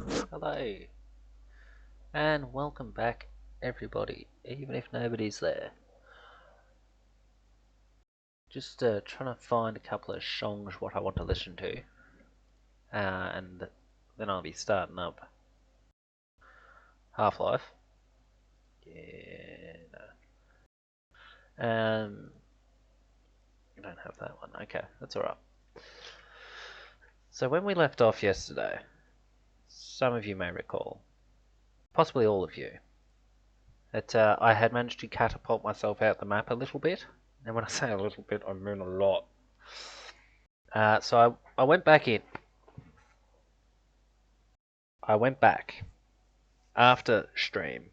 Hello, and welcome back, everybody, even if nobody's there. Just trying to find a couple of songs what I want to listen to, and then I'll be starting up Half-Life. Yeah, no. I don't have that one. Okay, that's alright. So when we left off yesterday, some of you may recall, possibly all of you, that I had managed to catapult myself out the map a little bit. And when I say a little bit, I mean a lot. So I went back in. I went back after stream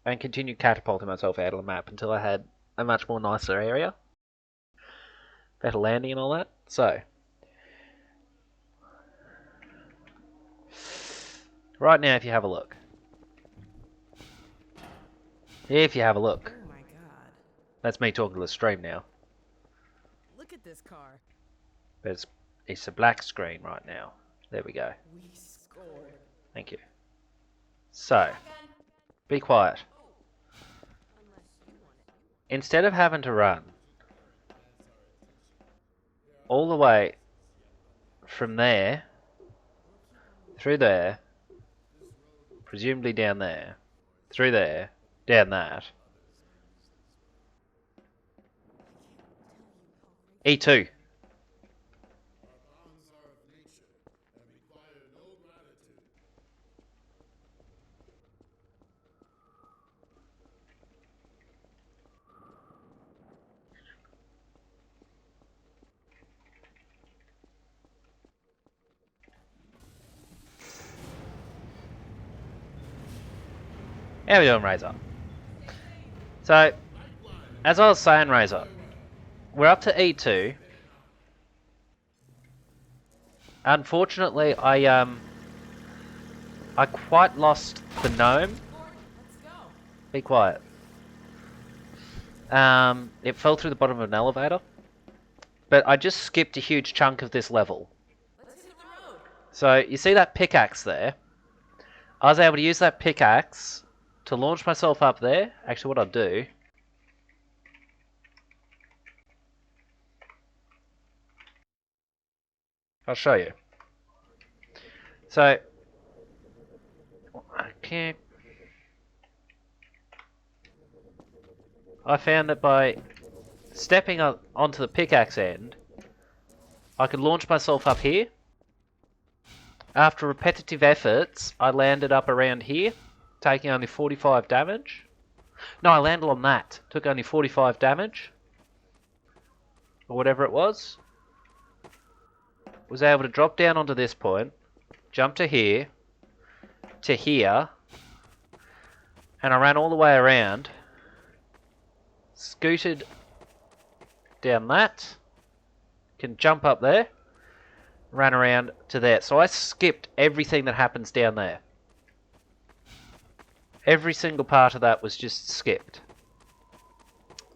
and continued catapulting myself out of the map until I had a much more nicer area, better landing and all that. So, right now, if you have a look, Oh my god. that's me talking to the stream now, Look at this car. but it's a black screen right now. There we go. We scored. Thank you. So, be quiet. Instead of having to run all the way from there, through there, presumably down there, through there, down that, E2. How we doing, Razor? So, as I was saying, Razor, we're up to E2. Unfortunately, I quite lost the gnome. Let's go. Be quiet. It fell through the bottom of an elevator. But I just skipped a huge chunk of this level. Let's hit the road. So, you see that pickaxe there? I was able to use that pickaxe to launch myself up there. Actually, what I'll do... I'll show you. So... Okay. I found that by stepping onto the pickaxe end, I could launch myself up here. After repetitive efforts, I landed up around here, taking only 45 damage. No, I landed on that. Took only 45 damage. Or whatever it was. Was able to drop down onto this point, jump to here, and I ran all the way around, scooted down that, can jump up there, ran around to there. So I skipped everything that happens down there. Every single part of that was just skipped.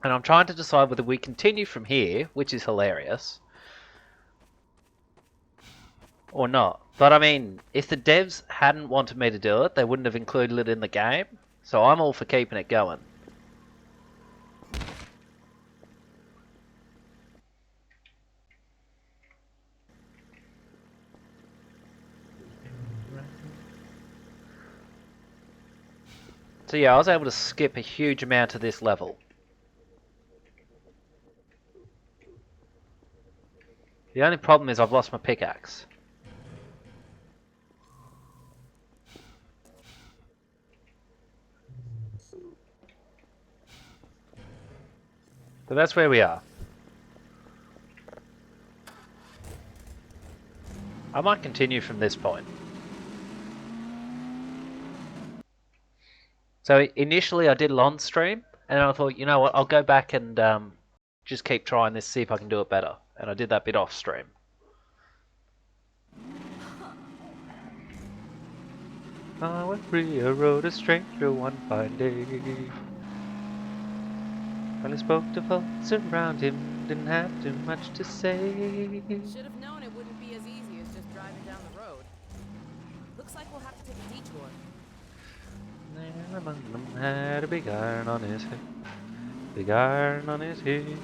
And I'm trying to decide whether we continue from here, which is hilarious, or not. But I mean, if the devs hadn't wanted me to do it, they wouldn't have included it in the game. So I'm all for keeping it going. So yeah, I was able to skip a huge amount of this level. The only problem is I've lost my pickaxe. But that's where we are. I might continue from this point. So initially I did it on stream, and I thought, you know what, I'll go back and just keep trying this, see if I can do it better. And I did that bit off stream. I went free, I rode a stranger one fine day. When he spoke to folks around him, didn't have too much to say. Should have known it wouldn't be as easy as just driving down the road. Look Looks like we'll have to take a detour. There among them had a big iron on his head. Big iron on his head.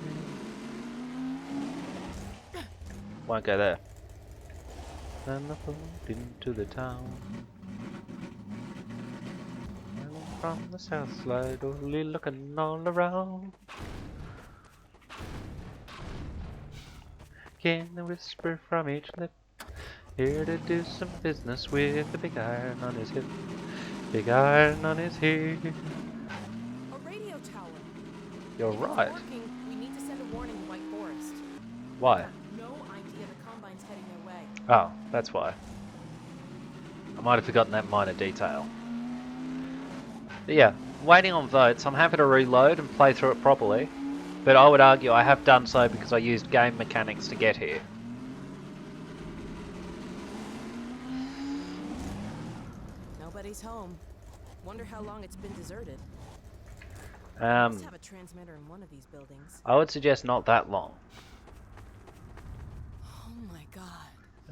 Won't go there. And I pulled into the town. And from the south side, only looking all around. Can the whisper from each lip? Here to do some business with the big iron on his hip. Big iron on his head. A radio tower. You're If right. it's working, we need to send a warning to White Forest. Why? I have no idea the Combine's heading their way. Oh, that's why. I might have forgotten that minor detail. But yeah, waiting on votes. I'm happy to reload and play through it properly. But I would argue I have done so because I used game mechanics to get here. Nobody's home. Wonder how long it's been deserted. Um, Must have a transmitter in one of these buildings. I would suggest not that long. Oh my god.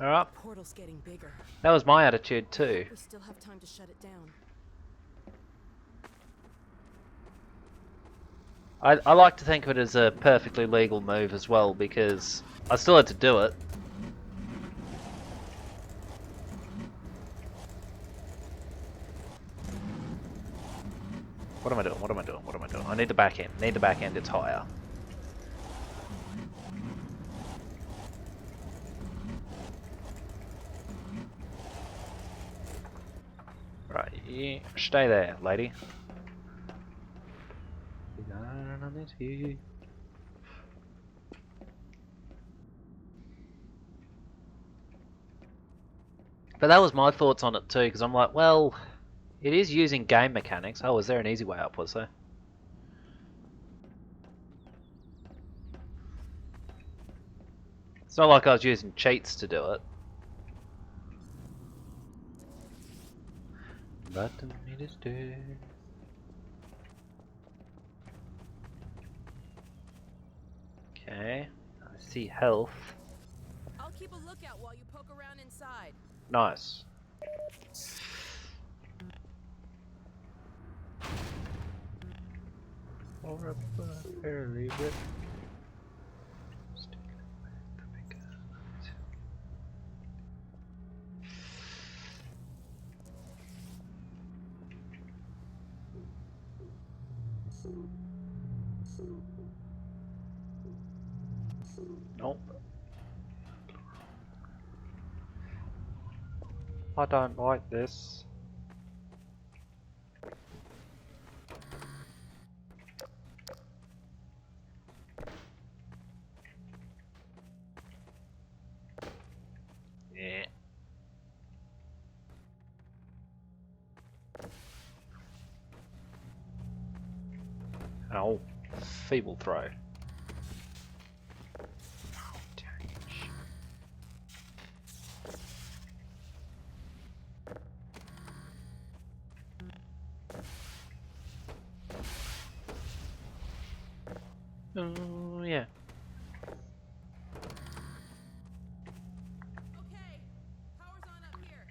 Alright, Portal's getting bigger. that was my attitude too. We still have time to shut it down. I like to think of it as a perfectly legal move as well because I still had to do it. What am I doing? What am I doing? What am I doing? I need the back end. Need the back end. It's higher. Right, yeah, stay there, lady. Big iron on his head. But that was my thoughts on it too, because I'm like, well, it is using game mechanics. Oh, was there an easy way up, was there? It's not like I was using cheats to do it. But the meat is dead. Okay, I see health. I'll keep a lookout while you poke around inside. Nice. Or a fairly bit. Nope. I don't like this. Yeah. Ow. Feeble throw. Oh, yeah. Okay, power's on up here.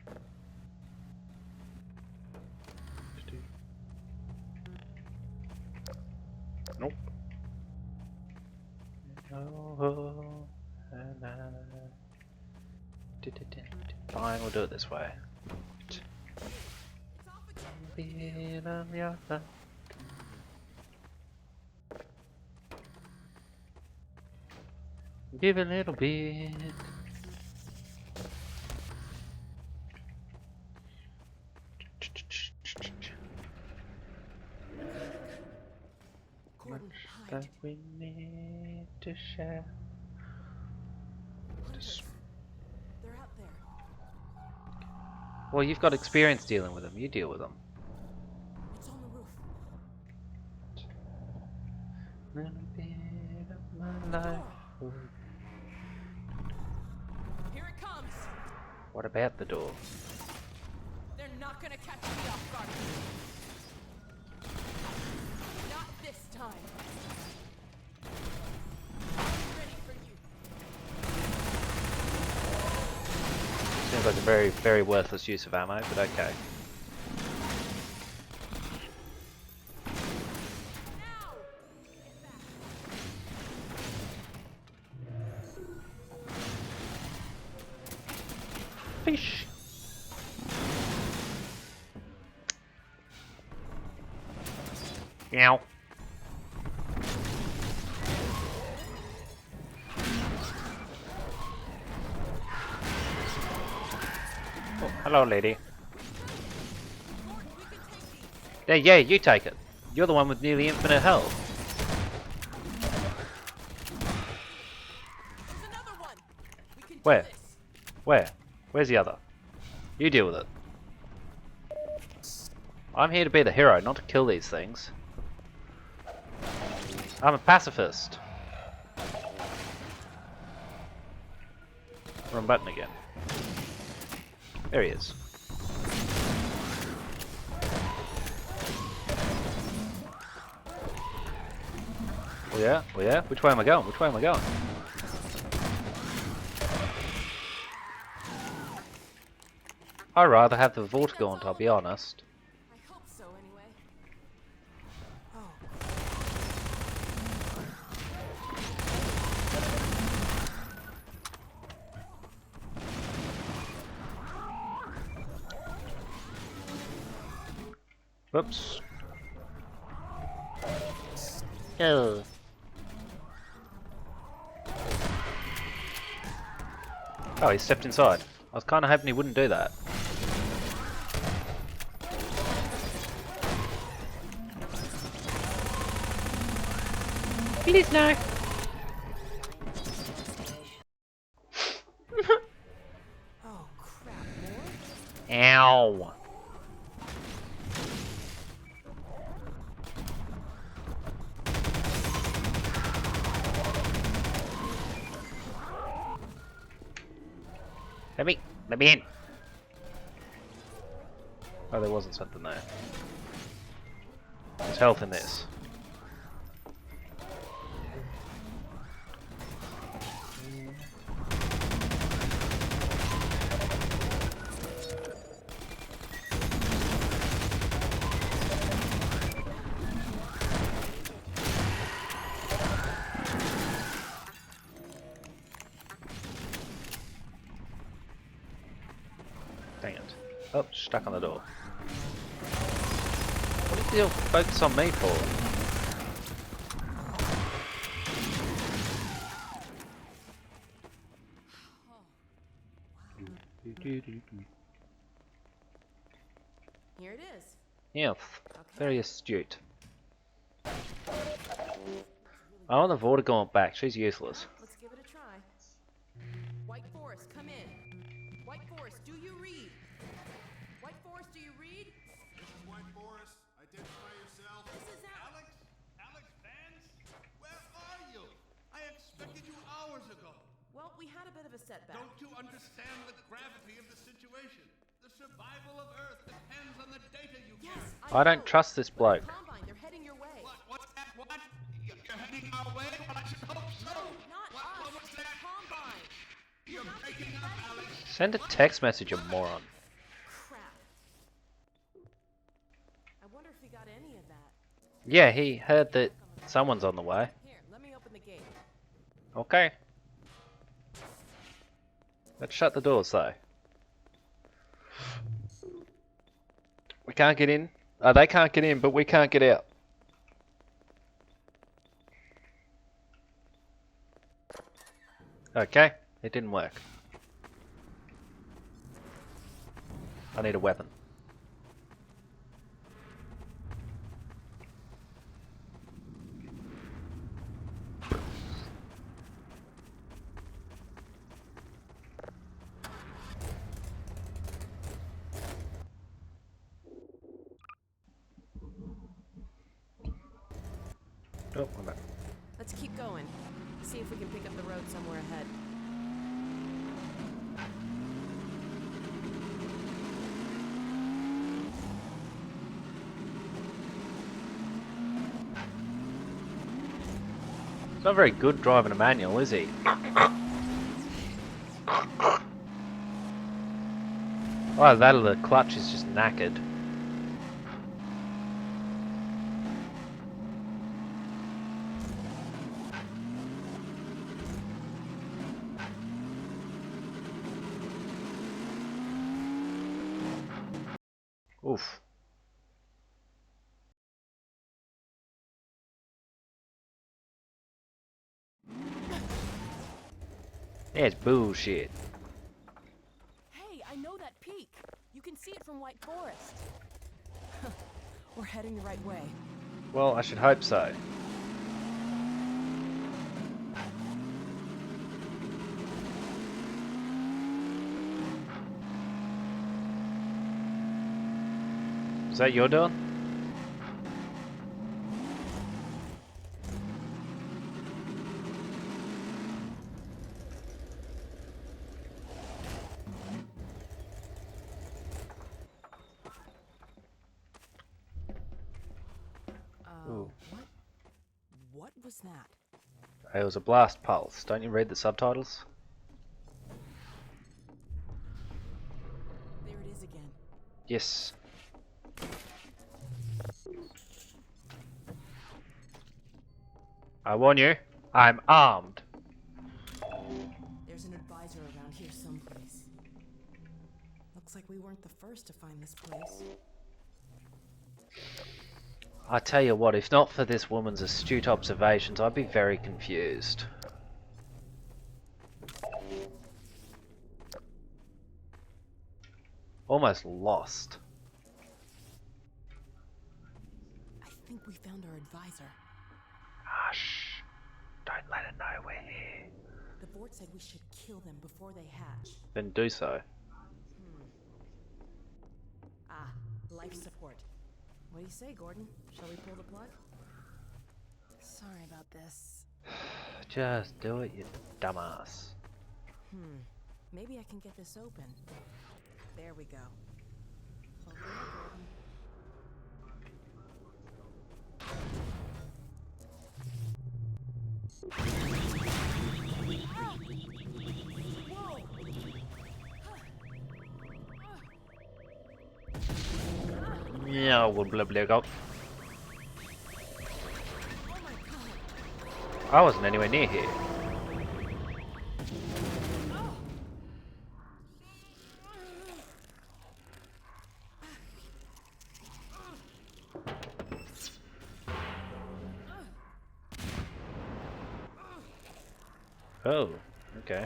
Nope. Oh, fine, we'll do it this way. It's off again. Give a little bit. Gordon, That hide. we need to share. Hunters. They're out there. Well, you've got experience dealing with them. You deal with them. It's on the roof. Little bit of my life. Here it comes. What about the door? They're not gonna catch me off guard. Not this time. I'm ready for you. Seems like a very, very worthless use of ammo, but okay. Fish! Meow. Oh, hello, lady. Yeah, you take it. You're the one with nearly infinite health. Where? Where? Where's the other? You deal with it. I'm here to be the hero, not to kill these things. I'm a pacifist. Wrong button again. There he is. Oh yeah? Oh yeah? Which way am I going? Which way am I going? I'd rather have the Vortigaunt, I'll be honest. I hope so, anyway. Whoops. Oh. Oh, he stepped inside. I was kind of hoping he wouldn't do that. Please no. Oh crap! More? Ow. Let me in. Oh, there wasn't something there. There's health in this. Dang it. Oh, stuck on the door. What did you focus on me for? Here it is. Yeah, very astute. I want the Vortigaunt back, she's useless. Let's give it a try. White Forest, come in. White Forest, do you read? White Forest, do you read? This is White Forest. Identify yourself. This is Alex. Alex Vance? Where are you? I expected you hours ago. Well, we had a bit of a setback. Don't you understand the gravity of the situation? The survival of Earth depends on the data you Yes, carry. I don't trust this bloke. Combine, they're heading your way. What's that? What? You're heading our way? Well, I should hope so. Not us. What was that? Combine. You're breaking up, Alex. Send a text message, you moron. Crap. I wonder if he got any of that. Yeah, he heard that someone's on the way. Here, let me open the gate. Okay. Let's shut the doors though. We can't get in. They can't get in, but we can't get out. Okay, it didn't work. I need a weapon. Oh, I'm back. Let's keep going. See if we can pick up the road somewhere ahead. He's not very good driving a manual, is he? Oh, that or the clutch is just knackered. Oof. That's bullshit. Hey, I know that peak. You can see it from White Forest. We're heading the right way. Well, I should hope so. Is that your doing? Ooh. What was that? It was a blast pulse. Don't you read the subtitles? There it is again. Yes. I warn you, I'm armed. There's an advisor around here someplace. Looks like we weren't the first to find this place. I tell you what, if not for this woman's astute observations, I'd be very confused. Almost lost. I think we found our advisor. Hush. Don't let her know we're here. The board said we should kill them before they hatch. Then do so. Ah, life support. What do you say, Gordon? Shall we pull the plug? Sorry about this. Just do it, you dumbass. Maybe I can get this open. There we go. Over here, Gordon. Yeah, we'll blah blah go. I wasn't anywhere near here. Oh, okay.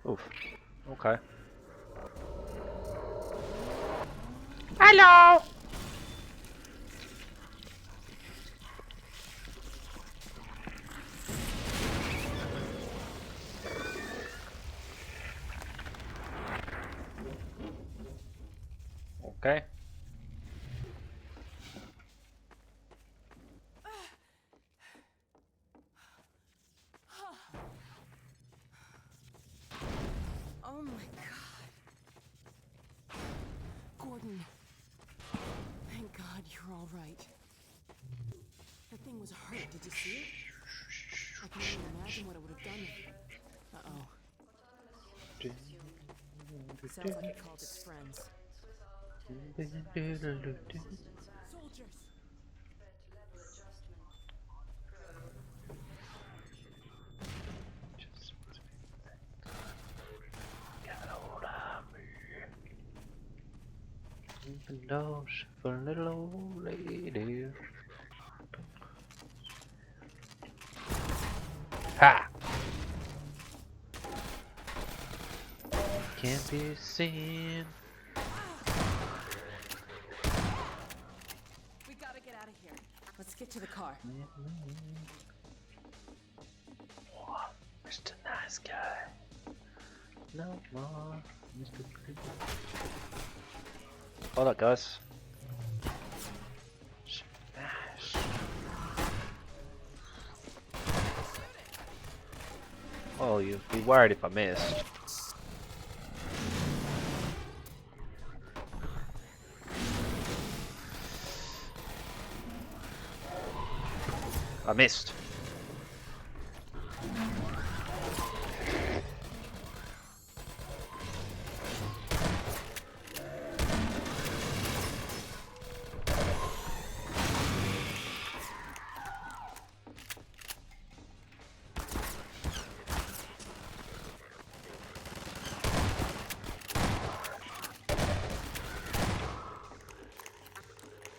Oof. Okay. Hello! Okay. Oh my god. Gordon. Thank God you're all right. That thing was hurt. Did you see it? I can only imagine what it would have done. Uh-oh. Sounds like it called its friends. Soldiers! Open doors for a little old lady. Ha! Can't be seen. We gotta get out of here. Let's get to the car. Oh, Mr. Nice Guy. No more, Mr. Creepy. Hold up, guys. Smash. Oh, you'd be worried if I missed. I missed.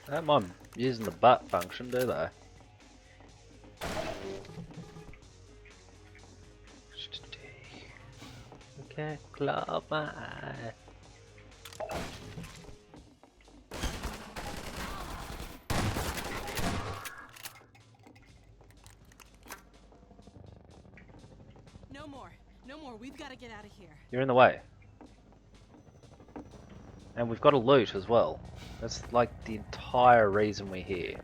They don't mind using the butt function, do they? Okay, claw my eye. No more. No more. We've got to get out of here. You're in the way. And we've got to loot as well. That's like the entire reason we're here.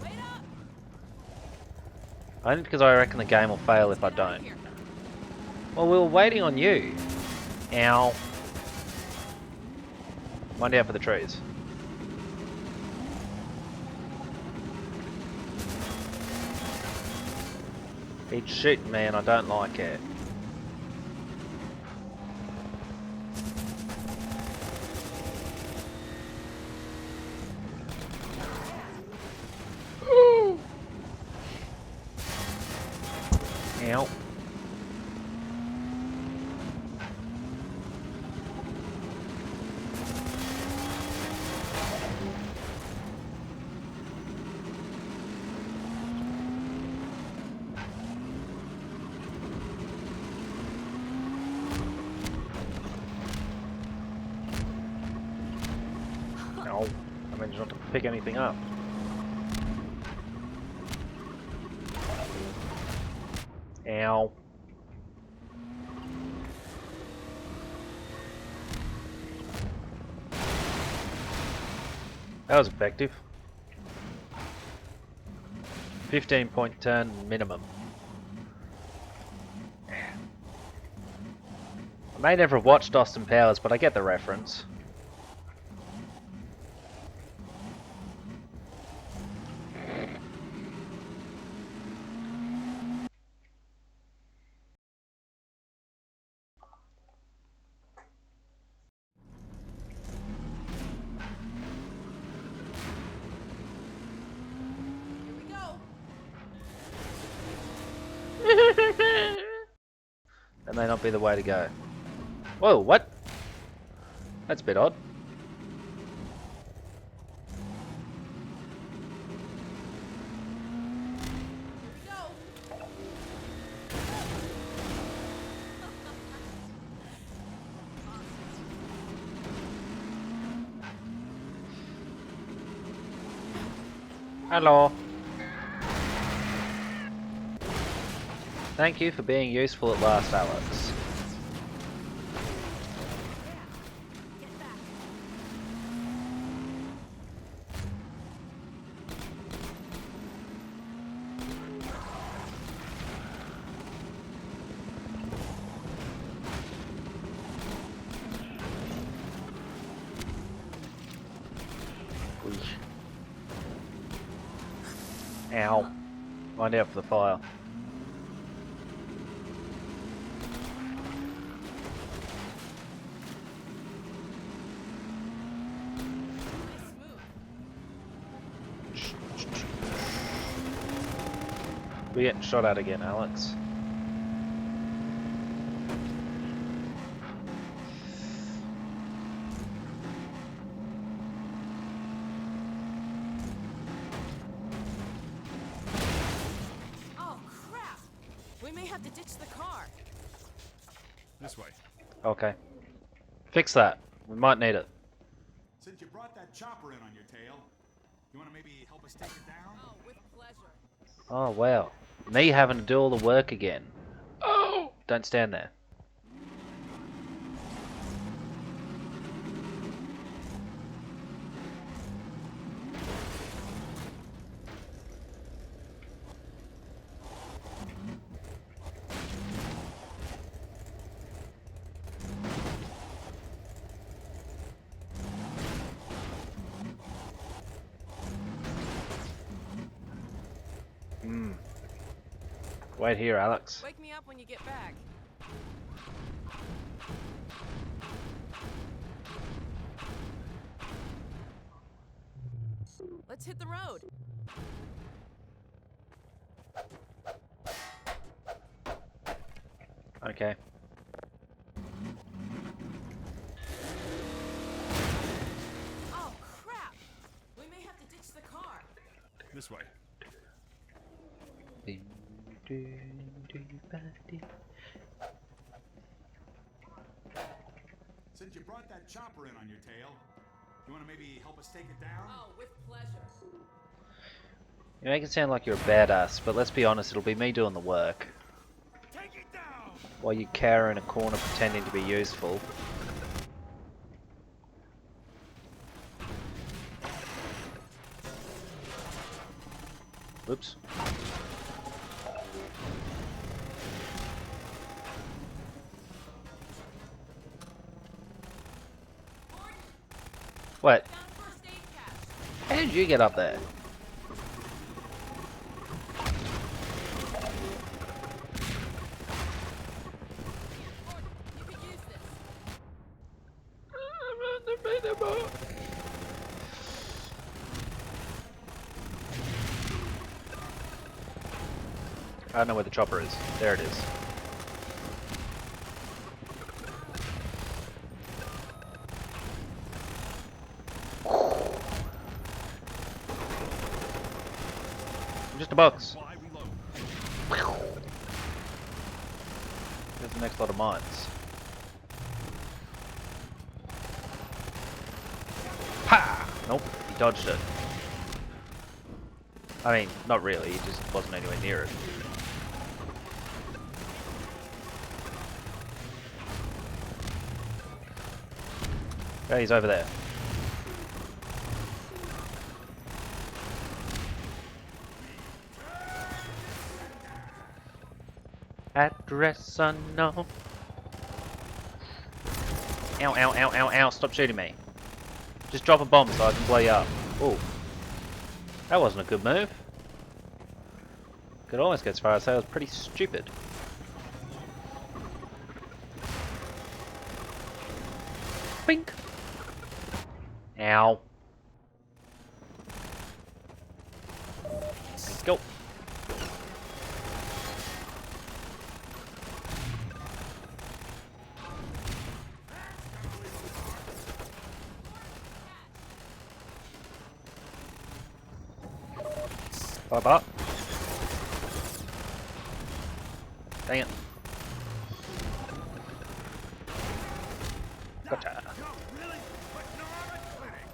Wait up! Only because I reckon the game will fail if I Get out of don't. here. Well, we were waiting on you. Ow. Mind out for the trees. He's shooting me and I don't like it. Ow. Ow. I managed not to pick anything up. Ow. That was effective. 15-point turn minimum. I may never have watched Austin Powers, but I get the reference. Here we go. That may not be the way to go. Whoa, what? That's a bit odd. Here we go. Hello. Thank you for being useful at last, Alex. Get back. Ow. Mind out for the fire. Nice move. We're getting shot at again, Alex. Oh crap! We may have to ditch the car. This way. Okay. Fix that. We might need it. Since you brought that chopper in on your tail, you want to maybe help us take it down? Oh, with pleasure. Oh, wow. Me having to do all the work again. Oh! Don't stand there. Wait here, Alex. Wake me up when you get back. Let's hit the road. Okay. Oh, crap! We may have to ditch the car. This way. Since you brought that chopper in on your tail, you want to maybe help us take it down? Oh, with pleasure. You make it sound like you're a badass, but let's be honest, it'll be me doing the work. Take it down! While you cower in a corner pretending to be useful. Whoops. What? Found a first aid cache. How did you get up there? You could use this. I don't know where the chopper is. There it is. Just a box. Why reload? There's the next lot of mines. Ha! Nope, he dodged it. I mean, not really, he just wasn't anywhere near it. Oh, he's over there. Address unknown. Ow, ow, ow, ow, ow, stop shooting me. Just drop a bomb so I can blow you up. Ooh. That wasn't a good move. Could almost get as far as say it was pretty stupid. Bink! Ow. Let's go. Bye-bye. Dang it. Gotcha. No, really? But no, I'm quitting.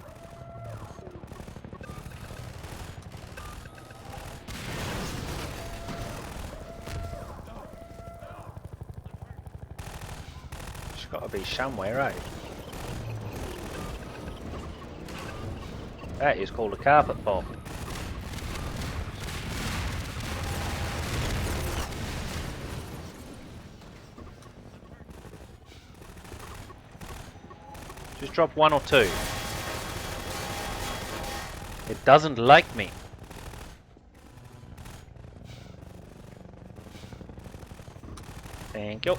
It's gotta be somewhere, right? That is called a carpet bomb. Just drop one or two. It doesn't like me. Thank you.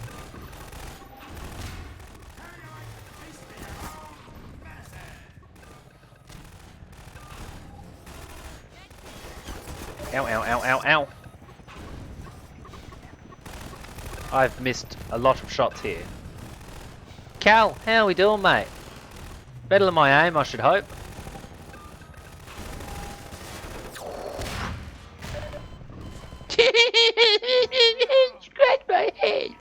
Ow, ow, ow, ow, ow. I've missed a lot of shots here. Cal, how we doing, mate? Better than my aim, I should hope. Scratch my head.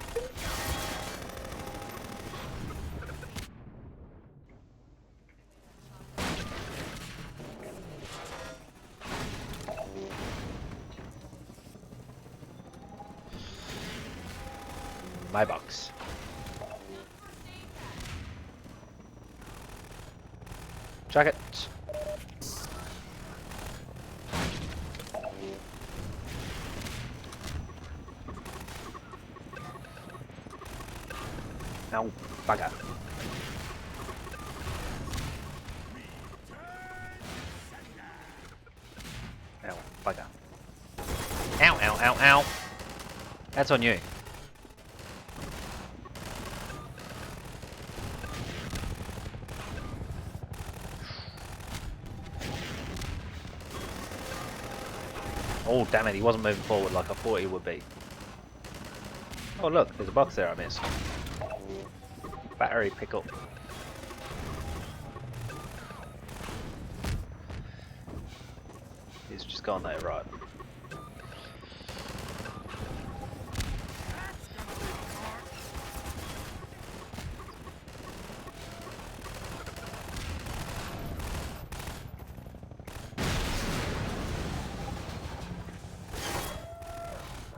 My box. Chuck it. No, bugger. Ow, bugger. Ow, ow, ow, ow. That's on you. Oh damn it, he wasn't moving forward like I thought he would be. Oh look, there's a box there I missed. Battery pickup. He's just gone there, right.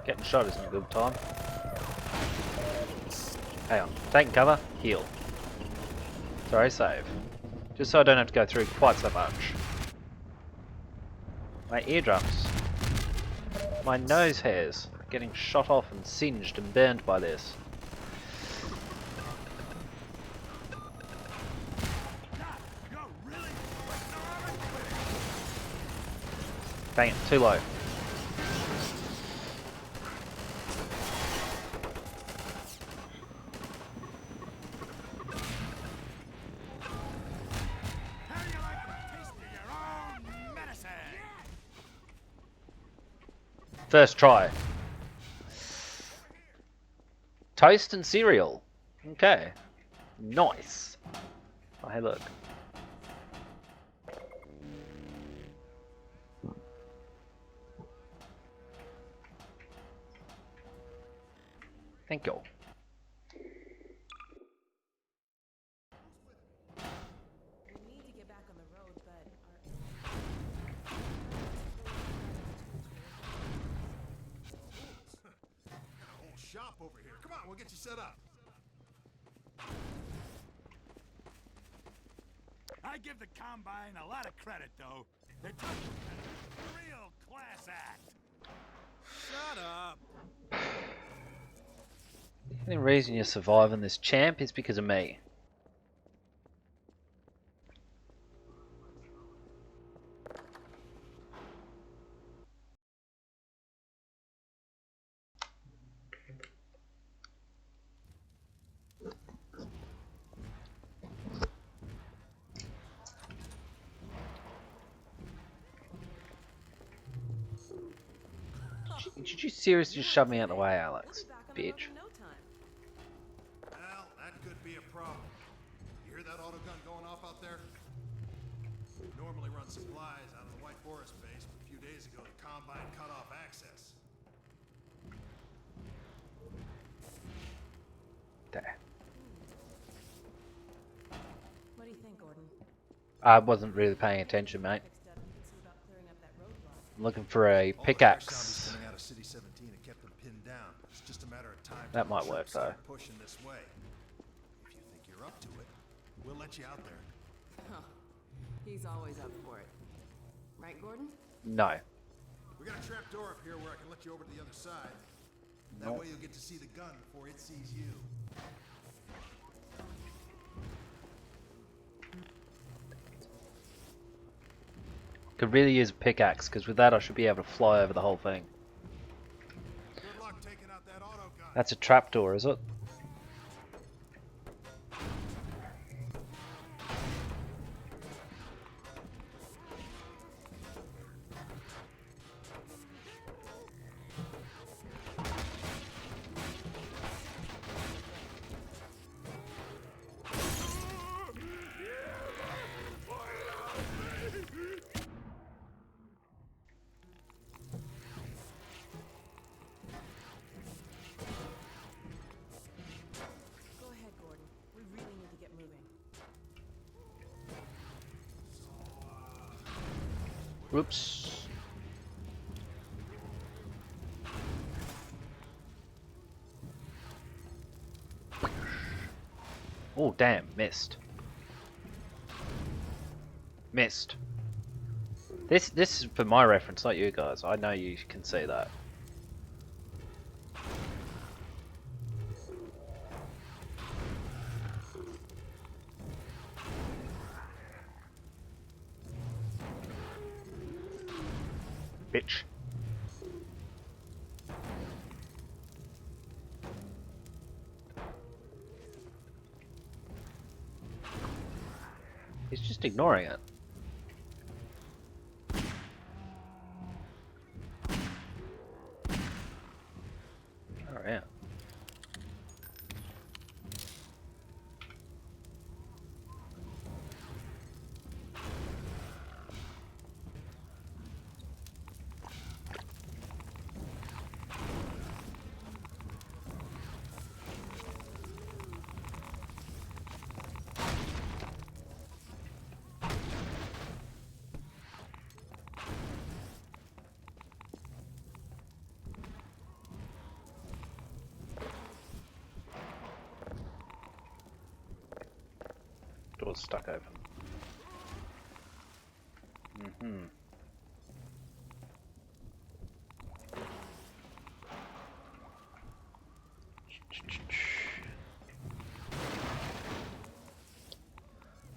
Getting shot isn't a good time. Hang on, taking cover, heal. Sorry, save. Just so I don't have to go through quite so much. My eardrums. My nose hairs are getting shot off and singed and burned by this. Dang it, too low. First try. Toast and cereal. Okay. Nice. Oh, hey, look. Thank you. We need to get back on the road, but Whole shop over here. Come on, we'll get you set up. I give the Combine a lot of credit, though. They're tough. Real class act. Shut up. The only reason you're surviving this champ is because of me. Did you seriously shove me out the way, Alex? Bitch. Well, that could be a problem. You hear that autogun going off out there? We normally run supplies out of the White Forest base, but a few days ago the Combine cut off access. There. what do you think, Gordon? I wasn't really paying attention, mate. Fixed up, you can see about clearing up that roadblock. I'm looking for a All the fresh pickaxe. zombies coming out of City 17 and kept them pinned down. It's just a matter of time. That till might the work, troops start though. Pushing this way. If you think you're up to it, we'll let you out there. Huh. He's always up for it. Right, Gordon? No. We got a trap door up here where I can let you over to the other side. That No. way you'll get to see the gun before it sees you. Could really use a pickaxe, because with that I should be able to fly over the whole thing. Good luck taking out that auto gun. That's a trapdoor, is it? Go ahead, Gordon. We really need to get moving. Whoops. Oh damn, missed. Missed. This is for my reference, not you guys. I know you can see that. Bitch. He's just ignoring it. Oh yeah. Door's stuck open. Mm-hmm.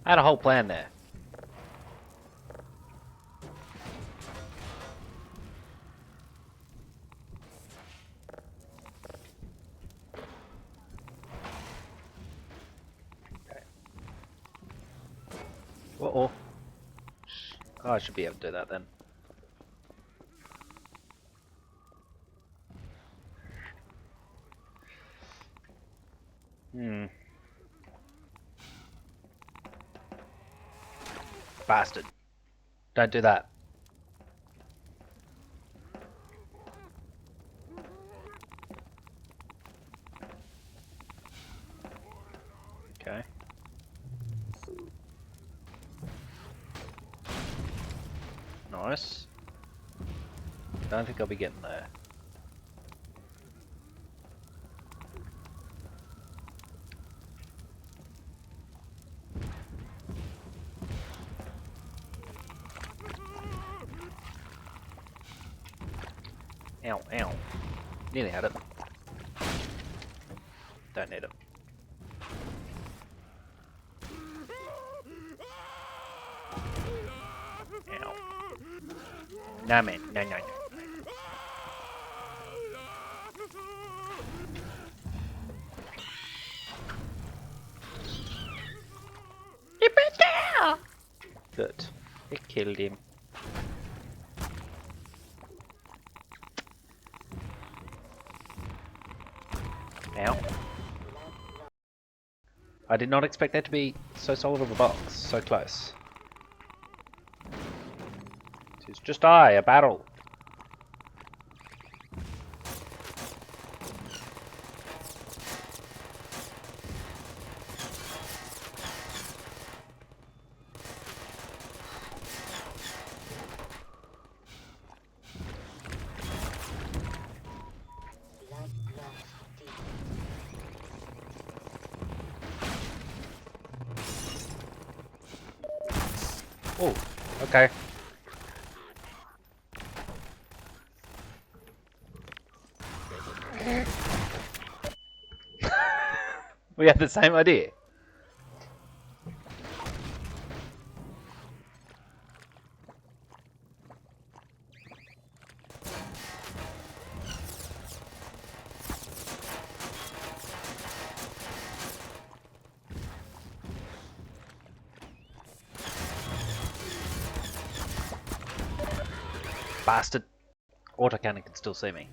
I had a whole plan there. Okay. Uh-oh. Oh, I should be able to do that then. Hmm. Bastard. Don't do that. Okay. Nice. Don't think I'll be getting there. Ow, ow. Nearly had it. Don't need it. Ow. No, man. No, no, no. Good. It killed him. Ow. I did not expect that to be so solid of a box, so close. It's just a battle. Oh, okay. We had the same idea. Bastard. Autocannon can still see me.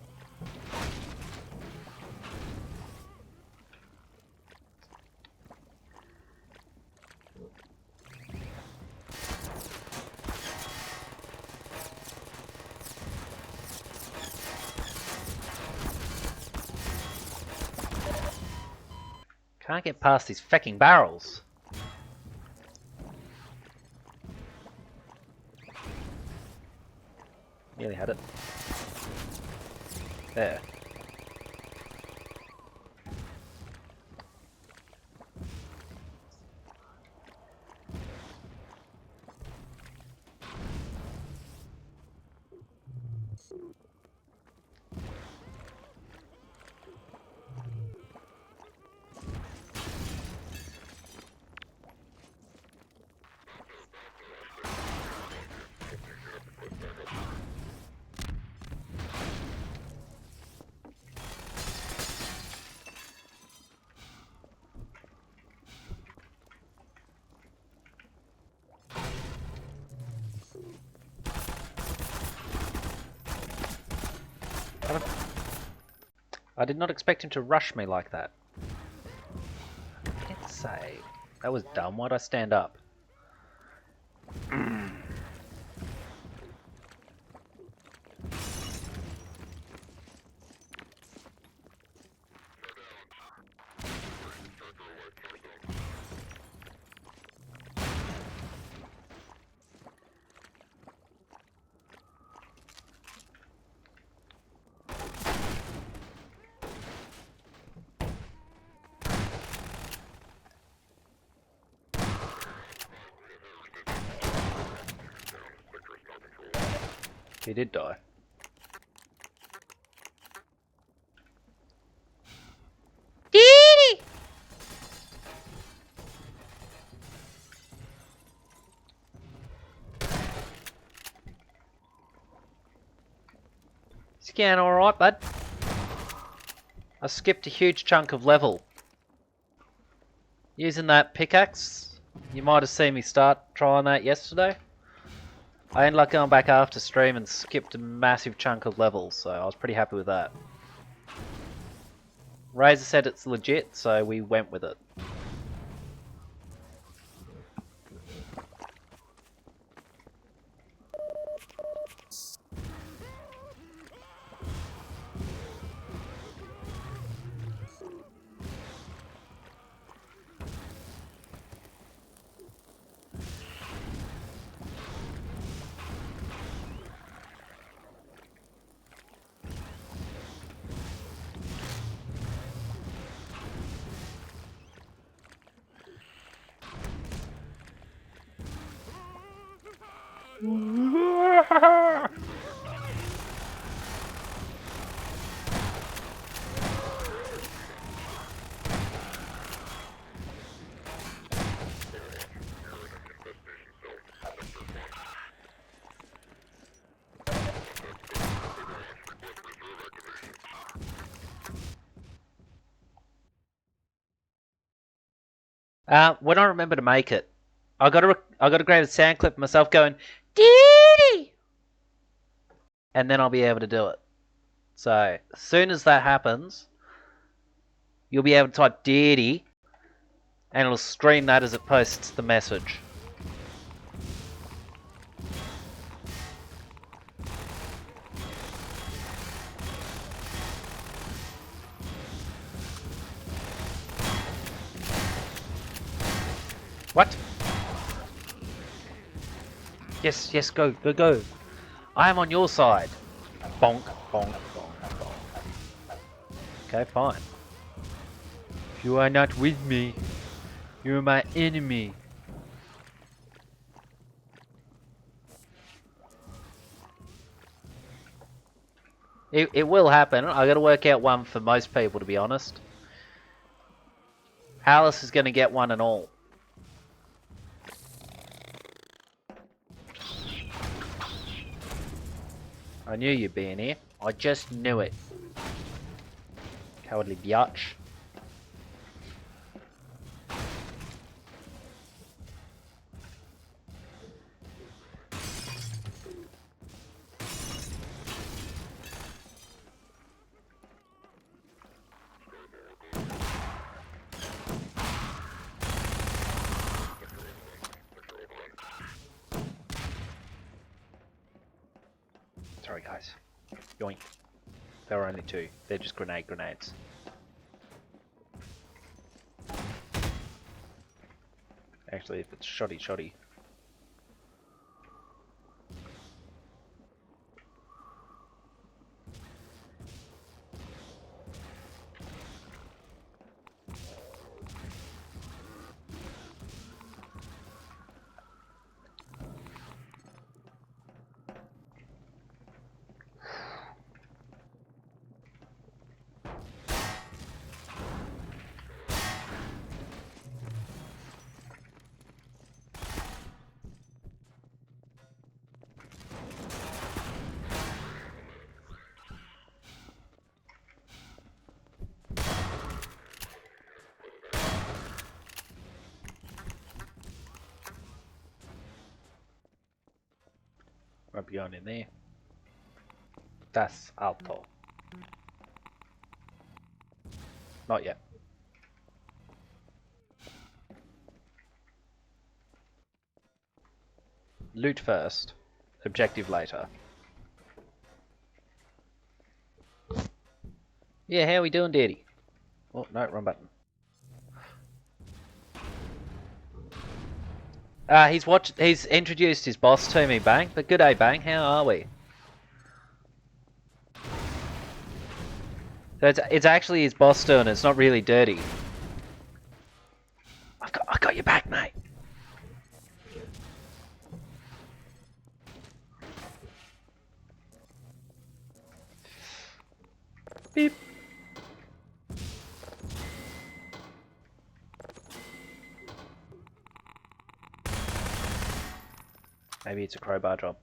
Can't get past these fucking barrels. Nearly had it. There. I did not expect him to rush me like that. Forget to say. That was dumb. Why'd I stand up? He did die. Dee! Scan alright, bud. I skipped a huge chunk of level. Using that pickaxe, you might have seen me start trying that yesterday. I ended up going back after stream and skipped a massive chunk of levels, so I was pretty happy with that. Razor said it's legit, so we went with it. When I remember to make it, I got to grab a sound clip of myself going, Dee! And then I'll be able to do it. So, as soon as that happens, you'll be able to type Dee, and it'll stream that as it posts the message. What? Yes, yes, go, go, go. I am on your side. Bonk, bonk, bonk, bonk. Okay, fine. If you are not with me, you are my enemy. It will happen. I gotta work out one for most people, to be honest. Alice is gonna get one and all. I knew you'd be in here. I just knew it. Cowardly biatch. Sorry guys. Yoink. There were only two. They're just grenades. Actually, if it's shoddy. Might be on in there. Das Auto. Not yet. Loot first. Objective later. Yeah, how we doing, Daddy? Oh, no, wrong button. He's introduced his boss to me, Bang. But good day, Bang. How are we? So it's actually his boss doing it. It's not really dirty. I got your back, mate. Beep. Maybe it's a crowbar job.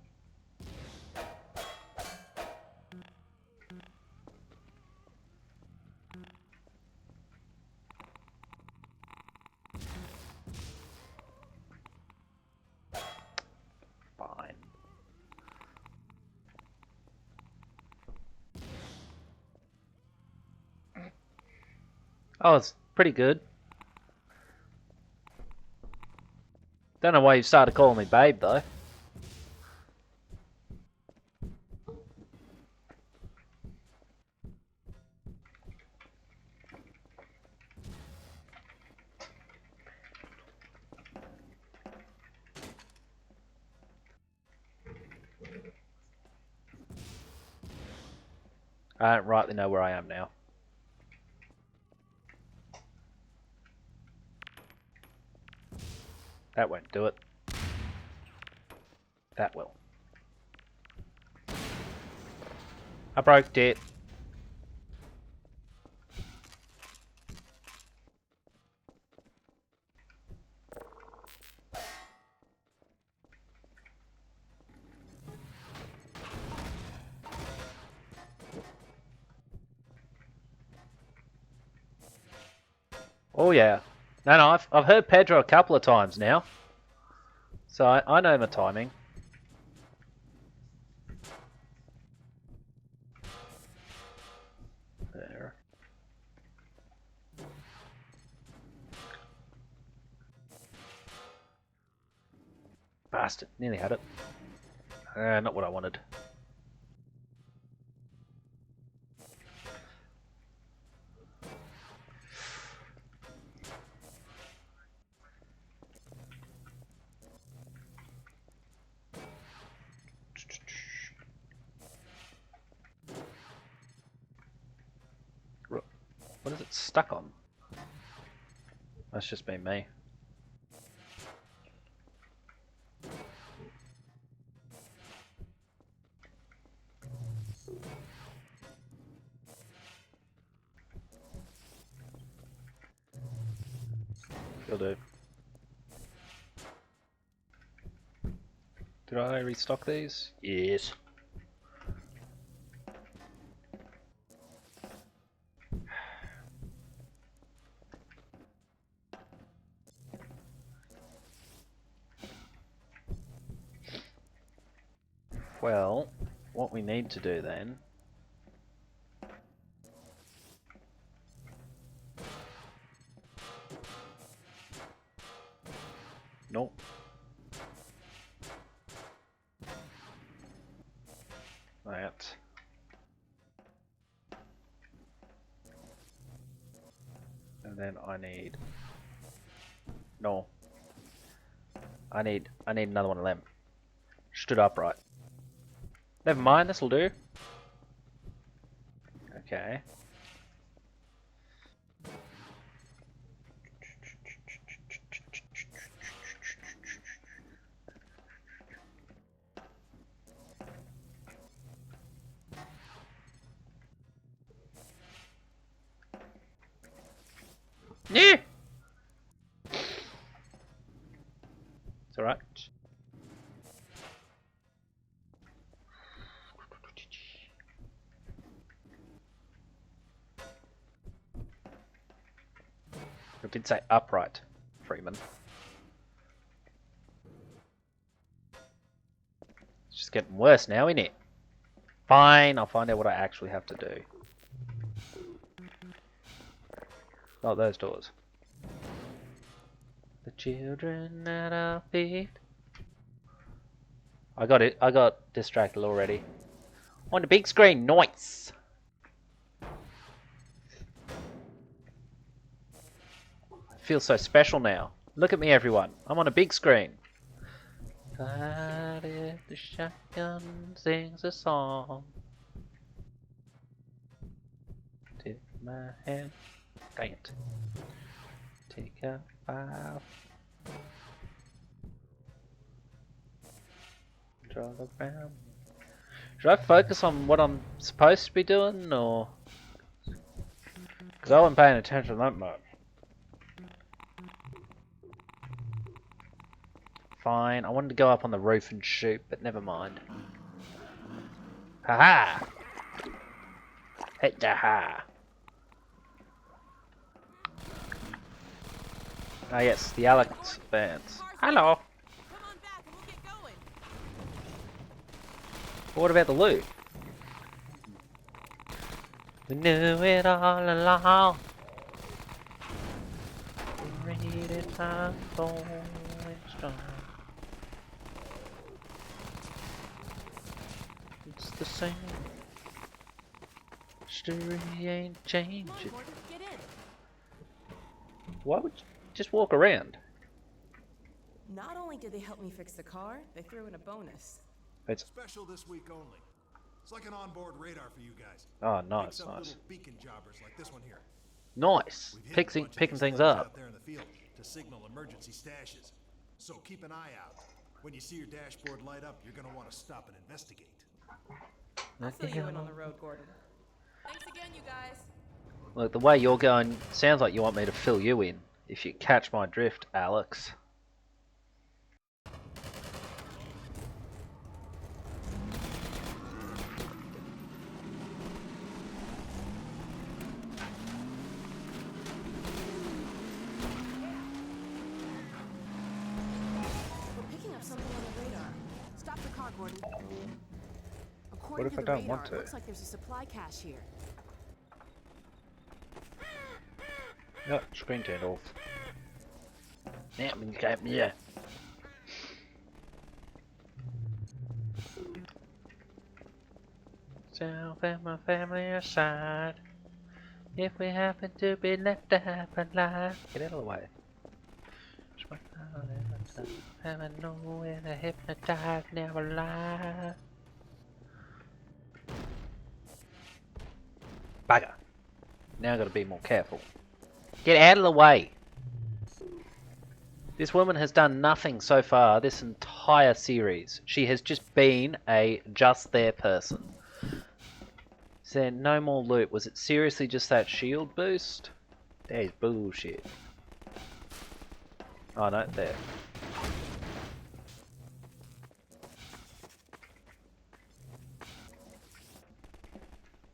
Fine. Oh, it's pretty good. Don't know why you started calling me babe, though. I don't rightly know where I am now. That won't do it. That will. I broke it. Oh yeah. No, I've heard Pedro a couple of times now. So I know my timing. There. Bastard. Nearly had it. Not what I wanted. What is it stuck on? That's just been me. Will do. Did I restock these? Yes. Well, what we need to do then nope. That. And then I need no. I need another one of them. Stood upright. Never mind, this'll do. Okay. Yeah. It's alright. I did say upright, Freeman. It's just getting worse now, isn't it? Fine, I'll find out what I actually have to do. Oh, those doors. The children at our feet. I got it. I got distracted already. On the big screen, nice. I feel so special now. Look at me, everyone. I'm on a big screen. But if the shotgun sings a song, tip my hand, dang it. Take a 5. Draw around. Should I focus on what I'm supposed to be doing, or? Because I wasn't paying attention that much. Fine, I wanted to go up on the roof and shoot, but never mind. Haha! Hit the ha! Ah yes, the Alex bands. Hello! Come on back and we'll get going. But what about the loot? We knew it all along. We read it time going strong. It's the same. Story ain't Come changing. on, Gordon, get in. Why would you just walk around? Not only did they help me fix the car, they threw in a bonus. It's Special this week only. It's like an onboard radar for you guys. oh nice, Picks up nice, little beacon jobbers like this one here. nice. We've hidden a Picking bunch of picking these things thugs up. out there in the field to signal emergency stashes. So keep an eye out. When you see your dashboard light up, you're gonna want to stop and investigate. I'll fill you in on the road, Gordon. Thanks again, you guys. Look, the way you're going sounds like you want me to fill you in. If you catch my drift, Alex. We're picking up something on the radar. Stop the car, Gordon. According What if to I the don't radar, want to? it looks like there's a supply cache here. No, screen turned off. Yeah, yeah. Self and my family aside. If we happen to be left alive, get out of the way. Having nowhere to hypnotize, never lie. Bugger. Now I gotta be more careful. Get out of the way! This woman has done nothing so far this entire series. She has just been a just there person. Is there no more loot? Was it seriously just that shield boost? That is bullshit. Oh no, there.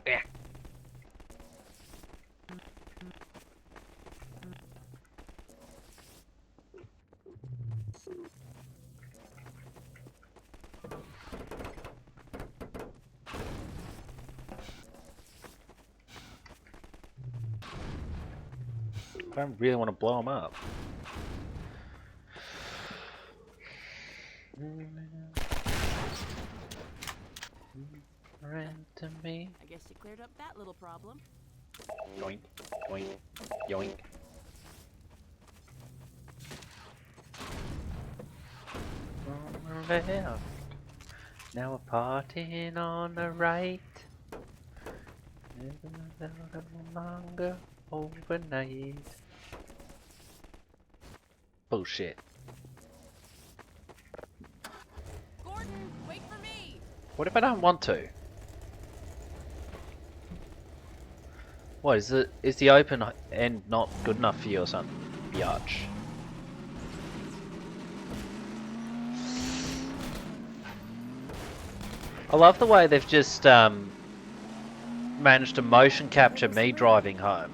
Yeah. I don't really want to blow them up. Ran to me. I guess you cleared up that little problem. Yoink, yoink, yoink. On the left. Now we're partying on the right. No longer overnight. Bullshit. Gordon, wait for me! What if I don't want to? What is it? Is the open end not good enough for you or something? Biatch. I love the way they've just managed to motion capture me driving home.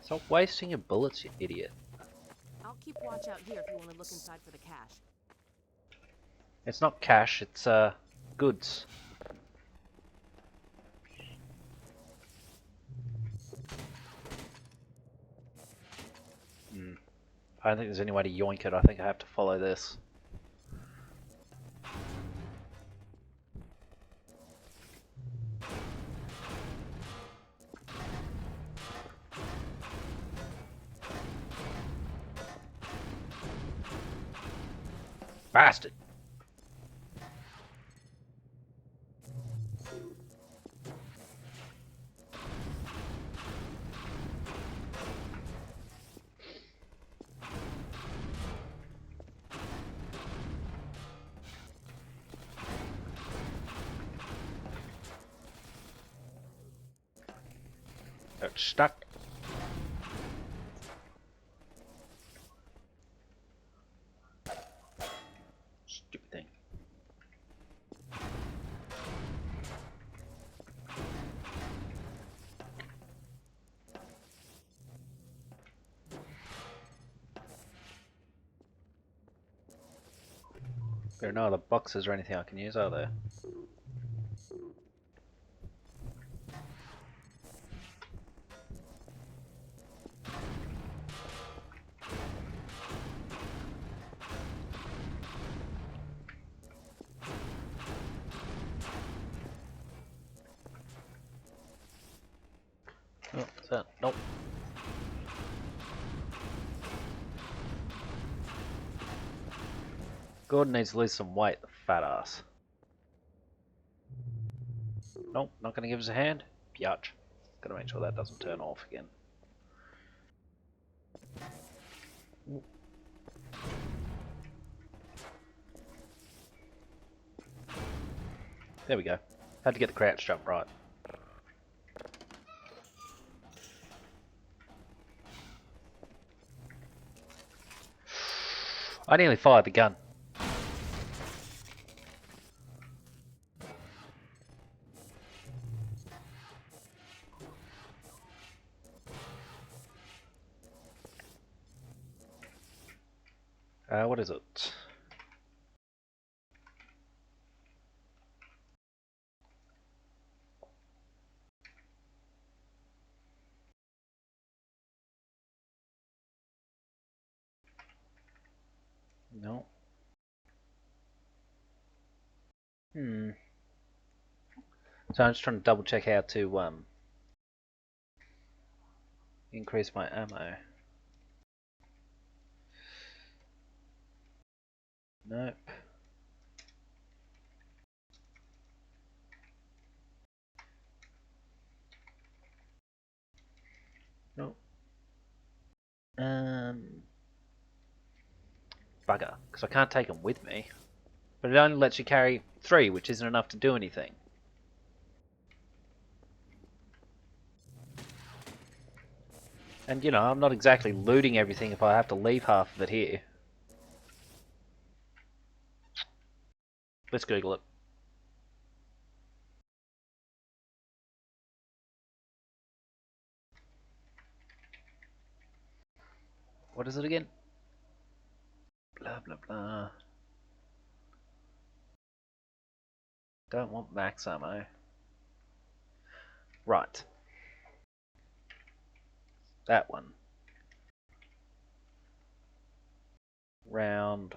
Stop wasting your bullets, you idiot. I'll keep watch out here if you want to look inside for the cash. It's not cash, it's goods. I don't think there's any way to yoink it. I think I have to follow this. Bastard! Got stuck. Stupid thing. There are no other boxes or anything I can use, are there? Oh, what's that? Nope. Gordon needs to lose some weight, the fat ass. Nope, not gonna give us a hand. Biatch. Gotta make sure that doesn't turn off again. There we go. Had to get the crouch jump right. I nearly fired the gun. What is it? No. So I'm just trying to double check how to increase my ammo. Nope. Nope. Bugger, because I can't take them with me. But it only lets you carry 3, which isn't enough to do anything. And you know, I'm not exactly looting everything if I have to leave half of it here. Let's Google it. What is it again? Blah blah blah. Don't want max ammo. Right. That one. Round.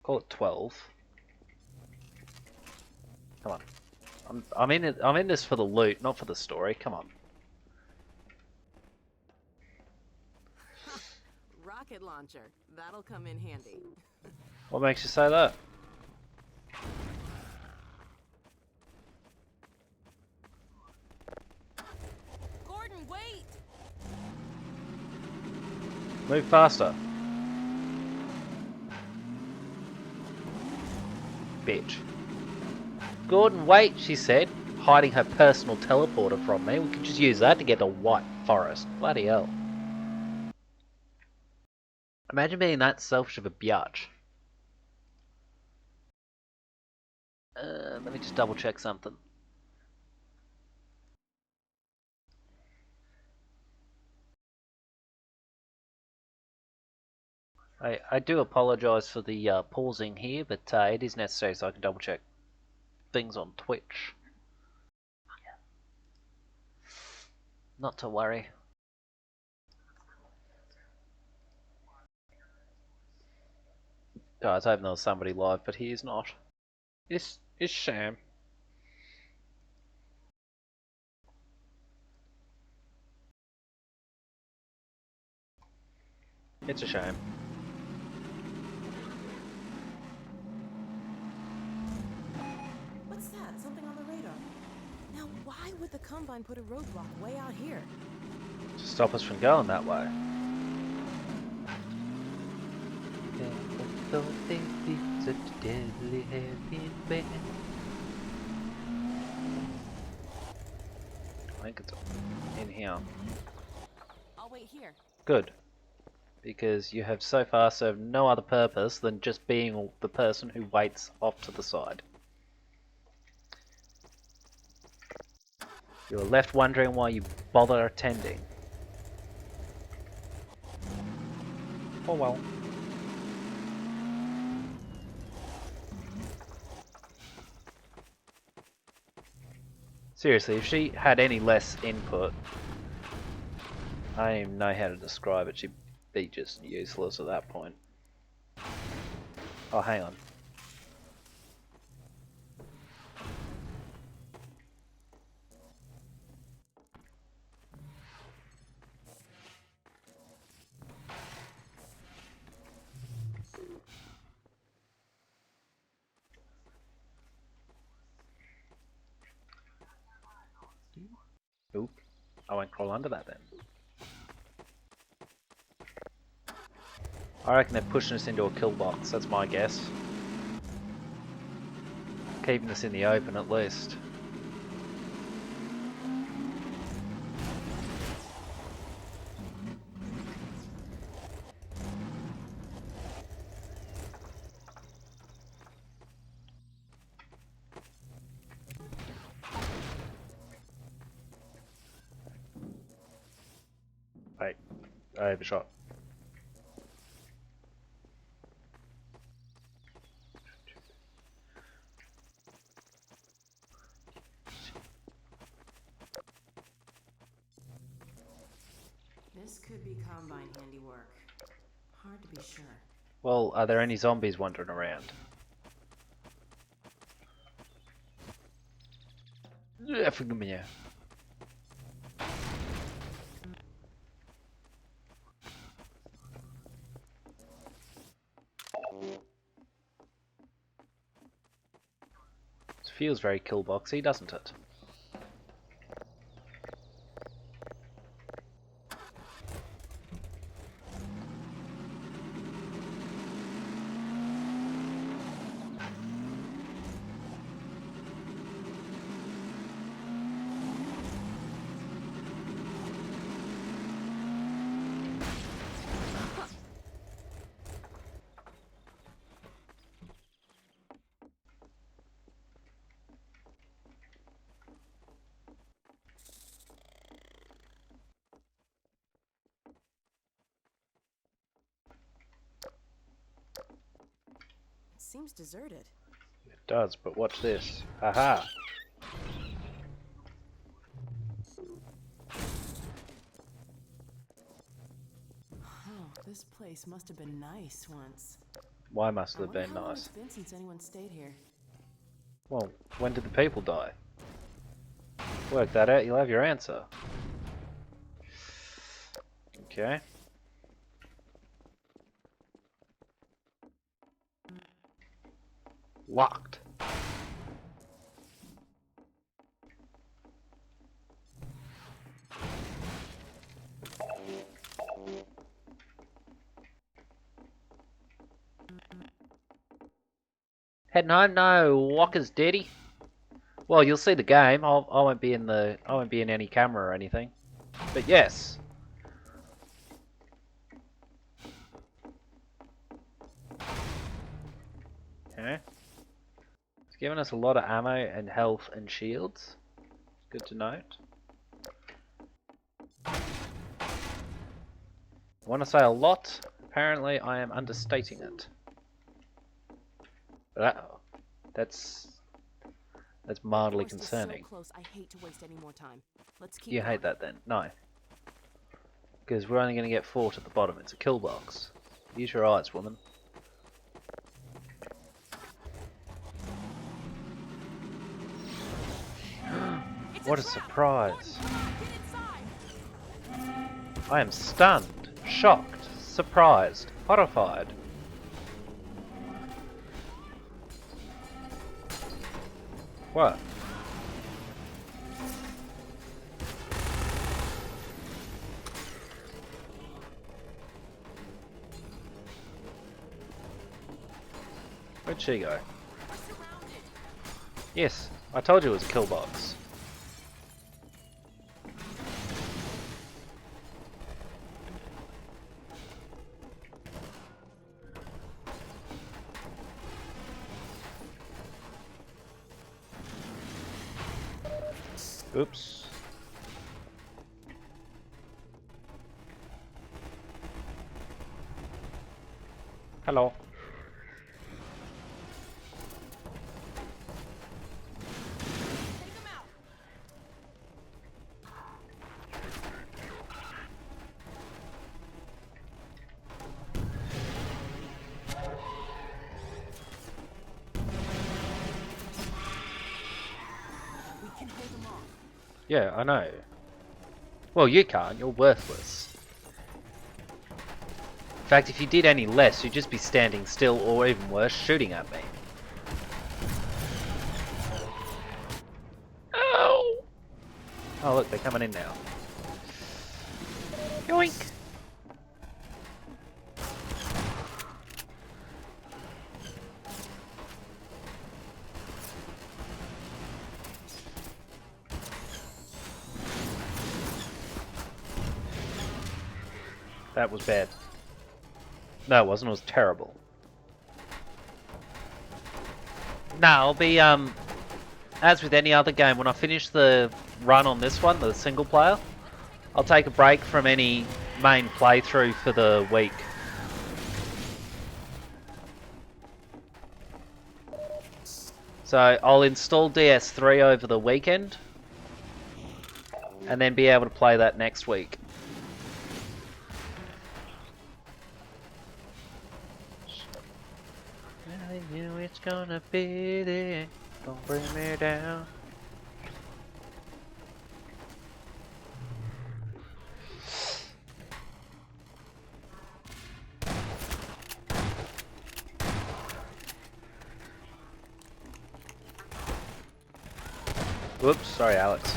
Call it 12. Come on. I'm in it. I'm in this for the loot, not for the story. Come on. Rocket launcher. That'll come in handy. What makes you say that? Gordon, wait! Move faster. Bitch. Gordon, wait, she said, hiding her personal teleporter from me. We could just use that to get to White Forest. Bloody hell. Imagine being that selfish of a biatch. Let me just double check something. I do apologise for the pausing here, but it is necessary so I can double check things on Twitch. Not to worry. Guys, I hope there was somebody live, but he is not. It's Sham. It's a shame. What's that? Something on the radar. Now, why would the Combine put a roadblock way out here? To stop us from going that way. I think it's in here. I'll wait here. Good. Because you have so far served no other purpose than just being the person who waits off to the side. You are left wondering why you bother attending. Oh well. Seriously, if she had any less input, I don't even know how to describe it, she'd be just useless at that point. Oh, hang on. Oop. I won't crawl under that then. I reckon they're pushing us into a kill box, that's my guess. Keeping us in the open at least. Wait, I overshot. This could be Combine handiwork. Hard to be sure. Well, are there any zombies wandering around? Yeah, forgive me. It feels very killboxy, doesn't it? Seems deserted. It does, but watch this. Haha! Oh, this place must have been nice once. Why must I it have wonder been how long nice? it's been since anyone stayed here. Well, when did the people die? Work that out, you'll have your answer. Okay. Locked. Heading home? No, Walker's daddy. Well, you'll see the game. I won't be in the. I won't be in any camera or anything. But yes. Okay. It's given us a lot of ammo and health and shields. Good to note. I want to say a lot apparently I am understating it. That's mildly Forest is concerning. so close, I hate to waste any more time. Let's keep You going. hate that then? No. Because we're only going to get fought at the bottom. It's a kill box. Use your eyes, woman. What a surprise. Come on, get inside. I am stunned, shocked, surprised, horrified. What? Where'd she go? We're surrounded. Yes, I told you it was a kill box. Oops. Hello. Take him out. We can hold them off. Yeah, I know. Well, you can't. You're worthless. In fact, if you did any less, you'd just be standing still, or even worse, shooting at me. Ow! Oh, look, they're coming in now. Yoink! That was bad. No, it wasn't. It was terrible. No, I'll be, as with any other game, when I finish the run on this one, the single player, I'll take a break from any main playthrough for the week. So I'll install DS3 over the weekend, and then be able to play that next week. I knew it's gonna be there. Don't bring me down. Whoops, sorry, Alex.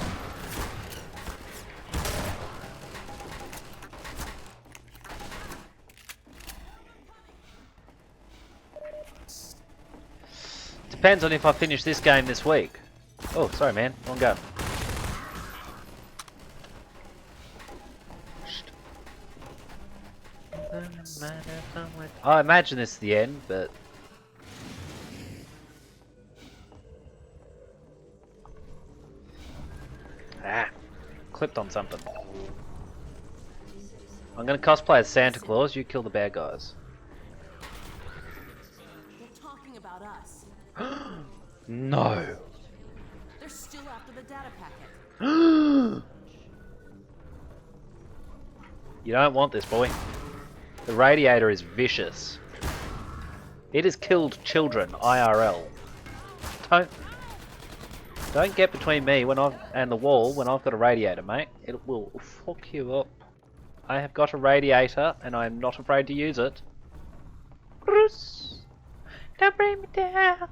Depends on if I finish this game this week. Oh, sorry man, wrong go. I imagine this is the end, but... Ah, clipped on something. I'm gonna cosplay as Santa Claus, you kill the bad guys. They're talking about us. No. They're still after the data packet. You don't want this, boy. The radiator is vicious. It has killed children, IRL. Don't get between me and the wall when I've got a radiator, mate. It will fuck you up. I have got a radiator, and I am not afraid to use it. Bruce, don't bring me down.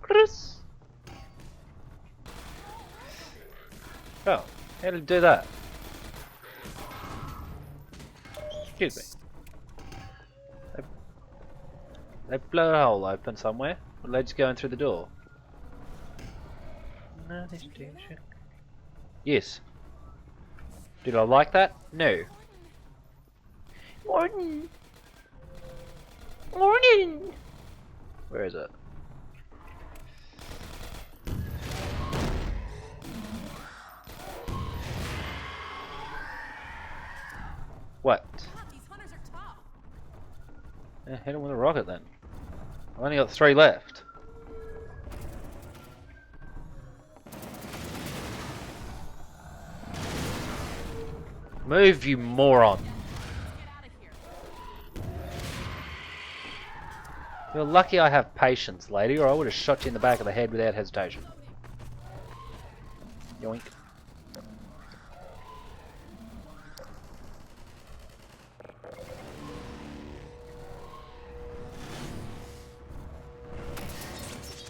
Bruce. Oh, how did it do that? Excuse me. They blew a hole open somewhere. The lead's going through the door. Yes. Did I like that? No. Morning. Morning. Where is it? What? God, these hunters are tough. Yeah, hit him with a rocket then. I've only got 3 left. Move, you moron. Get out of here. You're lucky I have patience, lady, or I would have shot you in the back of the head without hesitation. Yoink.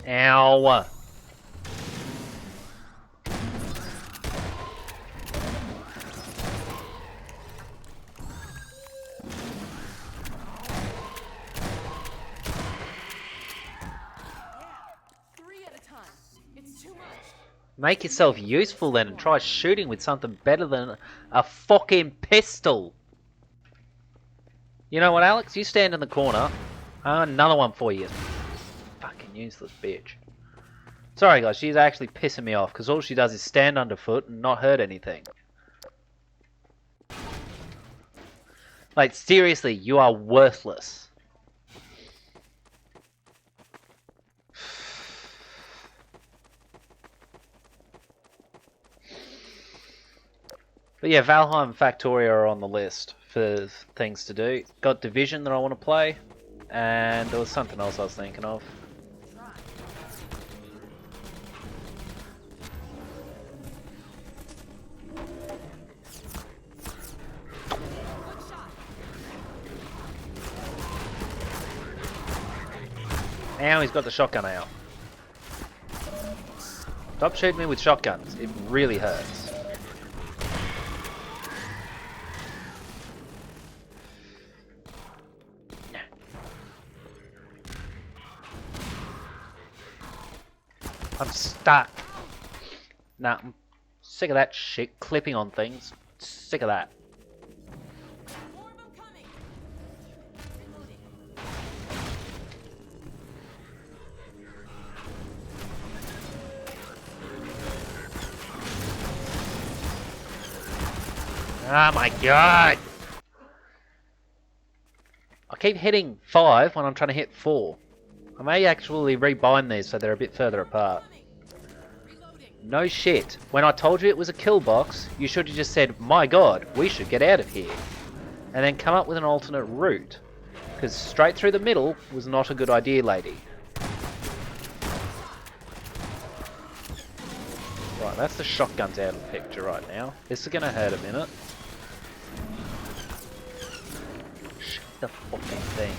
Ow. 3 at a time. It's too much. Make yourself useful then and try shooting with something better than a fucking pistol. You know what, Alex? You stand in the corner. Another one for you. Fucking useless bitch. Sorry guys, she's actually pissing me off because all she does is stand underfoot and not hurt anything. Like, seriously, you are worthless. But yeah, Valheim and Factoria are on the list for things to do. Got Division that I want to play, and there was something else I was thinking of. Ow, he's got the shotgun out. Stop shooting me with shotguns. It really hurts. I'm stuck. Nah, I'm sick of that shit. Clipping on things. Sick of that. More of them coming. Reloading. Oh my god! I keep hitting 5 when I'm trying to hit 4. I may actually rebind these so they're a bit further apart. Reloading. No shit. When I told you it was a kill box, you should have just said, my god, we should get out of here. And then come up with an alternate route. Because straight through the middle was not a good idea, lady. Right, that's the shotguns out of the picture right now. This is going to hurt a minute. Shoot the fucking thing.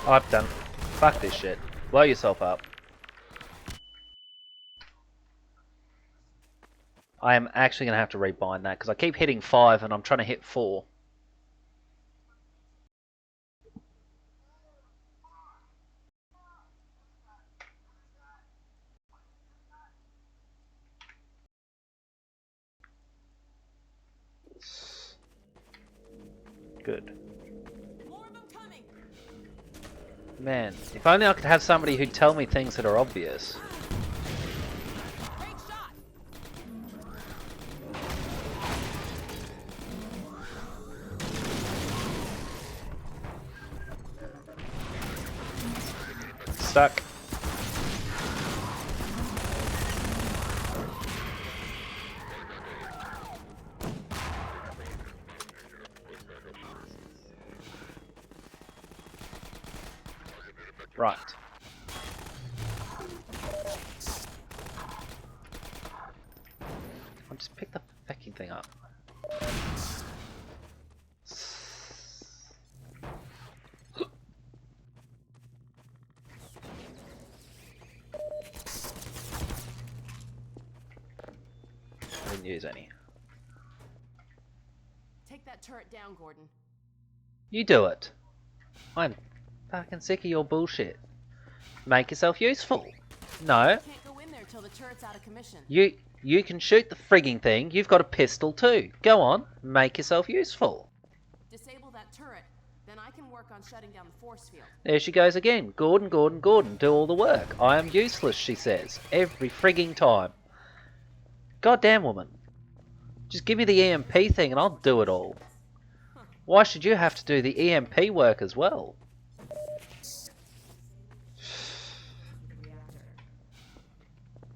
I'm done. Fuck this shit. Blow yourself up. I am actually going to have to rebind that because I keep hitting 5 and I'm trying to hit 4. Good. More of them coming. Man, if only I could have somebody who'd tell me things that are obvious. Great shot. Stuck. Right. I'll just pick the fucking thing up. I didn't use any. Take that turret down, Gordon. You do it. I'm fucking sick of your bullshit. Make yourself useful. No, Can't go in there till the turret's out of commission. you can shoot the frigging thing. You've got a pistol too. Go on, make yourself useful. Disable that turret, then I can work on shutting down the force field. There she goes again. Gordon, Gordon, Gordon, do all the work. I am useless, she says. Every frigging time. Goddamn woman. Just give me the EMP thing and I'll do it all. Why should you have to do the EMP work as well?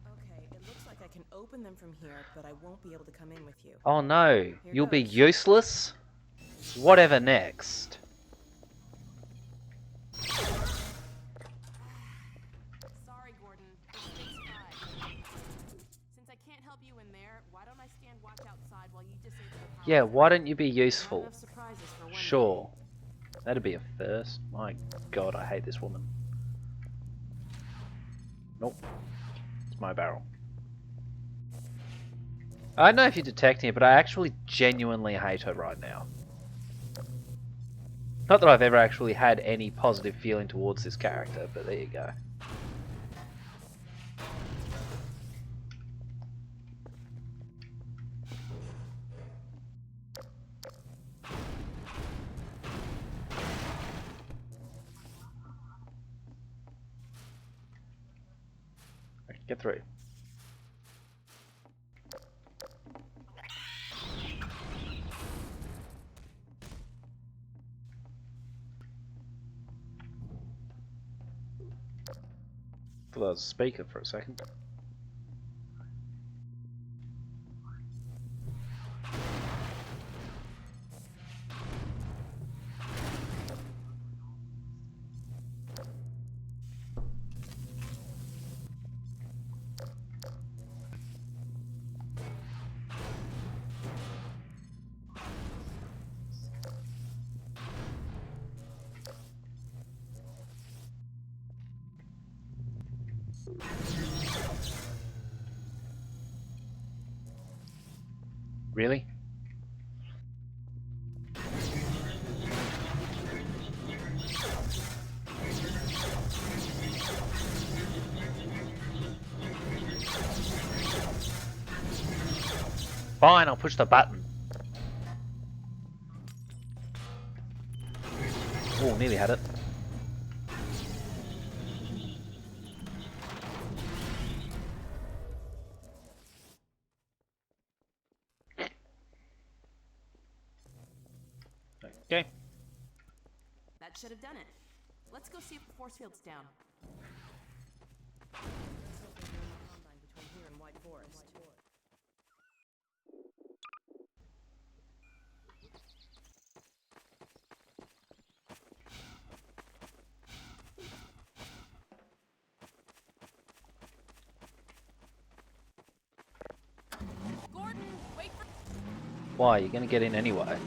Okay, it looks like I can open them from here, but I won't be able to come in with you. Oh no, Here you'll be goes. useless? Whatever next. Sorry, Gordon. It's fixed 5. Since I can't help you in there, why don't I stand watch outside while you disable the power? Yeah, why don't you be Not useful? enough surprises for one Sure. That'd be a first. My god, I hate this woman. Nope. It's my barrel. I don't know if you're detecting it, but I actually genuinely hate her right now. Not that I've ever actually had any positive feeling towards this character, but there you go. Get through. Thought that was a speaker for a second. Really? Fine, I'll push the button. Oh, nearly had it. Okay. That should have done it. Let's go see if the force field's down. Let's hope there's no more combine between here and White Forest. Gordon, wait for. Why? You're gonna get in anyway.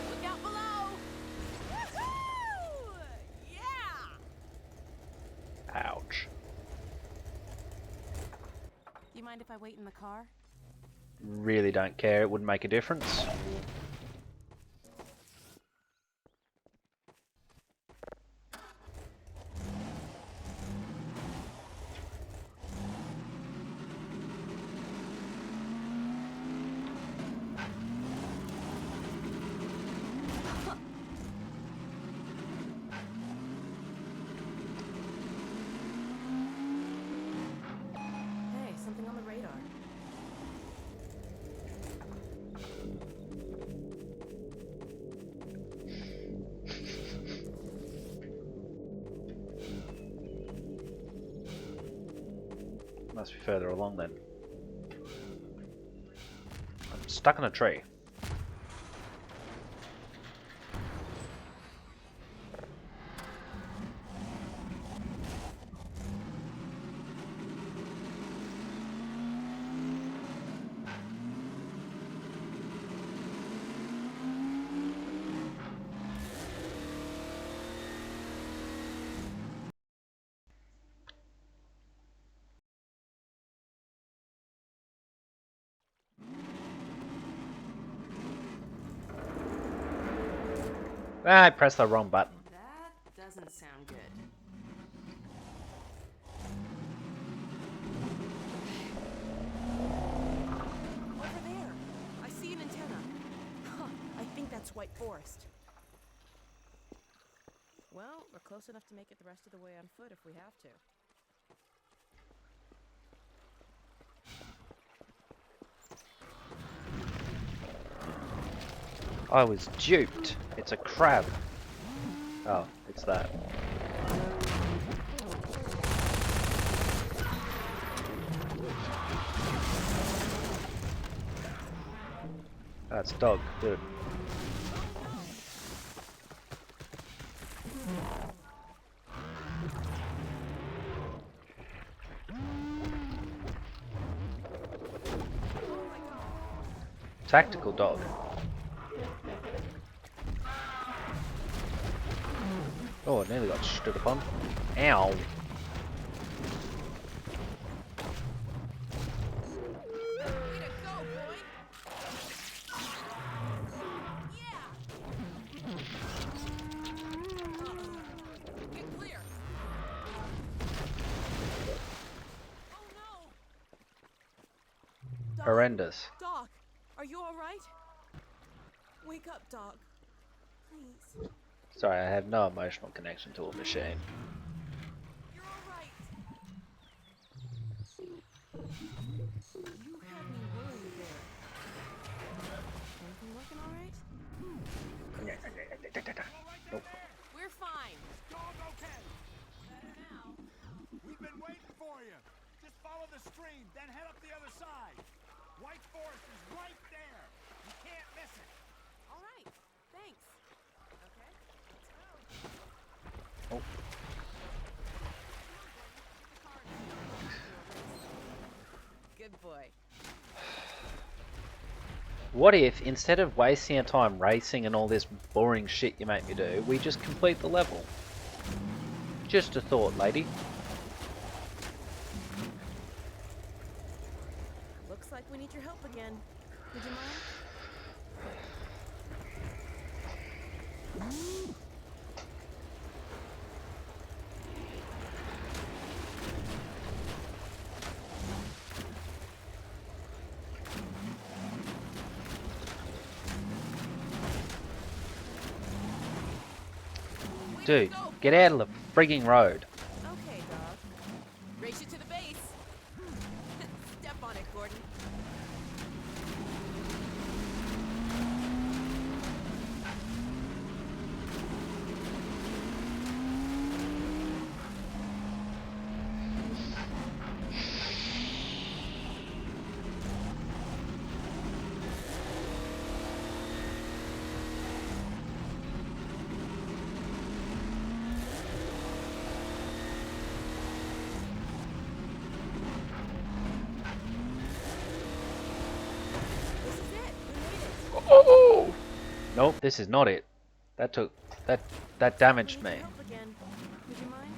Look out below! Woohoo! Yeah! Ouch. Do you mind if I wait in the car? Really don't care. It wouldn't make a difference. Hey, something on the radar. Must be further along then. I'm stuck in a tree. Ah, I pressed the wrong button. That doesn't sound good. Over there! I see an antenna. That's White Forest. Well, we're close enough to make it the rest of the way on foot if we have to. I was duped. It's a crab. Oh, it's that. That's dog. Good. Tactical dog. Oh, I nearly got stood upon. Ow. Way to go, boy! Yeah! Get clear! Oh no! Doc, Horrendous. Doc, are you alright? Wake up, Doc. Please. Sorry, I have no emotional connection to a machine. You're alright. You had me worried there. Everything working alright? Nope. We're fine. Dog okay? Now. We've been waiting for you. Just follow the stream, then head up the other side. White Forest is right there. You can't miss it. Alright. Thanks. Okay. Let's go. Oh. Good boy. What if, instead of wasting our time racing and all this boring shit you make me do, we just complete the level? Just a thought, lady. Looks like we need your help again. Would you mind? Dude, get out of the frigging road. Okay, dog. Race you to the base. Step on it, Gordon. This is it. We made it. Oh! Nope, this is not it. That damaged We need me. your help again. Would you mind?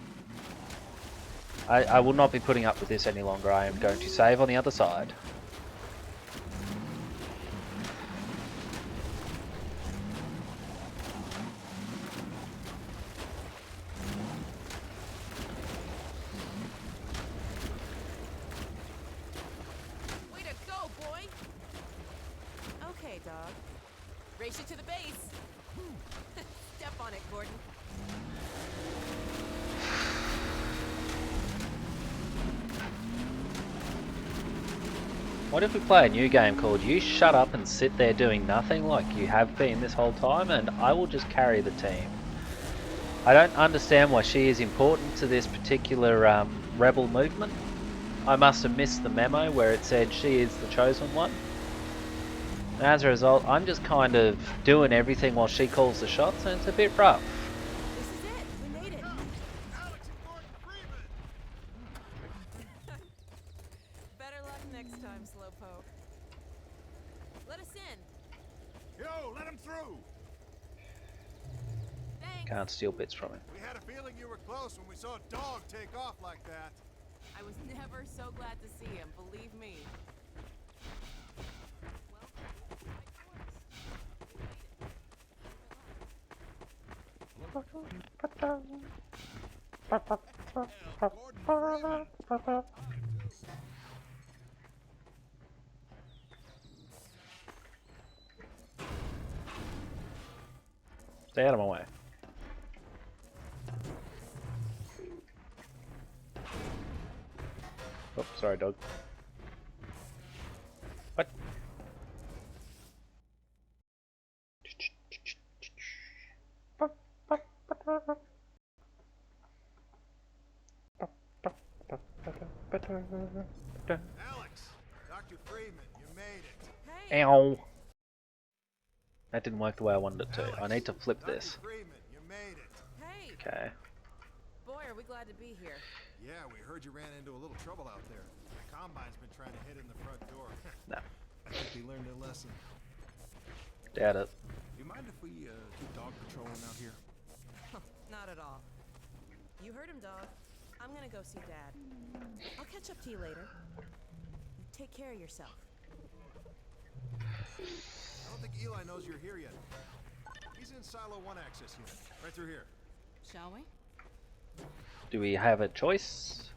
I will not be putting up with this any longer. I am going to save on the other side. Way to go, boy. Okay, dog. Race you to the base. Step on it, Gordon. What if we play a new game called You Shut Up and Sit There Doing Nothing like you have been this whole time, and I will just carry the team. I don't understand why she is important to this particular rebel movement. I must have missed the memo where it said she is the chosen one. And as a result, I'm just kind of doing everything while she calls the shots, and it's a bit rough. This is it. We made it. Alex and Gordon Freeman! Better luck next time, Slowpoke. Let us in. Yo, let him through. Thanks. Can't steal bits from him. We had a feeling you were close when we saw a dog take off like that. I was never so glad to see him, believe me. Gordon Freeman! Stay out of my way. Oh, sorry, dog. What? Alex! Dr. Freeman, you made it. Hey! Ow. That didn't work the way I wanted it to. I need to flip Dr. this. Freeman, you made it. Hey! Okay. Boy, are we glad to be here. Yeah, we heard you ran into a little trouble out there. The Combine's been trying to hit in the front door. No. I think they learned their lesson. Doubt it. Do you mind if we keep dog patrolling out here? Not at all. You heard him, dog. I'm gonna go see Dad. I'll catch up to you later. Take care of yourself. I don't think Eli knows you're here yet. He's in Silo 1 access unit, right through here. Shall we? Do we have a choice?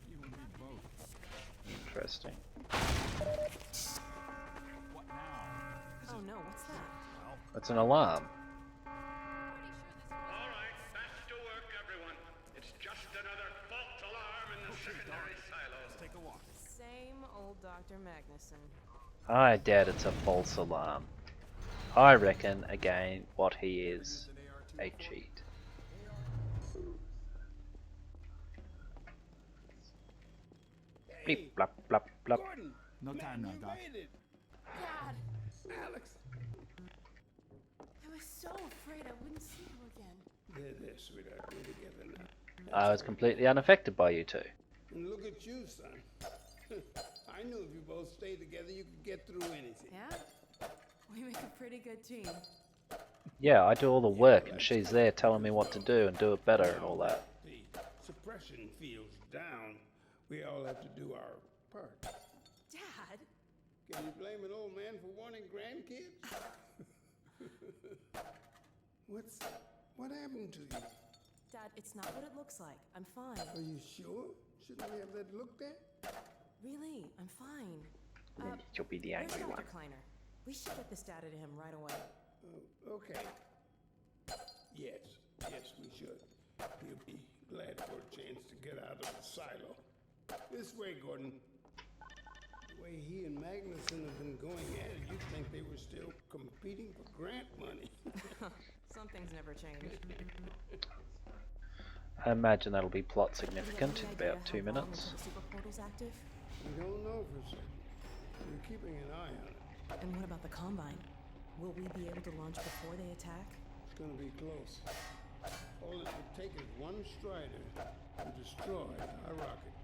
You and me both. Interesting. What now? Oh no, what's that? That's an alarm. All right, back to work, everyone. It's just another false alarm in the secondary silo. Let's take a walk. Same old Dr. Magnuson. I doubt it's a false alarm. I reckon, again, what he is a cheat. Bleep, blop, blop, blop. Gordon, No time now, you Doc. made it. Dad! Alex. I was so afraid I wouldn't see you again. There, sweetheart. We're together now. I was completely unaffected by you two. And look at you, son. I knew if you both stayed together, you could get through anything. Yeah? We make a pretty good team. Yeah, I do all the work and she's there telling me what to do and do it better and all that. The suppression field's down. We all have to do our part. Dad? Can you blame an old man for wanting grandkids? What happened to you? Dad, it's not what it looks like. I'm fine. Are you sure? Shouldn't we have that looked at? Really, I'm fine. You'll be the Where's angry Dr. one. Kleiner? We should get this data to him right away. Okay. Yes, we should. He'll be glad for a chance to get out of the silo. This way, Gordon. The way he and Magnuson have been going at it, you'd think they were still competing for grant money. Some things never change. I imagine that'll be plot Do you have significant in any idea about 2 how long minutes. until the super portal's active? We don't know for certain. We're keeping an eye on it. And what about the Combine? Will we be able to launch before they attack? It's gonna be close. All it would take is one Strider to destroy our rocket.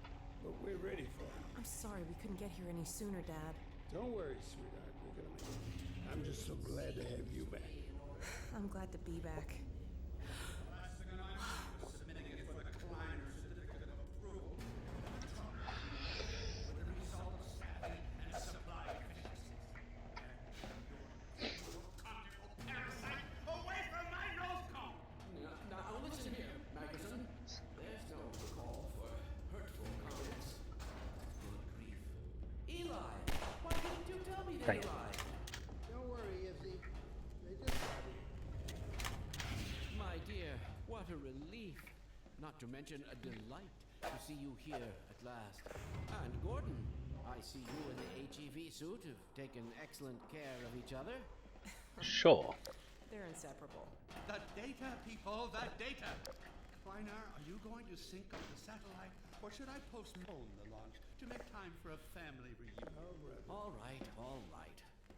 But we're ready for it. I'm sorry we couldn't get here any sooner, Dad. Don't worry, sweetheart. We're gonna make it. I'm just so glad to have you back. I'm glad to be back. Away from my nose cone! Now listen here, Magnuson. There's no call for hurtful comments. Good grief. Eli, why didn't you tell me they Right. arrived? Don't worry, Izzy. They just got here. My dear, what a relief. Not to mention a delight to see you here at last. And Gordon, I see you in the HEV suit have taken excellent care of each other. Sure. They're inseparable. The data, people, the data! Kleiner, are you going to sync up the satellite, or should I postpone the launch to make time for a family reunion? All right, all right.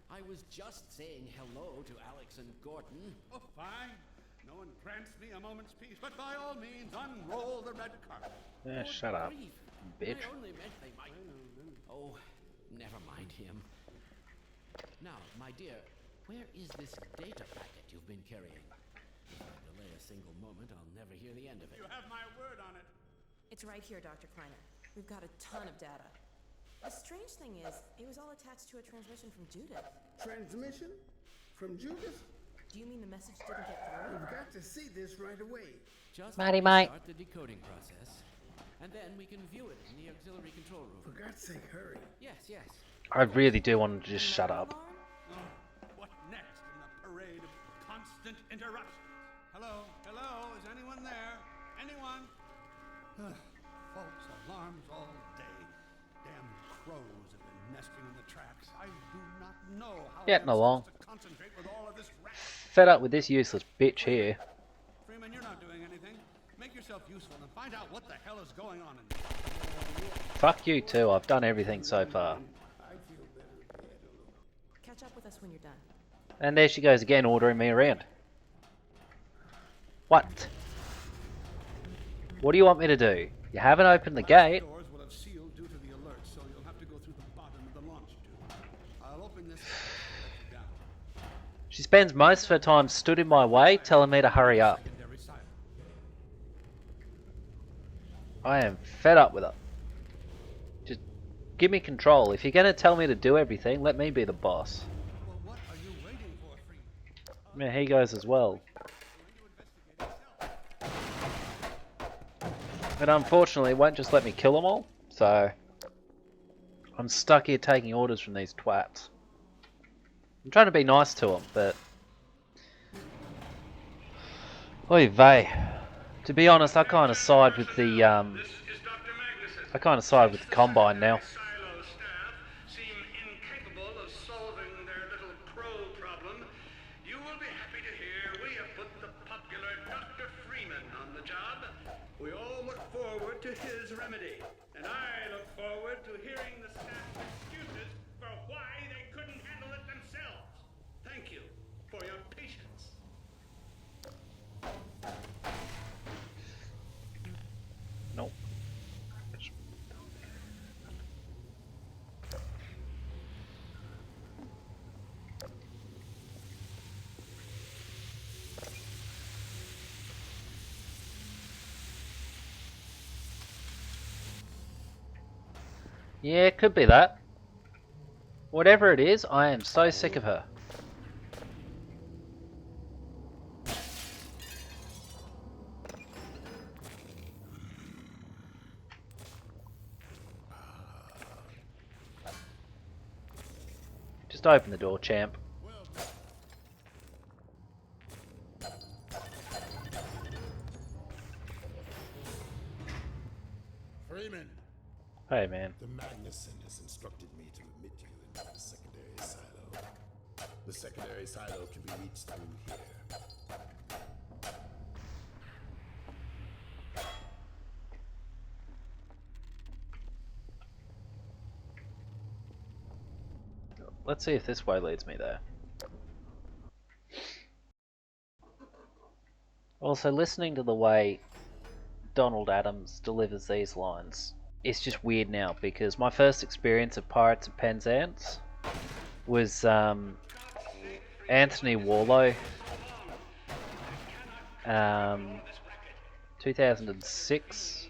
I was just saying hello to Alex and Gordon. Oh, fine. No one grants me a moment's peace, but by all means, unroll the red carpet. Yeah, Good shut up, grief. bitch. I only meant they might. Oh, never mind him. Now, my dear, where is this data packet you've been carrying? If I delay a single moment, I'll never hear the end of it. You have my word on it. It's right here, Dr. Kleiner. We've got a ton of data. The strange thing is, it was all attached to a transmission from Judith. Transmission? From Judith? Do you mean the message didn't get through? We've got to see this right away. Just Matty, let me mate. start the decoding process, and then we can view it in the auxiliary control For room. God's sake, hurry. Yes, yes. I really do want to just shut up. Alarm? Oh, what next in the parade of constant interruptions. Hello? Hello? Is anyone there? Anyone? False alarms all day. Damn crows have been nesting in the tracks. I do not know how Getting I'm along. supposed to concentrate with all of this rat. Fed up with this useless bitch here. Freeman, you're not doing anything. Make yourself useful and find out what the hell is going on in there. Fuck you too, I've done everything so far. Catch up with us when you're done. And there she goes again, ordering me around. What? What do you want me to do? You haven't opened the gate. Doors will have sealed due to the alert, so you'll have to go through the bottom of the launch tube. I'll open this down. She spends most of her time stood in my way, telling me to hurry up. Secondary silo. I am fed up with her. Just give me control. If you're going to tell me to do everything, let me be the boss. Well, what are you waiting for, Freeman? Yeah, he goes as well. But unfortunately, it won't just let me kill them all. So, I'm stuck here taking orders from these twats. I'm trying to be nice to them, but... Oy vey. To be honest, I kind of side with the, I kind of side with the Combine now. Silo staff seem incapable of solving their little crow problem. You will be happy to hear we have put the popular Dr. Freeman on the job. We all look forward to his remedy, and I look forward to hearing the staff's excuses for why they couldn't handle it themselves. Thank you for your patience. Nope. Yeah, it could be that. Whatever it is, I am so sick of her. Just open the door, champ. Freeman, Hey, man. the Magnuson has instructed me to admit you into the secondary silo. The secondary silo can be reached through here. Let's see if this way leads me there. Also, listening to the way Donald Adams delivers these lines, it's just weird now, because my first experience of Pirates of Penzance was Anthony Warlow, 2006,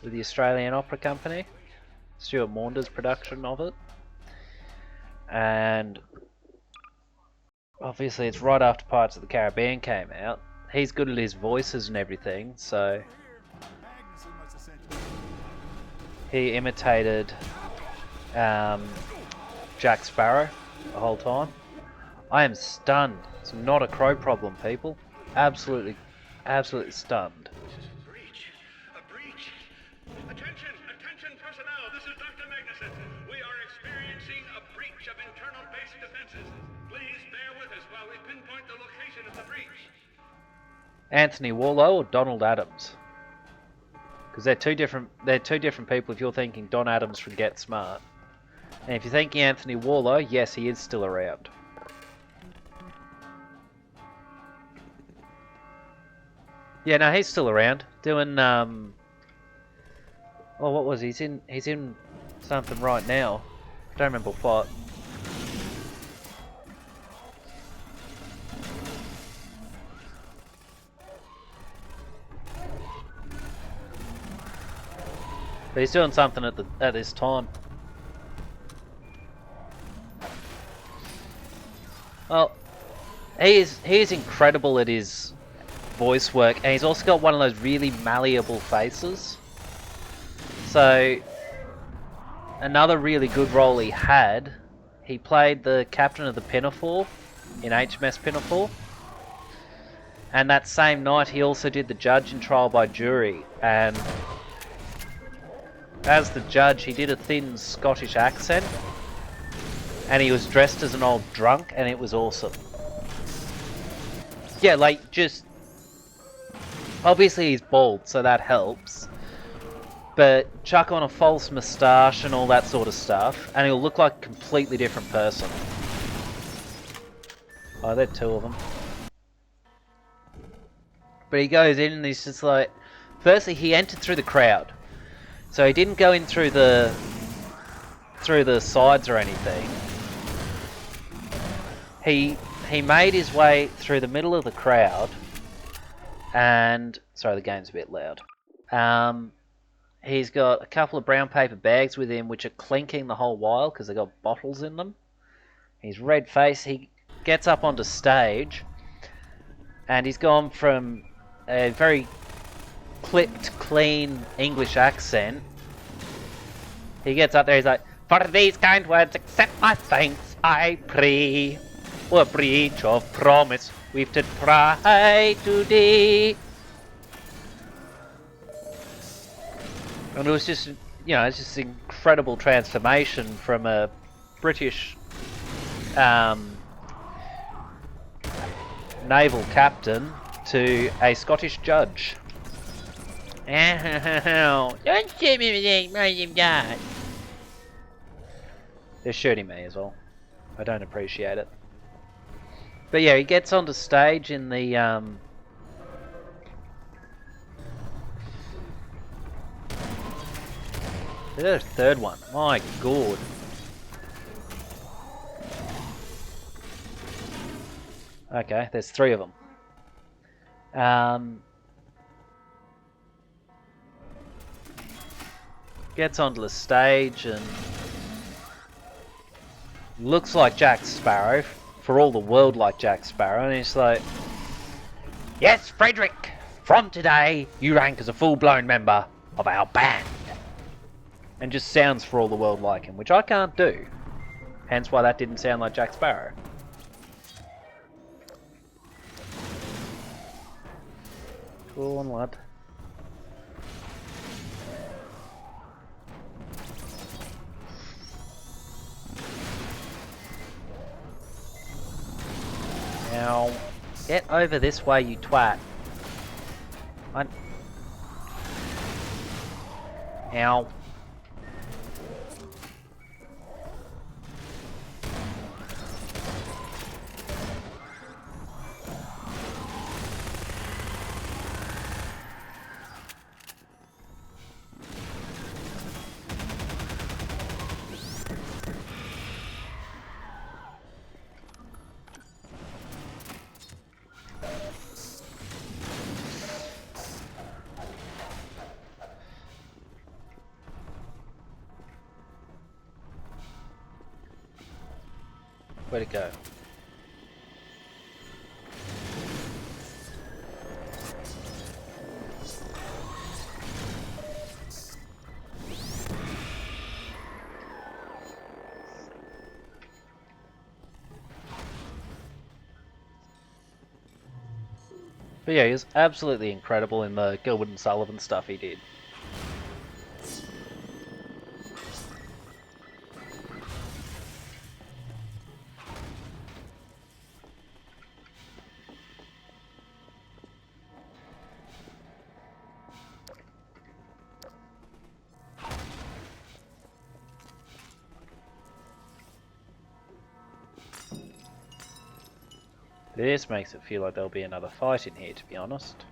with the Australian Opera Company, Stuart Maunders' production of it. And obviously it's right after Pirates of the Caribbean came out. He's good at his voices and everything, so he imitated Jack Sparrow the whole time. I am stunned. It's not a crow problem, people. Absolutely stunned. Breach! A breach! Attention! Attention personnel! This is Dr. Magnuson. We are experiencing a breach of internal base defenses. Please bear with us while we pinpoint the location of the breach. Anthony Warlow or Donald Adams? Because they're two different people if you're thinking Don Adams from Get Smart. And if you're thinking Anthony Warlow, yes, he is still around. Yeah, no, he's still around doing oh, what was he? He's in something right now. I don't remember what. But he's doing something at this time. Well, he is incredible at his voice work, and he's also got one of those really malleable faces. So another really good role he had, he played the captain of the Pinafore in HMS Pinafore. And that same night he also did the judge in Trial by Jury, and as the judge he did a thin Scottish accent, and he was dressed as an old drunk, and it was awesome. Yeah, like, just... obviously he's bald, so that helps. But chuck on a false moustache and all that sort of stuff, and he'll look like a completely different person. Oh, there are two of them. But he goes in and he's just like... firstly, he entered through the crowd. So he didn't go in through the sides or anything. He made his way through the middle of the crowd. And... sorry, the game's a bit loud. He's got a couple of brown paper bags with him which are clinking the whole while because they've got bottles in them. He's red-faced. He gets up onto stage. And he's gone from a very clipped, clean English accent. He gets up there, he's like, "For these kind words, accept my thanks, I pray. For a breach of promise, we've to try today." And it was just, you know, it's just an incredible transformation from a British naval captain to a Scottish judge. Ow. Don't shoot me with explosive gun. They're shooting me as well. I don't appreciate it. But yeah, he gets onto stage in the there's a third one. My god. Okay, there's three of them. Gets onto the stage and looks like Jack Sparrow, for all the world like Jack Sparrow, and he's like, "Yes, Frederick, from today you rank as a full-blown member of our band." And just sounds for all the world like him, which I can't do. Hence why that didn't sound like Jack Sparrow. Cool and what? Now, get over this way, you twat. Ow. Where'd it go? But yeah, he was absolutely incredible in the Gilbert and Sullivan stuff he did. This makes it feel like there'll be another fight in here, to be honest.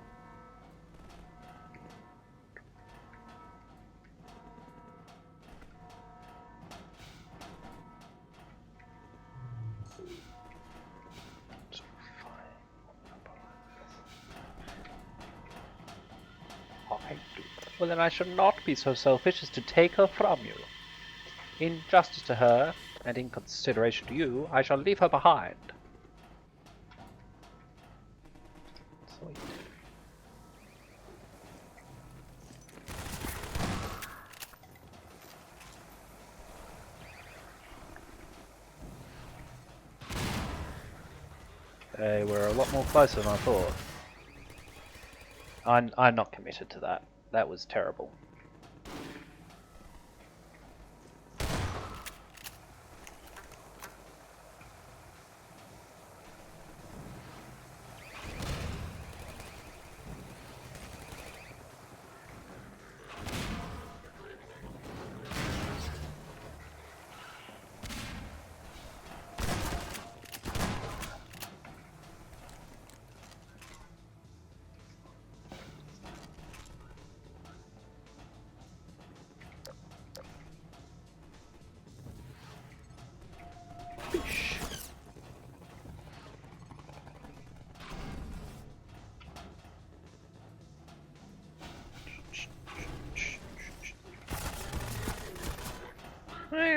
Well, then I should not be so selfish as to take her from you. In justice to her, and in consideration to you, I shall leave her behind. Sweet. They were a lot more closer than I thought. I'm not committed to that. That was terrible.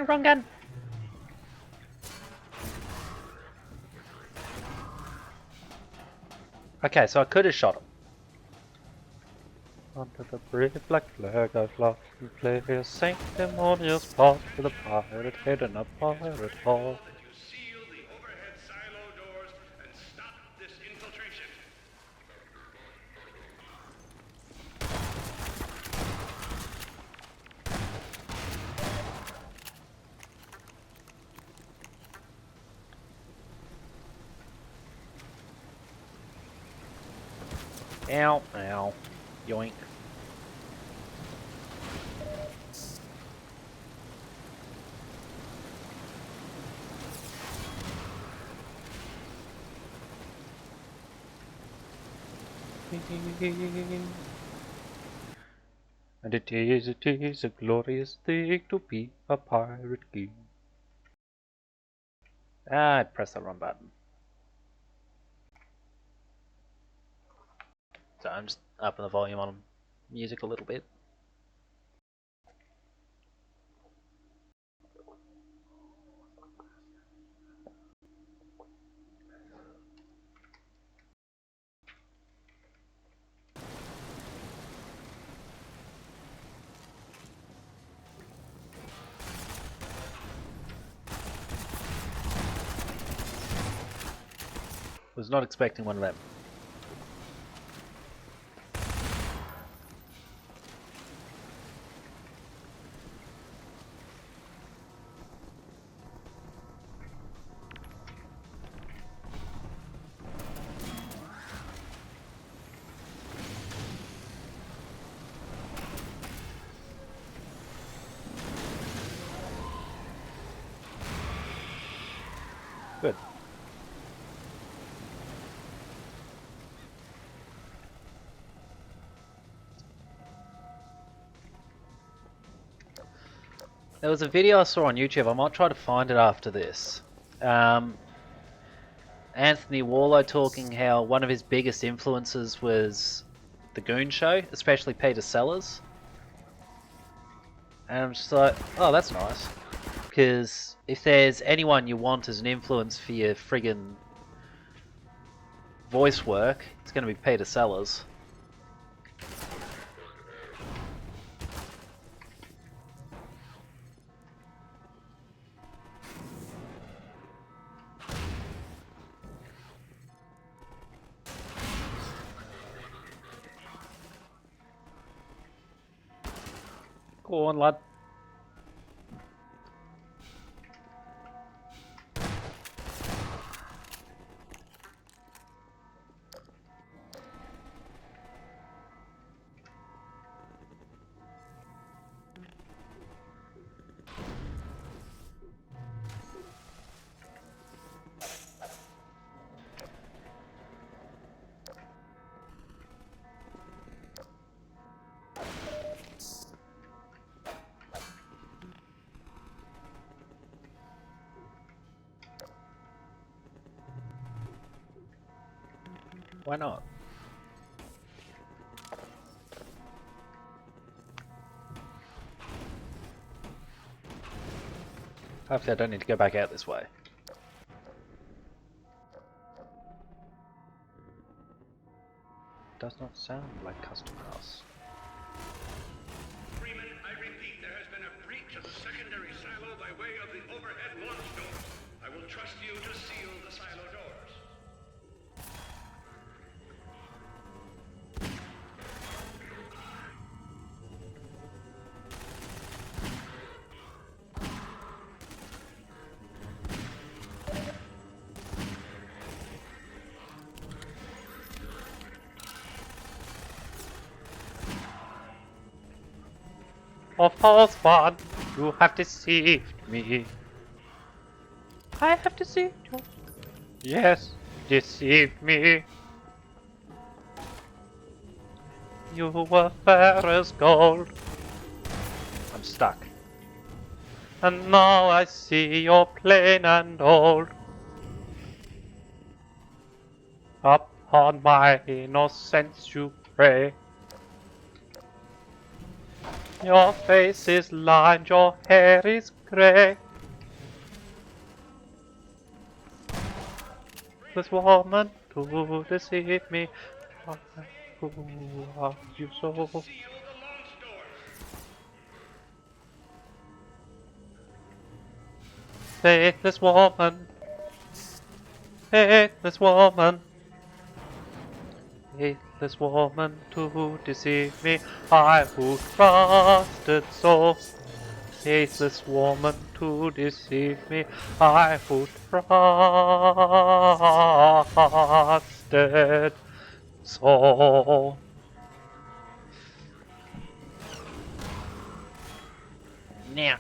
Wrong gun. Okay, so I could have shot him. Under the brave black flag I've lost and play a sanctimonious part with a pirate head and a pirate heart. That you seal the overhead silo doors and stop this infiltration. Ow, ow, yoink. And it is a glorious thing to be a pirate king. Ah, I pressed the wrong button. So I'm just upping the volume on music a little bit. Was not expecting one of them. Good. There was a video I saw on YouTube, I might try to find it after this. Anthony Warlow talking how one of his biggest influences was the Goon Show, especially Peter Sellers. And I'm just like, oh, that's nice. Because if there's anyone you want as an influence for your friggin' voice work, it's going to be Peter Sellers. Go on, lad. Why not? Hopefully I don't need to go back out this way. Does not sound like custom house. Freeman, I repeat, there has been a breach of the secondary silo by way of the overhead launch doors. I will trust you to seal the silo doors. Oh, false one, you have deceived me. I have deceived you. Yes, deceived me. You were fair as gold. I'm stuck. And now I see you're plain and old. Upon my innocence you prey. Your face is lined, your hair is grey. This woman to deceive me. Who are you so? Seal the launch doors. Faithless woman. Faithless woman. Faithless woman to deceive me. I who trusted so. Faithless woman to deceive me. I who trusted so. Now.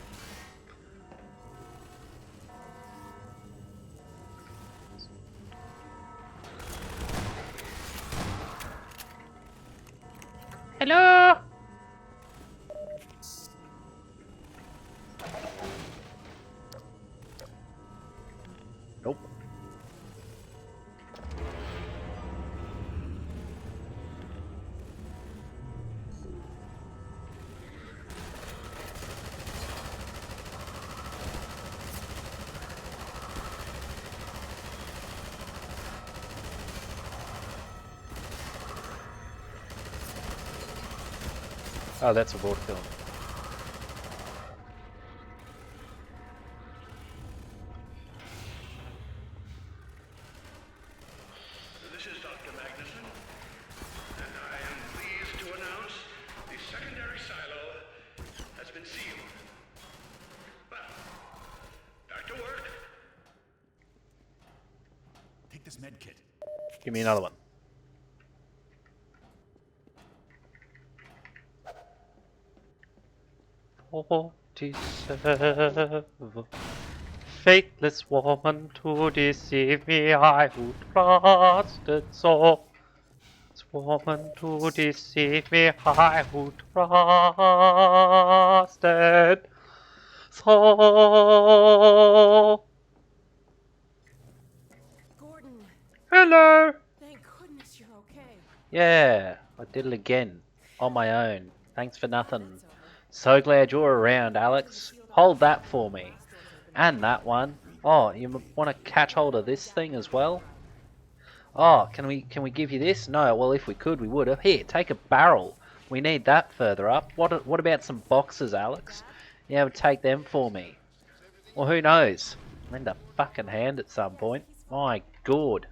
Hello. Nope. Oh, that's a board film. This is Dr. Magnuson, and I am pleased to announce the secondary silo has been sealed. Well, back to work. Take this med kit. Give me another one. "47 faithless woman to deceive me, I who trusted so. This woman to deceive me, I who trusted so." Gordon, Hello! thank goodness you're okay. Yeah, I did it again. On my own. Thanks for nothing. So glad you're around, Alex. Hold that for me. And that one. Oh, you want to catch hold of this thing as well? Oh, can we give you this? No, well if we could we would have. Here, take a barrel. We need that further up. What about some boxes, Alex? You ever take them for me? Well, who knows? Lend a fucking hand at some point. My god.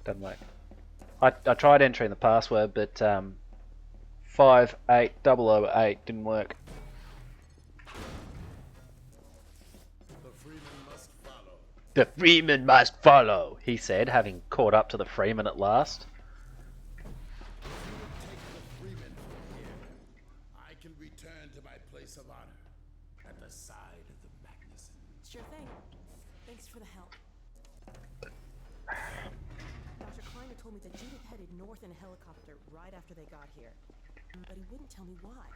Doesn't work. I tried entering the password, but 58008 didn't work. The freeman must follow. The Freeman must follow, he said, having caught up to the Freeman at last. Take the freeman from here. I can return to my place of honor at the side of the Magnusons. Sure thing. Thanks for the help. Dr. Kleiner told me that Judith headed north in a helicopter right after they got here. But he wouldn't tell me why.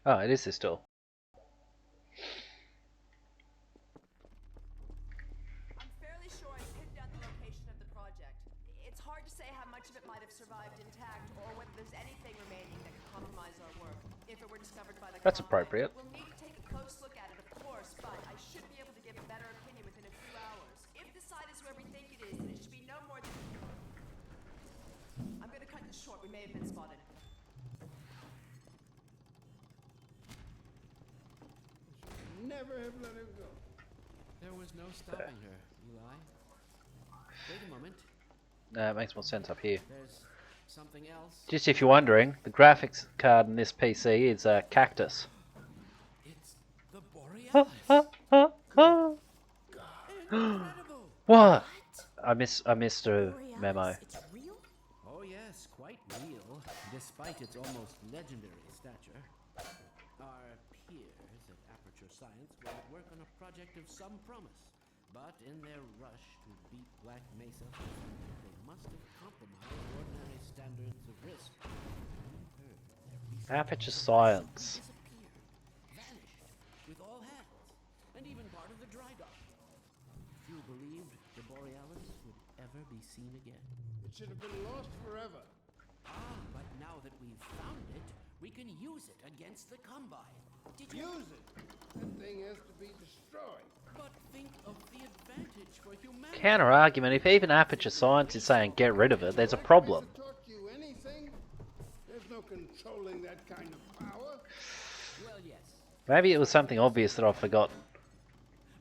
Oh, it is this door. I'm fairly sure I pinned down the location of the project. It's hard to say how much of it might have survived intact or whether there's anything remaining that could compromise our work if it were discovered by the That's Combine. appropriate. We'll need to take a close look at it, of course, but I should be able to give a better opinion within a few hours. If the site is where we think it is, then it should be no more than... I'm going to cut this short. We may have been spotted. Never have let her go. There was no stopping her, Eli. Wait a moment. It makes more sense up here. There's something else. Just if you're wondering, the graphics card in this PC is a cactus. It's the Borealis. What? What? I missed a Borealis? memo. It's real? Oh yes, quite real, despite its almost legendary stature. Our peers at Aperture Science were at work on a project of some promise, but in their rush to beat Black Mesa, they must have compromised ordinary standards of risk. We heard their research Aperture suddenly Science. disappeared, vanished, with all hands, and even part of the dry dock. Few believed the Borealis would ever be seen again. It should have been lost forever. But now that we've found it, we can use it against the Combine. Did you? Use it. That thing has to be destroyed. But think of the advantage for humanity. Counter argument: if even Aperture Science is saying get rid of it, there's a problem. Has it taught you anything? There's no controlling that kind of power. Well, yes. Maybe it was something obvious that I've forgotten.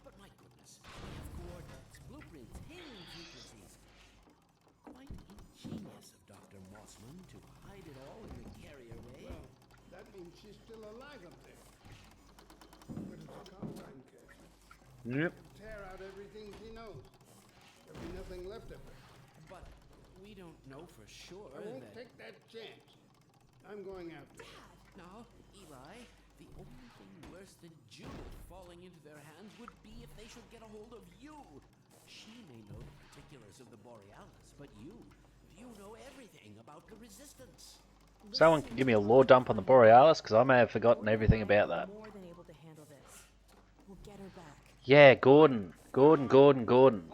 But my goodness, we have coordinates, blueprints, hidden frequencies. Quite ingenious of Dr. Mossman to hide it all in the carrier way. Well, that means she's still alive up there. But it's a Combine case. Yep. Tear out everything she knows. There'll be nothing left of her. But we don't know for sure I won't that... take that chance. I'm going after her. Now, Eli, the only thing worse than Judith falling into their hands would be if they should get a hold of you. She may know the particulars of the Borealis, but you know everything about the Resistance. Someone can give me a lore dump on the Borealis, because I may have forgotten everything about that. More than able to handle this. We'll get her back. Yeah, Gordon. Gordon.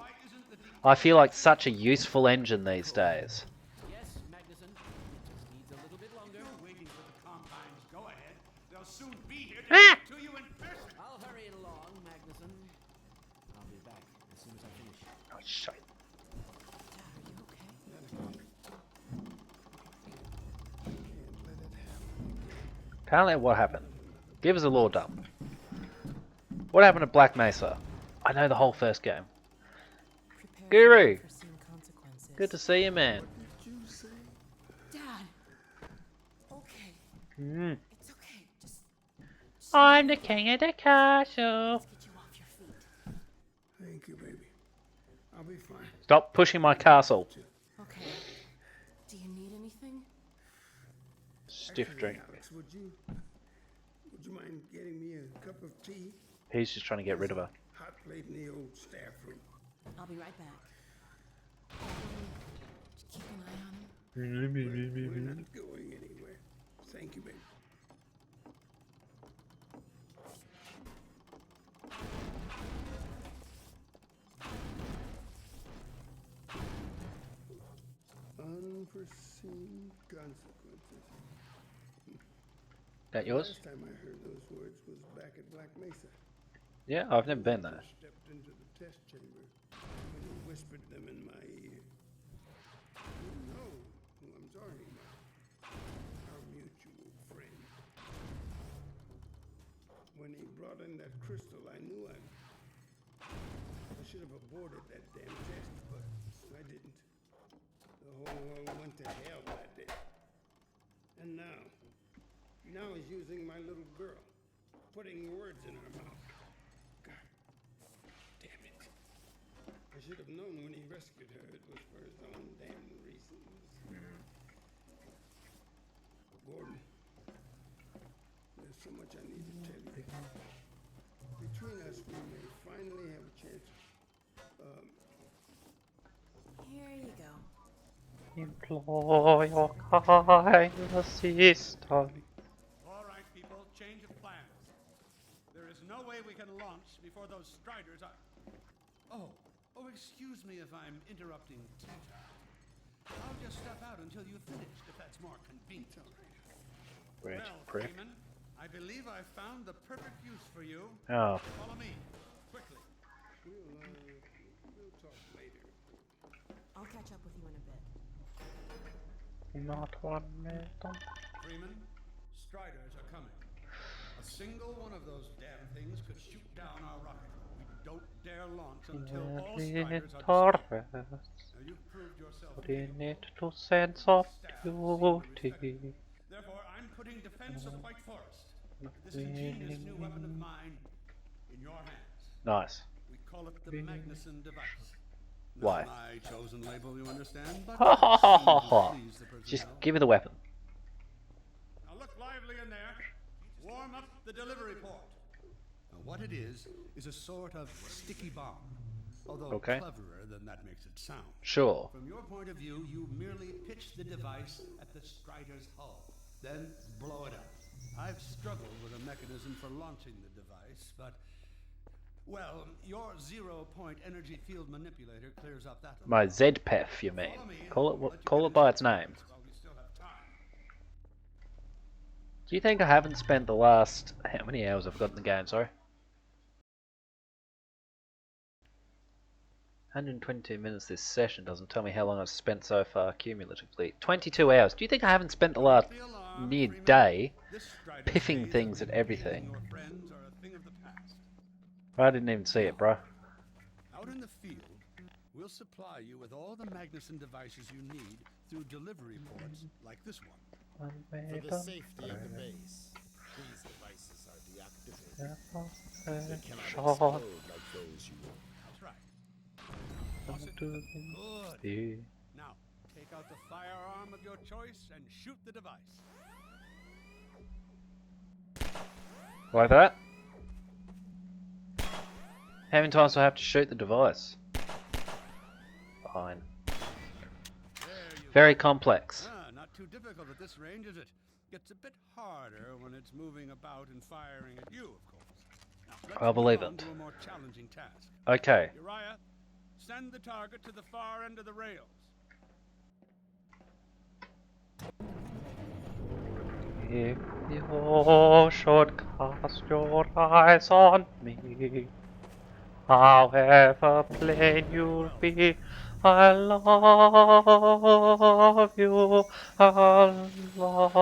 I feel like such a useful engine these days. Yes, Magnuson. It just needs a little bit longer. You're waiting for the Combine's go-ahead. They'll soon be here to Ah! give it to you in person. I'll hurry it along, Magnuson. I'll be back as soon as I finish. Oh, shit. Dad, are you okay? Can't let it happen. Apparently what happened? Give us a lore dump. What happened to Black Mesa? I know the whole first game. Prepare Guru! for unforeseen consequences. Good to see you, man. Did you say? Dad! Okay. Mm. It's okay. Just I'm the king of the castle. get you off your feet. Thank you, baby. I'll be fine. Stop pushing my castle. Okay. Do you need anything? Stiff Actually, drink. Alex, would you mind getting me a cup of tea? He's just trying to get rid of her. Hot plate in the old staff room. I'll be right back. Just keep an eye on him. We're not going anywhere. Thank you, baby. Unforeseen consequences. That yours? Last time I heard those words was back at Black Mesa. Yeah, I've never been there. Stepped into the test chamber and he whispered them in my ear. You know who I'm talking about. Our mutual friend. When he brought in that crystal, I knew I should have aborted that damn test, but I didn't. The whole world went to hell that day. And now he's using my little girl, putting words in her mouth. God damn it. I should have known when he rescued her it was for his own damn reasons. Gordon, there's so much I need to tell you. Between us, we may finally have a chance. Here you go. Employ your kind assistant. All right, people, change of plans. There is no way we can launch before those Striders are... Oh, excuse me if I'm interrupting tea time. I'll just step out until you've finished, if that's more convenient. Branch Well, prick. Freeman, I believe I've found the perfect use for you. Oh, Follow me, quickly. We'll talk later. I'll catch up with you in a bit. not 1 minute. Freeman, Striders are coming. A single one of those damn things could shoot down our rocket. We don't dare launch until all Striders are destroyed. Now, you've proved yourself to be Putting a it to sense of staff, duty. Therefore, I'm putting defense of White Forest, this ingenious new weapon of mine, in your hands. Nice. We call it the Magnuson device. Why? Not my chosen label, you understand, but Ha ha ha ha seems to ha. please the Just personnel. give me the weapon. Now look lively in there. Warm up the delivery port. Now what it is a sort of sticky bomb. Although Okay. cleverer than that makes it sound. Sure. From your point of view, you merely pitch the device at the Strider's hull, then blow it up. I've struggled with a mechanism for launching the device, but, well, your zero-point energy field manipulator clears up that. My ZPEF, you mean? Call it by its name. While we still have time. Do you think I haven't spent the last... How many hours I've got in the game, sorry? 122 minutes this session doesn't tell me how long I've spent so far cumulatively. 22 hours. Do you think I haven't spent the last Be alarmed, near Freeman. day This Strider's piffing days things of at everything? your friends are a thing of the past. I didn't even see it, bro. Out in the field, we'll supply you with all the Magnuson devices you need through delivery ports like this one. For the safety of the base, these devices are deactivated. They cannot explode like those you That's right. Toss it. Good. Now, take out the firearm of your choice and shoot the device. Like that? How many times do I have to shoot the device? Fine. There you Very complex. Not too difficult at this range, is it? Gets a bit harder when it's moving about and firing at you, of course. Now, let's I'll believe move on it. to a more challenging task. Okay. Uriah, send the target to the far end of the rails. If you should cast your eyes on me, however plain you'll be, I love you, I love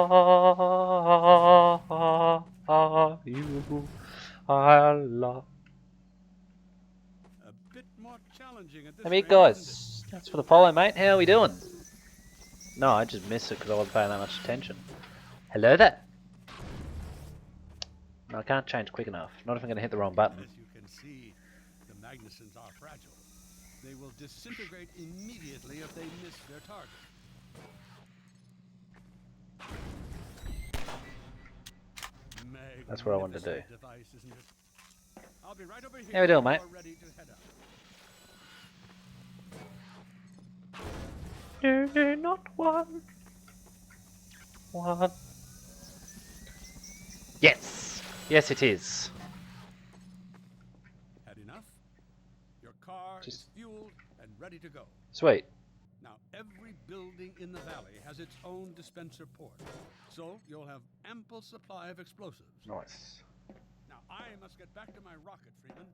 you, I love. A bit more challenging at this Hey range, guys, thanks for the follow, mate. How are we doing? No, I just missed it because I wasn't paying that much attention. Hello there. No, I can't change quick enough. Not if I'm going to hit the wrong button. As you can see, the Magnussons are fragile. They will disintegrate immediately if they miss their target. That's what I wanted to do. Device, isn't it? I'll be right over here. How we doing, mate? when we're ready to head out. No, not one. One. Yes. Yes, it is. Had enough? Your car is Just- fueled and ready to go. Sweet. Now, every building in the valley has its own dispenser port, so you'll have ample supply of explosives. Nice. Now, I must get back to my rocket, Freeman.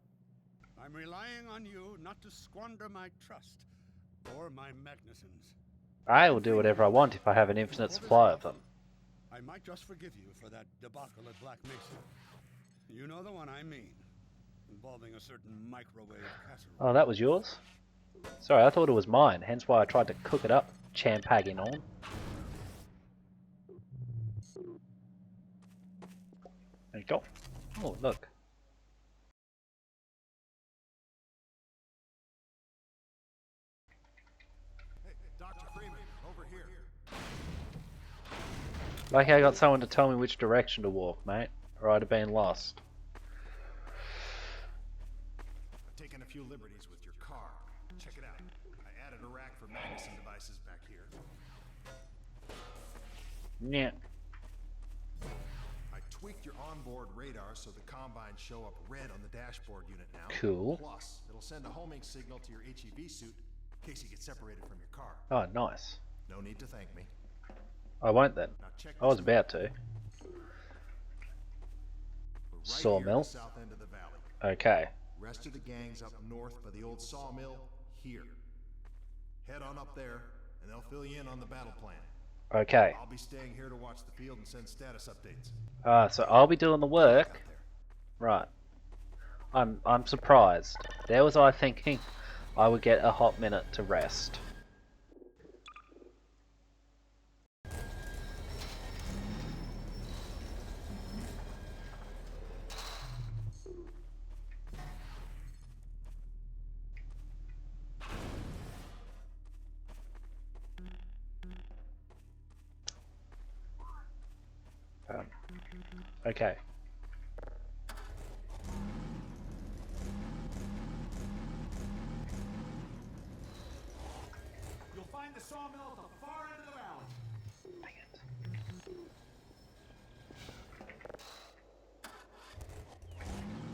I'm relying on you not to squander my trust or my Magnussons. I will do whatever I want if I have an infinite supply of them. I might just forgive you for that debacle at Black Mesa. You know the one I mean, involving a certain microwave casserole. Oh, that was yours? Sorry, I thought it was mine, hence why I tried to cook it up, champagne on. There you go. Oh, look. Hey, Dr. Freeman, over here. Like I got someone to tell me which direction to walk, mate, or I'd have been lost. I've taken a few liberties with your car. Check it out. I added a rack for Magnuson devices back here. Yeah. I tweaked your onboard radar so the combines show up red on the dashboard unit now. Cool. Plus, it'll send a homing signal to your HEV suit in case you get separated from your car. Oh, nice. No need to thank me. I won't then. Now check I was this about to. We're right Sawmill. here at the south end of the valley. Okay. Rest of the gang's up north by the old sawmill here. Head on up there, and they'll fill you in on the battle plan. Okay. I'll be staying here to watch the field and send status updates. So I'll be doing the Out work. there. Right. I'm surprised. There was I thinking I would get a hot minute to rest. Okay. You'll find the sawmill at the far end of the valley. Dang it.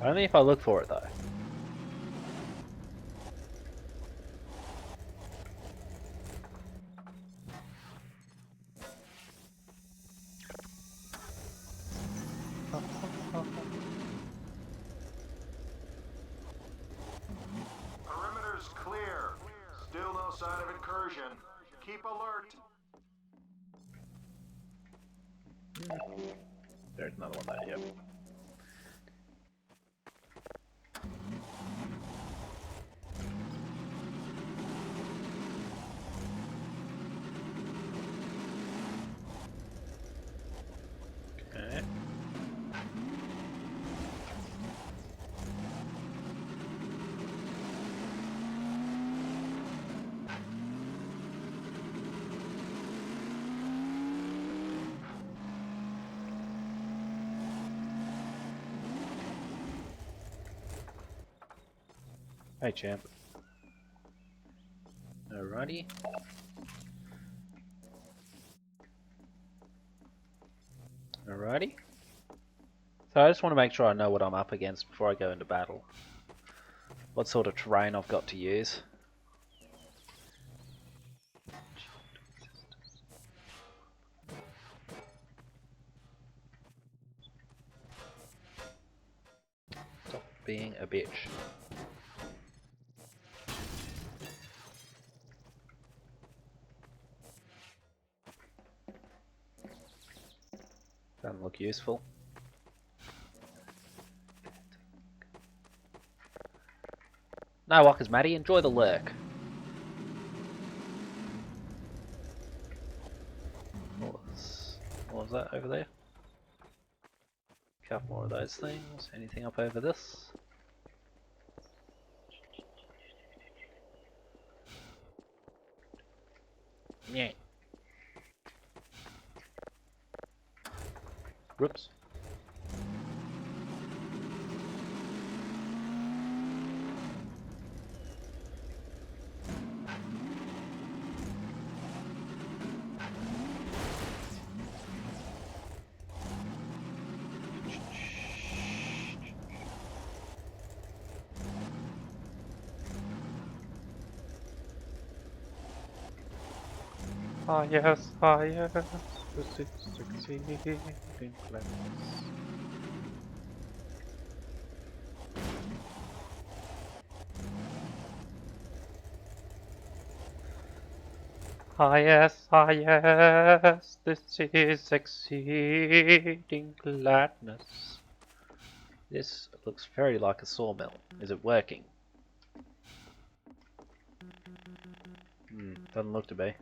Only if I look for it though. Perimeter's clear. Still no sign of incursion. Keep alert. There's another one there, yep. Okay. Hey champ. Alrighty. Alrighty. So I just want to make sure I know what I'm up against before I go into battle. What sort of terrain I've got to use. Stop being a bitch. Doesn't look useful. No walkers, Matty. Enjoy the lurk. What was that over there? Couple more of those things. Anything up over this? Yeah. Whoops. Ah yes, this is succeeding plans. Yes, this is exceeding gladness. This looks very like a sawmill. Is it working? Doesn't look to be.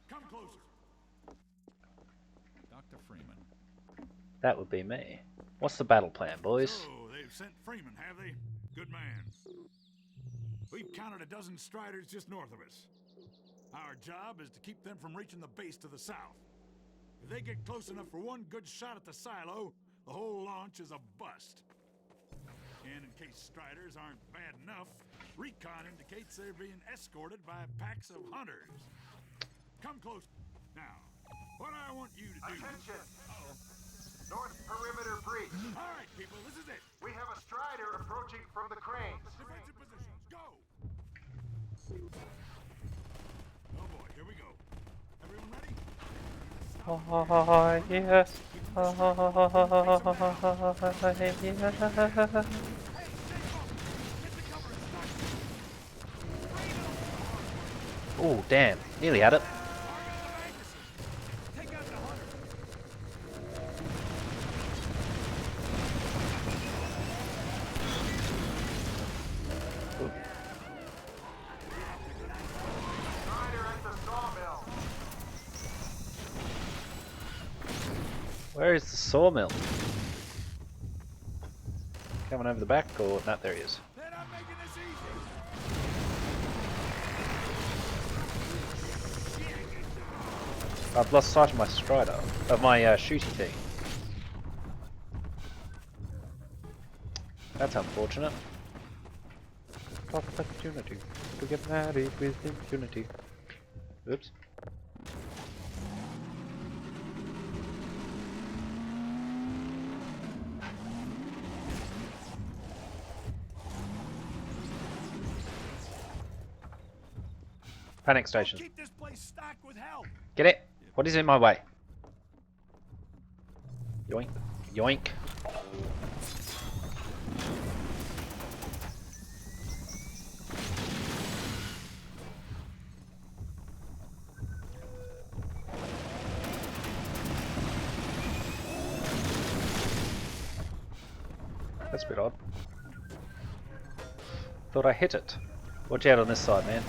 Come closer. Dr. Freeman. That would be me. What's the battle plan, boys? So, they've sent Freeman, have they? Good man. We've counted a dozen striders just north of us. Our job is to keep them from reaching the base to the south. If they get close enough for one good shot at the silo, the whole launch is a bust. And in case striders aren't bad enough, recon indicates they're being escorted by packs of hunters. Come close. Now, what I want you to do... Attention! North perimeter breach. All right, people, this is it. We have a strider approaching from the cranes. Defensive positions, go! Oh boy, here we go. Everyone ready? Oh yes, yes. Oh damn, nearly had it. Where is the sawmill? Coming over the back, or not? There he is. I've lost sight of my strider, of my shooty thing. That's unfortunate. Lost opportunity to get married with impunity. Oops. Panic station. Keep this place stocked with help. Get it? What is in my way? Yoink. Yoink. That's a bit odd. Thought I hit it. Watch out on this side, man.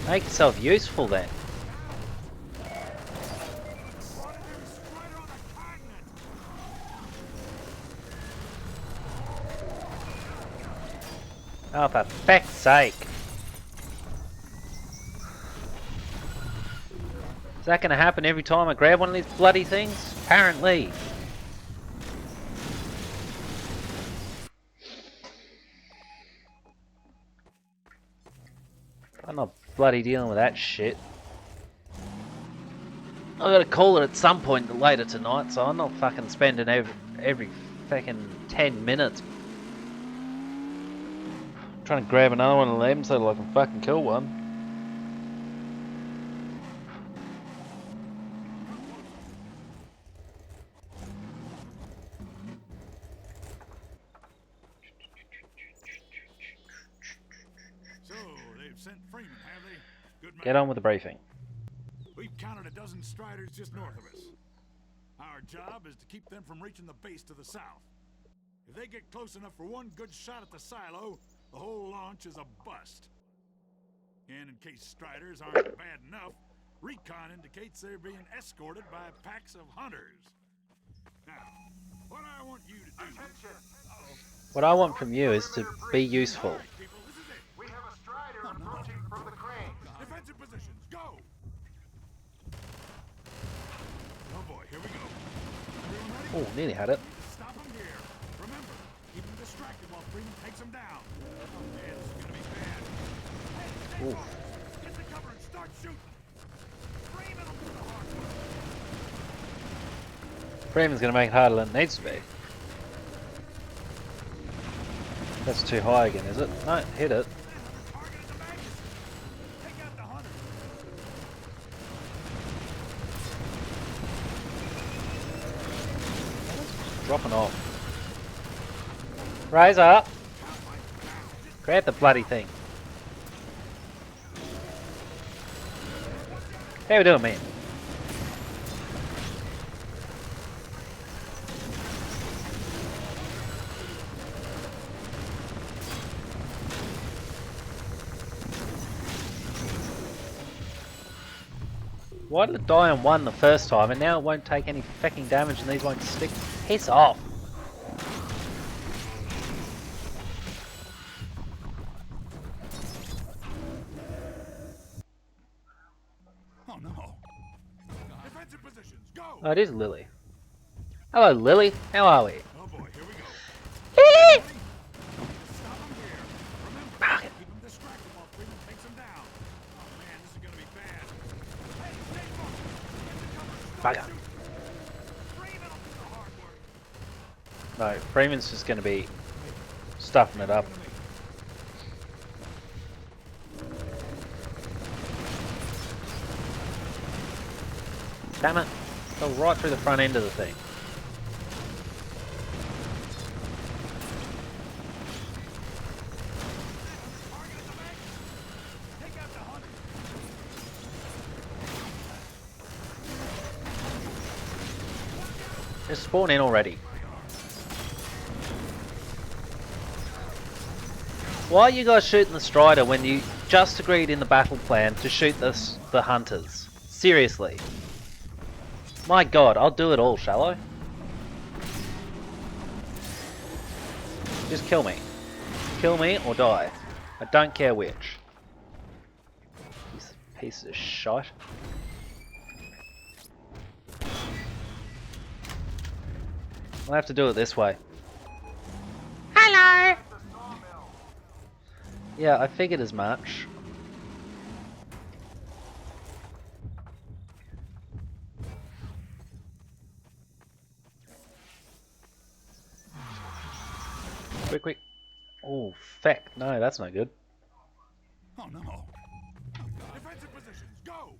Make yourself useful then. Oh, for feck's sake. Is that going to happen every time I grab one of these bloody things? Apparently. I'm not bloody dealing with that shit. I gotta call it at some point later tonight, so I'm not fucking spending every fucking 10 minutes trying to grab another one of them so that I can fucking kill one. So, they've sent Freeman, have they? Good man. Get on with the briefing. We've counted a dozen striders just north of us. Our job is to keep them from reaching the base to the south. If they get close enough for one good shot at the silo, the whole launch is a bust. And in case striders aren't bad enough, recon indicates they're being escorted by packs of hunters. Now, what I want you to do... What I want from you is to be useful. People, this is it. We have a strider approaching from the crane. Defensive positions, go! Oh boy, here we go. Everyone ready? Oh, nearly had it. Stop them here. Remember, keep them distracted while Freeman takes them down. Man, this is gonna be bad. Hey, stay Ooh. focused. Get the cover and start shooting. Freeman will do the hard work. Freeman's gonna make it harder than it needs to be. That's too high again, is it? No, hit it. Target at the magazine. Take out the hunter. Dropping off. Raise up. Grab the bloody thing. How we doing, man? Why did it die on one the first time and now it won't take any fucking damage and these won't stick? Piss off! Oh no. Defensive positions, go! Oh, it is Lily. Hello, Lily. How are we? Oh boy, here we go. Fuck Stop them here. Remember, it. keep them distracted while Freeman takes them down. Oh man, this is gonna be bad. Hey, stay focused. Get the cover and start Bugger. shooting. Freeman will do the hard work. No, Freeman's just going to be stuffing it up. Damn it. Fell right through the front end of the thing. Target at the magazine. Take out the hunter. Just spawn in already. Why are you guys shooting the Strider when you just agreed in the battle plan to shoot the hunters? Seriously. My god, I'll do it all, shall I? Just kill me. Kill me or die. I don't care which. Piece of shite. I'll have to do it this way. Hello! Yeah, I figured as much. Quick, quick. Oh, feck. No, that's no good. Oh no. Defensive positions, go!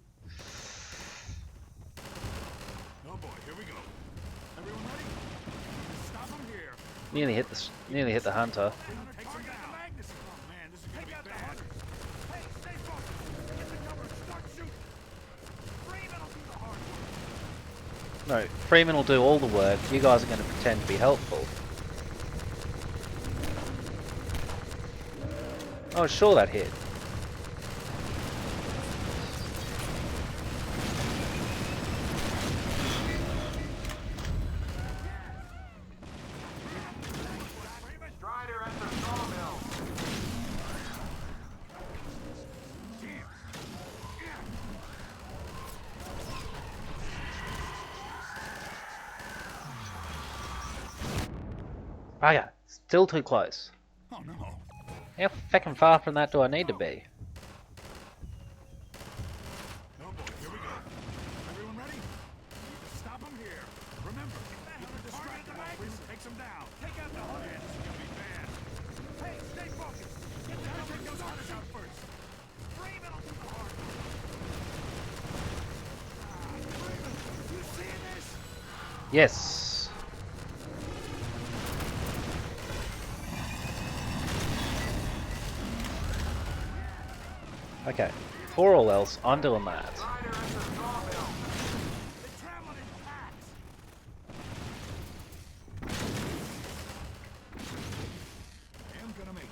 Oh boy, here we go. Everyone ready? Stop him here. Nearly hit the hunter. Take him down. Oh man, this is gonna be bad. Hey, stay focused. Get the cover. Start shooting. Freeman will do the hard work. No, Freeman will do all the work. You guys are going to pretend to be helpful. Oh, sure that hit. Strider at the sawmill. Bugger, still too close. Oh no. How feckin' far from that do I need to be? Oh boy, here we go. Everyone ready? Need to stop him here. Remember, get the distractor while Freeman takes him down. Take out the hunter. Man, this is gonna be bad. Hey, stay focused. Get the hunter. Take those hunters out first. Freeman will do the hard work. Freeman, you seeing this? Yes. Okay, for all else, I'm doing that. Strider at the sawmill. They're traveling in packs. I am gonna make it.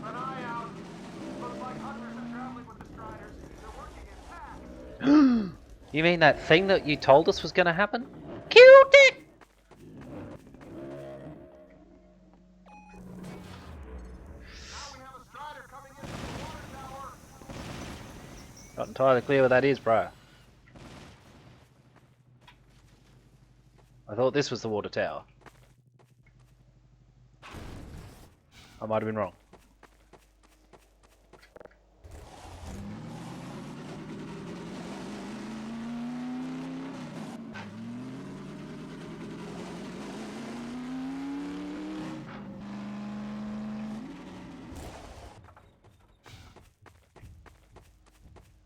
An eye out. Looks like hunters are traveling with the Striders. They're working in packs. You mean that thing that you told us was going to happen? Killed it! Now we have a Strider coming in from the water tower. Not entirely clear what that is, bro. I thought this was the water tower. I might have been wrong.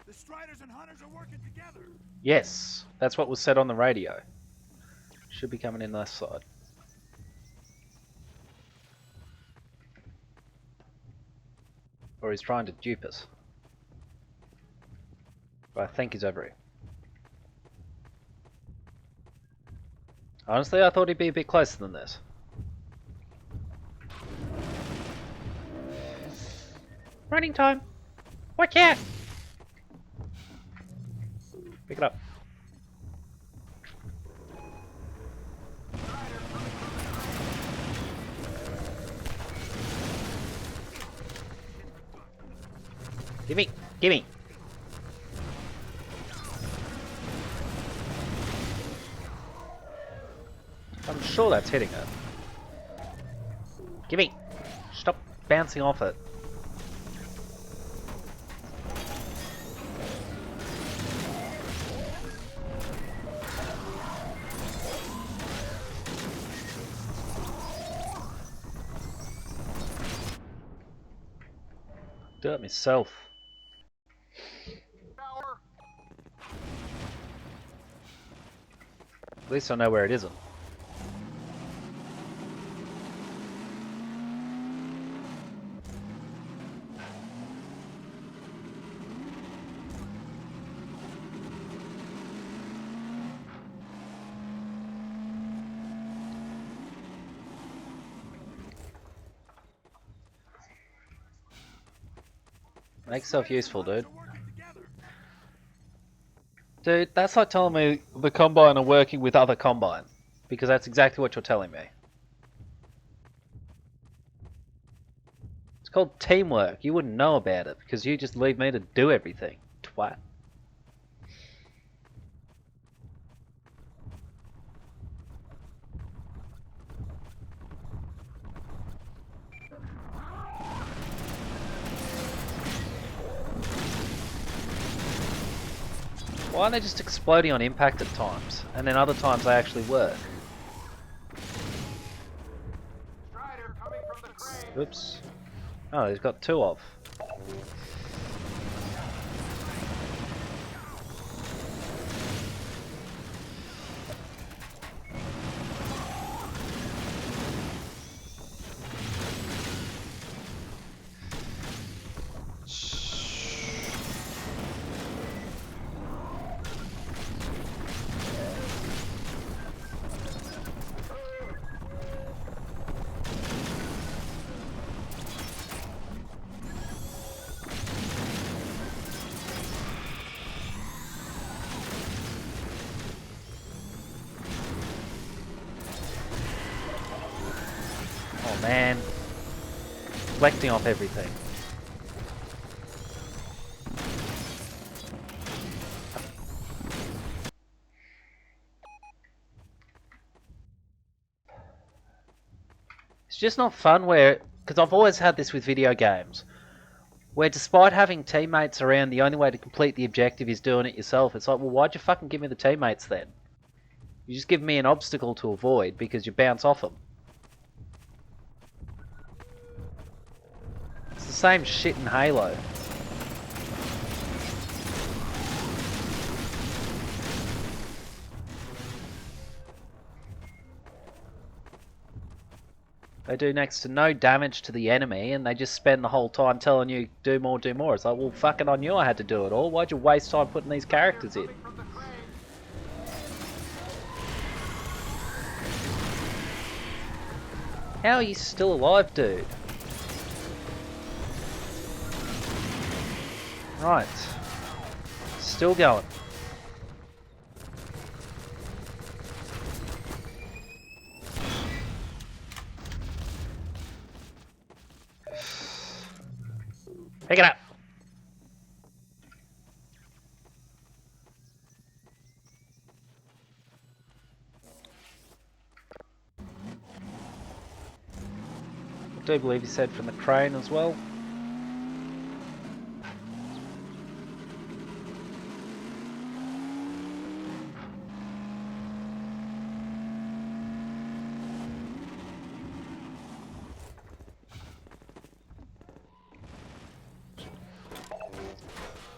The Striders and hunters are working together. Yes, that's what was said on the radio. Should be coming in this side. Or he's trying to dupe us. But I think he's over here. Honestly, I thought he'd be a bit closer than this. Running time! Watch out! Pick it up. Gimme! Gimme! I'm sure that's hitting it. Gimme! Stop bouncing off it. Do it myself. At least I know where it isn't. Make yourself useful, dude. Dude, that's like telling me the Combine are working with other Combine. Because that's exactly what you're telling me. It's called teamwork. You wouldn't know about it because you just leave me to do everything. Twat. Why are they just exploding on impact at times? And then other times they actually work. Oops. Oh, he's got two off. Oh man. Reflecting off everything. It's just not fun where, because I've always had this with video games, where despite having teammates around, the only way to complete the objective is doing it yourself. It's like, well, why'd you fucking give me the teammates then? You just give me an obstacle to avoid because you bounce off them. It's the same shit in Halo. They do next to no damage to the enemy, and they just spend the whole time telling you, do more, do more. It's like, well, fucking I knew I had to do it all. Why'd you waste time putting these characters in? How are you still alive, dude? Right. Still going. Pick it up. I do believe he said from the crane as well.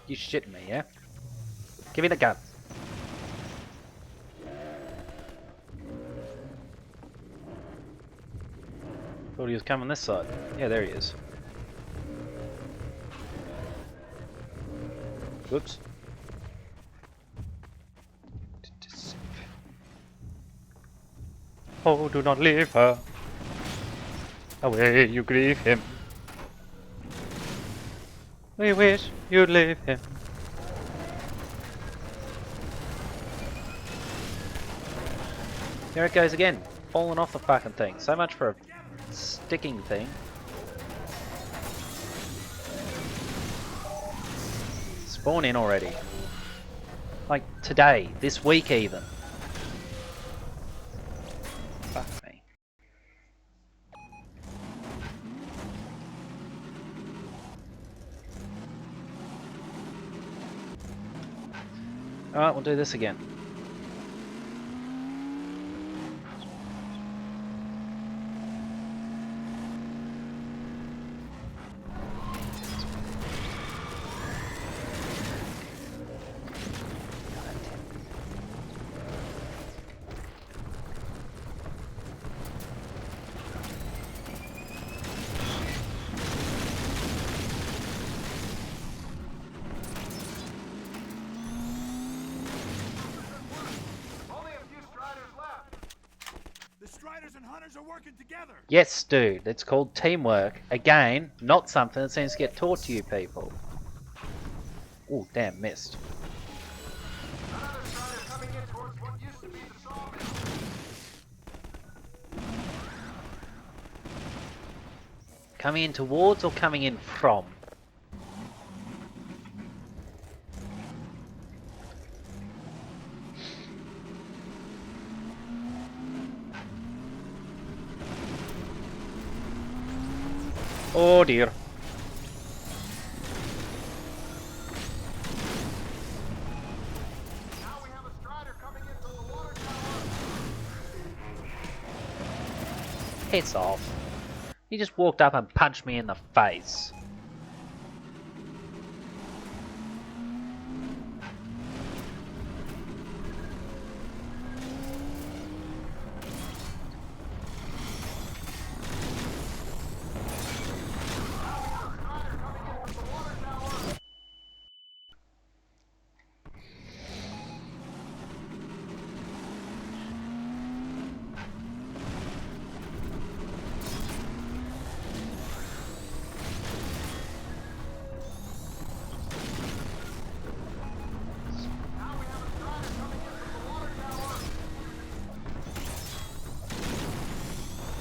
You shitting me, yeah? Give me the gun. Thought he was coming this side. Yeah, there he is. Whoops. Oh, do not leave her. Away you grieve him. We wish you'd leave him. There it goes again, falling off the fucking thing. So much for a sticking thing. Spawn in already. Like today, this week even. Fuck me. Alright, we'll do this again. Striders and hunters are working together. Yes, dude, it's called teamwork. Again, not something that seems to get taught to you people. Oh, damn, missed. Another strider coming in towards what used to be the sawmill. Coming in towards or coming in from? Oh dear. Piss off. He just walked up and punched me in the face.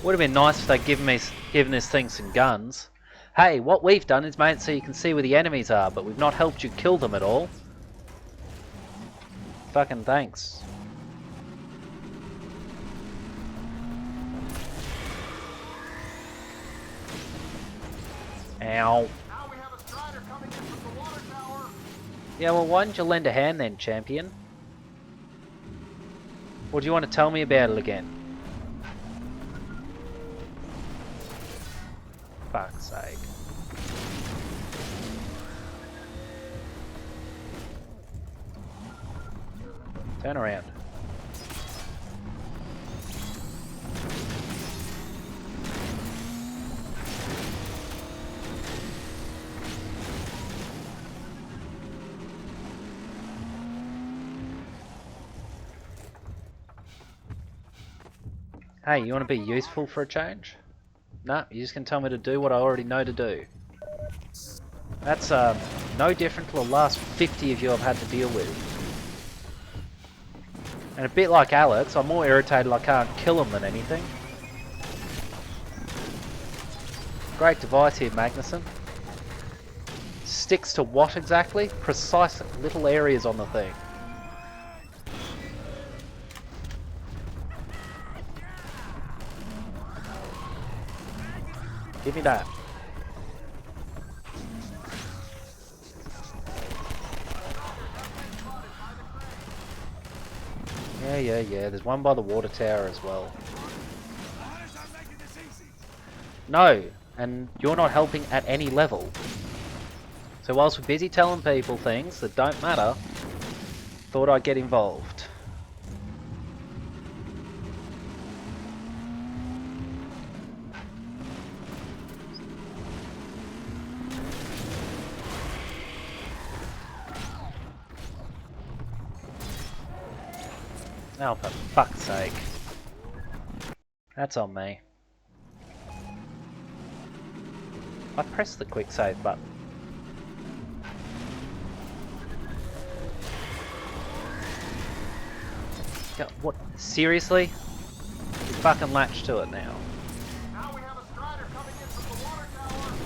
Would have been nice if they'd given this thing some guns. Hey, what we've done is made it so you can see where the enemies are, but we've not helped you kill them at all. Fucking thanks. Ow. Yeah, well, why didn't you lend a hand then, champion? Or do you want to tell me about it again? Fuck's sake. Turn around. Hey, you want to be useful for a change? Nah, you're just going to tell me to do what I already know to do. That's no different to the last 50 of you I've had to deal with. And a bit like Alex, I'm more irritated I can't kill him than anything. Great device here, Magnuson. Sticks to what exactly? Precise little areas on the thing. Give me that. Yeah. There's one by the water tower as well. No, and you're not helping at any level. So whilst we're busy telling people things that don't matter, thought I'd get involved. Oh, for fuck's sake. That's on me. I pressed the quick save button. Yeah, what? Seriously? You fucking latch to it now. Now we have a strider coming in from the water tower.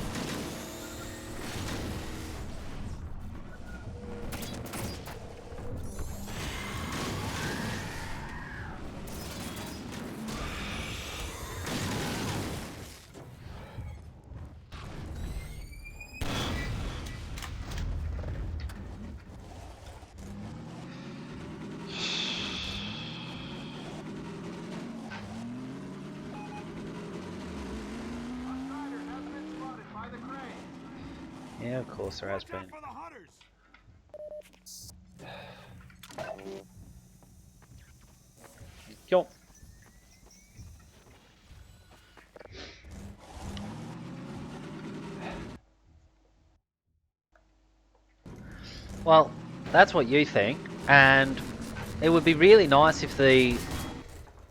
Yeah, of course there has been. For the hunters. Yo. Well, that's what you think, and it would be really nice if the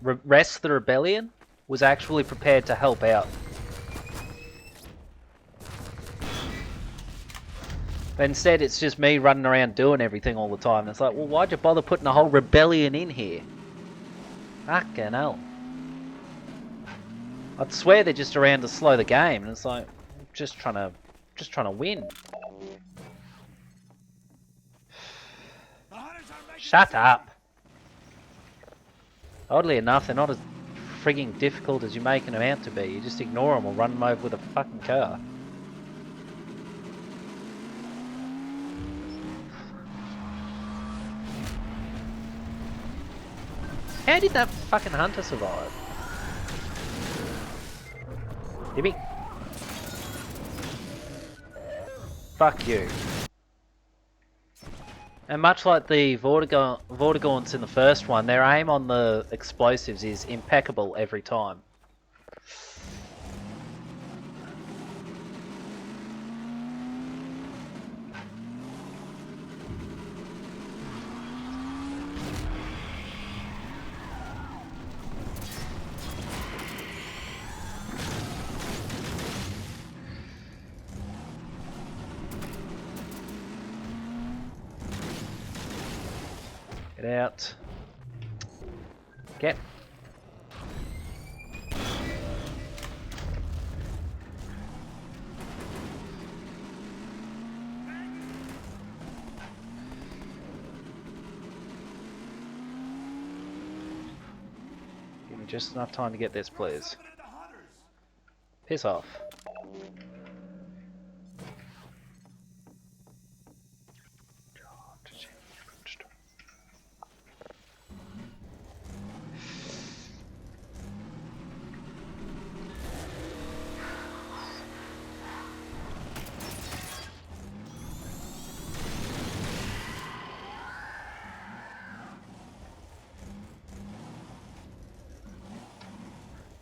rest of the rebellion was actually prepared to help out. But instead it's just me running around doing everything all the time. It's like, well, why'd you bother putting a whole rebellion in here? Fucking hell. I'd swear they're just around to slow the game, and it's like just trying to win. Shut up. Oddly enough, they're not as frigging difficult as you're making them out to be. You just ignore them or run them over with a fucking car. How did that fucking hunter survive? Did he? Fuck you. And much like the Vortigaunts in the first one, their aim on the explosives is impeccable every time. Get out. Get. Give me just enough time to get this, please. Piss off.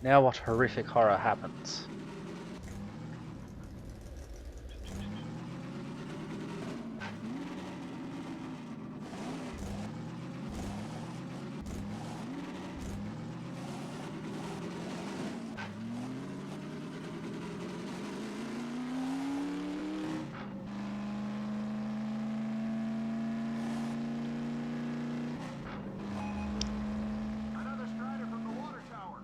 Now what horrific horror happens? Another strider from the water tower.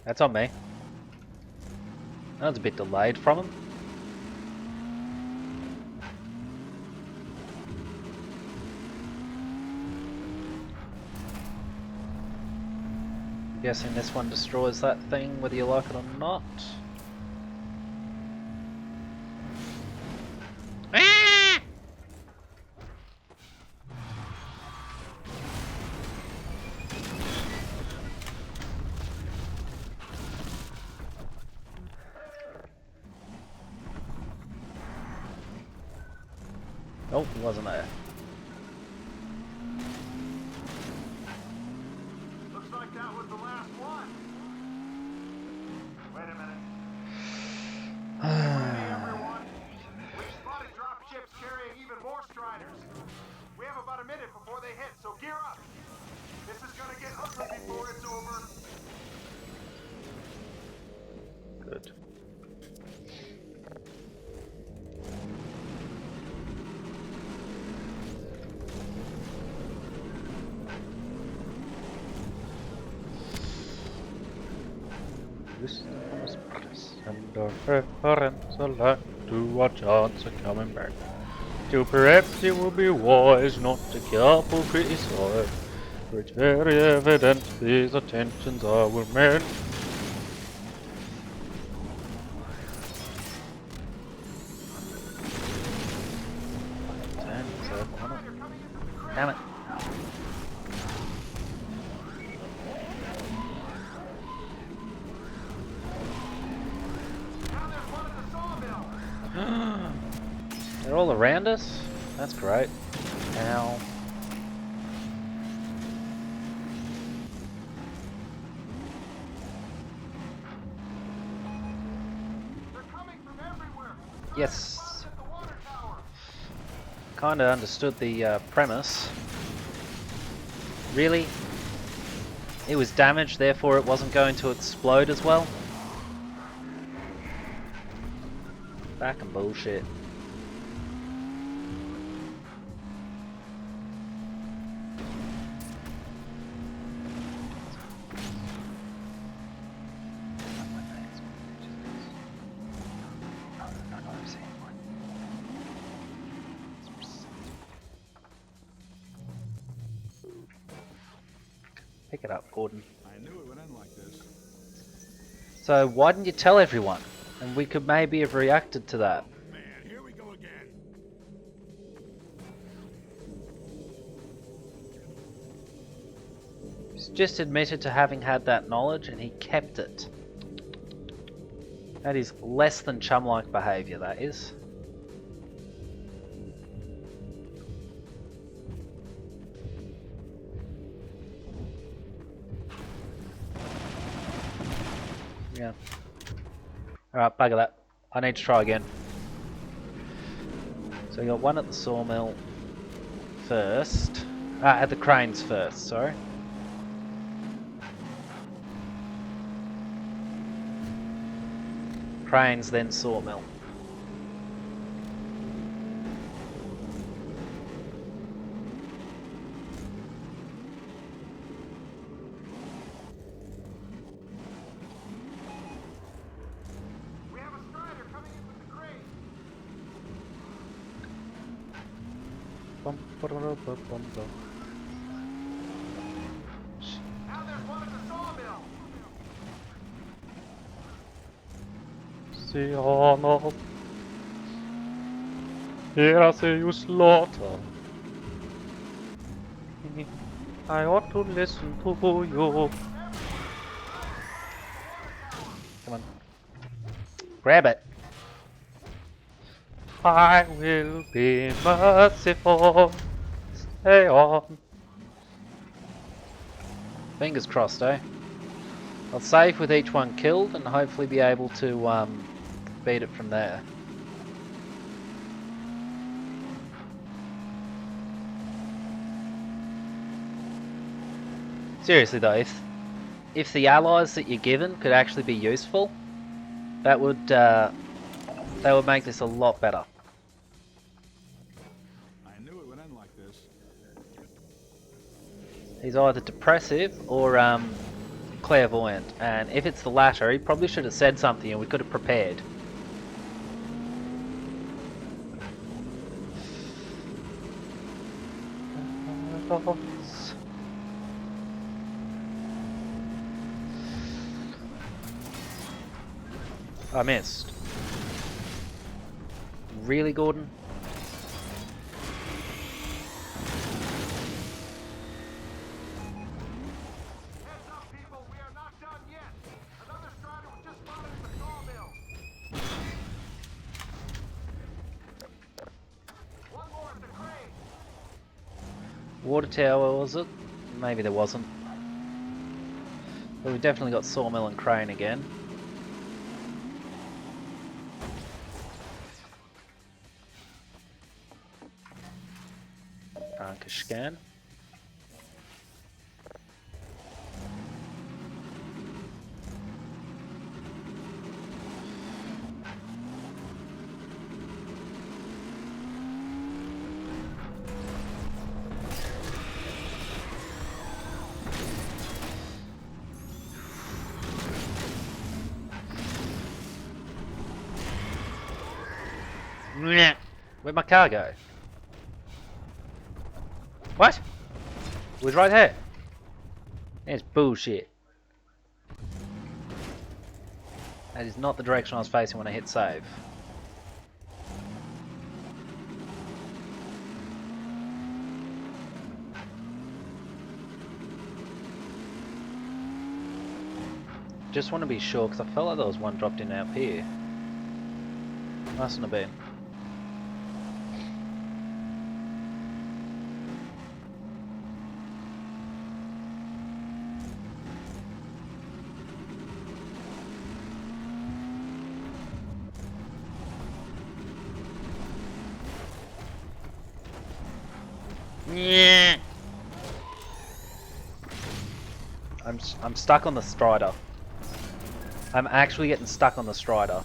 That's on me. That was a bit delayed from him. I'm guessing this one destroys that thing whether you like it or not. Oh, he wasn't there. Looks like that was the last one. Wait a minute. Ready, everyone. We've spotted drop ships carrying even more striders. We have about a minute before they hit, so gear up. This is gonna get ugly before it's over. Good. And our reference alike to our chance of coming back. Till perhaps it will be wise not to careful criticize, for it's very evident these attentions are well meant. Damn it. They're all around us? That's great. Ow. They're coming from everywhere. Yes. At the water tower. Kinda understood the premise. Really? It was damaged, therefore it wasn't going to explode as well? Fucking bullshit. Pick it up, Gordon. I knew it would end like this. So why didn't you tell everyone? And we could maybe have reacted to that. Man, here we go again. He's just admitted to having had that knowledge and he kept it. That is less than chum-like behaviour, that is. Yeah. Alright, bugger that. I need to try again. So we got one at the sawmill first. At the cranes first, sorry. Cranes, then sawmill. We have a strider coming in with the crane. Bum, ba-da-da-ba, bum, bum. Now there's one at the sawmill. See Arnold. Here I see you slaughter. I ought to listen to you. Come on. Grab it. I will be merciful. Stay on. Fingers crossed, eh? I'll save with each one killed and hopefully be able to beat it from there. Seriously though, if the allies that you're given could actually be useful, that would make this a lot better. I knew it would end like this. He's either depressive or clairvoyant, and if it's the latter, he probably should have said something and we could have prepared. I missed. Really, Gordon? Heads up, people. We are not done yet. Another strider was just spotted at the sawmill. One more at the crane. Water tower, was it? Maybe there wasn't. But we definitely got sawmill and crane again. Anchor scan. Where'd my car go? What? It was right there. That's bullshit. That is not the direction I was facing when I hit save. Just want to be sure because I felt like there was one dropped in out here. Mustn't have been. Yeah. I'm stuck on the strider. I'm actually getting stuck on the strider.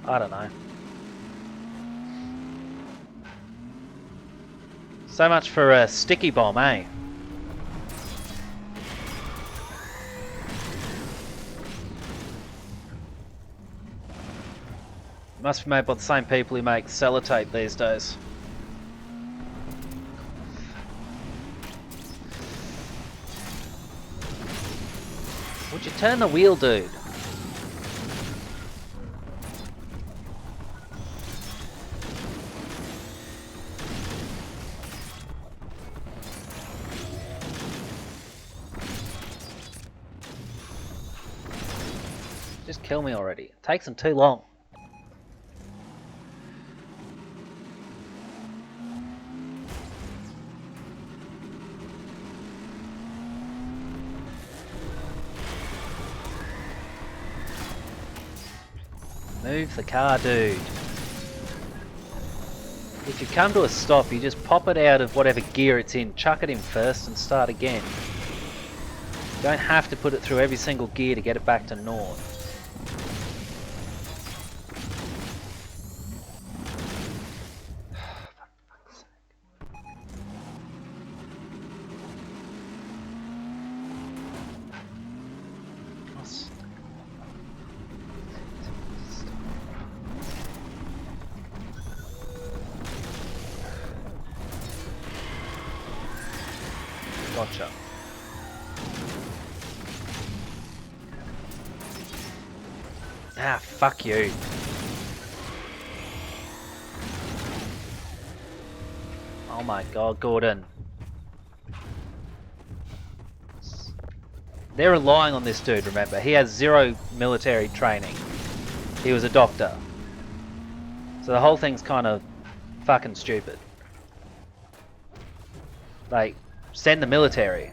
I don't know. So much for a sticky bomb, eh? Must be made by the same people who make sellotape these days. Would you turn the wheel, dude? Just kill me already. It takes them too long. Move the car, dude. If you come to a stop, you just pop it out of whatever gear it's in, chuck it in first and start again. You don't have to put it through every single gear to get it back to north. Gotcha. Ah, fuck you. Oh my god, Gordon. They're relying on this dude, remember. He has 0 military training. He was a doctor. So the whole thing's kind of fucking stupid. Like, send the military.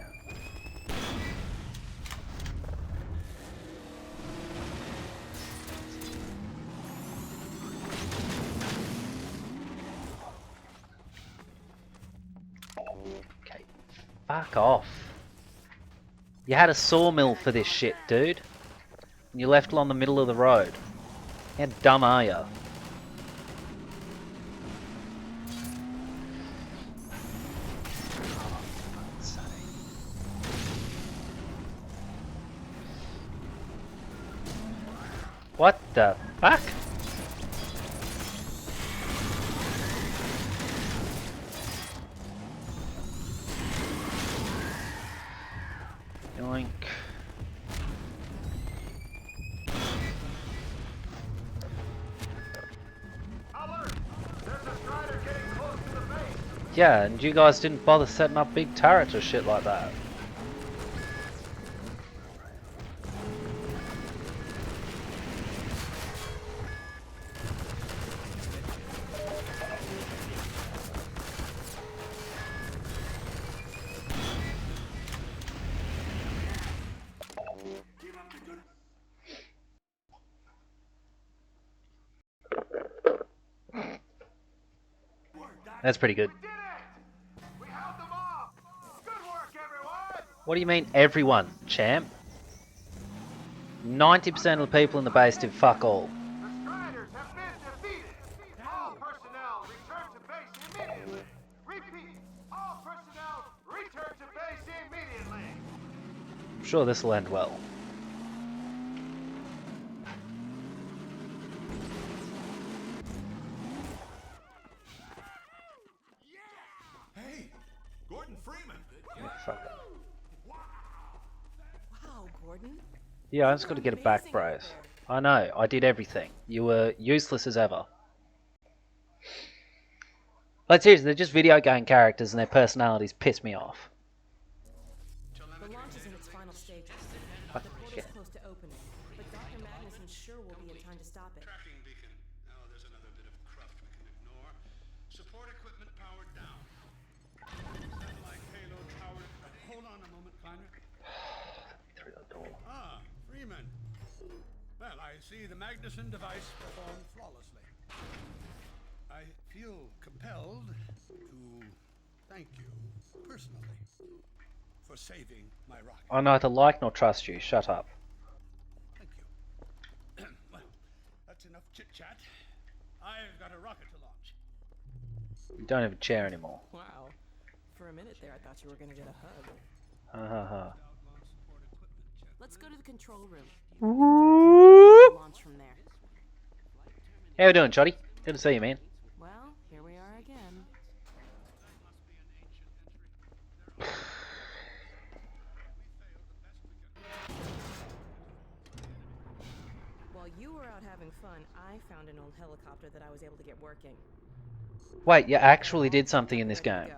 Okay, fuck off. You had a sawmill for this shit, dude. And you left along the middle of the road. How dumb are you? What the fuck? Yoink. Alert! There's a strider getting close to the base. Yeah, and you guys didn't bother setting up big turrets or shit like that. That's pretty good. We did it! We held them off! Good work, everyone! What do you mean, everyone, champ? 90% of the people in the base did fuck all. The Striders have been defeated! All personnel return to base immediately! Repeat! All personnel return to base immediately! I'm sure this will end well. Hey, Gordon Freeman. Fuck. Wow, Gordon. Yeah, I just got to get it back, bros. I know, I did everything. You were useless as ever. Like seriously, they're just video game characters and their personalities piss me off. The launch is in its final stages. Fuck The portal's shit. close to opening, but Dr. Magnuson sure will be in time to stop it. Tracking beacon. Now there's another bit of cruft we can ignore. Support equipment powered down. Satellite payload powered. Hold on a moment, Kleiner. Through the door. Ah, Freeman. Well, I see the Magnuson device performed flawlessly. I feel compelled to thank you personally for saving my rocket. I neither like nor trust you. Shut up. Thank you. Well, that's enough chit-chat. I've got a rocket to launch. You don't have a chair anymore. Wow. For a minute there, I thought you were going to get a hug. Ha ha ha. Let's go to the control room. Launch from there. How you doing, Choddy? Good to see you, man. Well, here we are again. While you were out having fun, I found an old helicopter that I was able to get working. Wait, you actually did something in this game.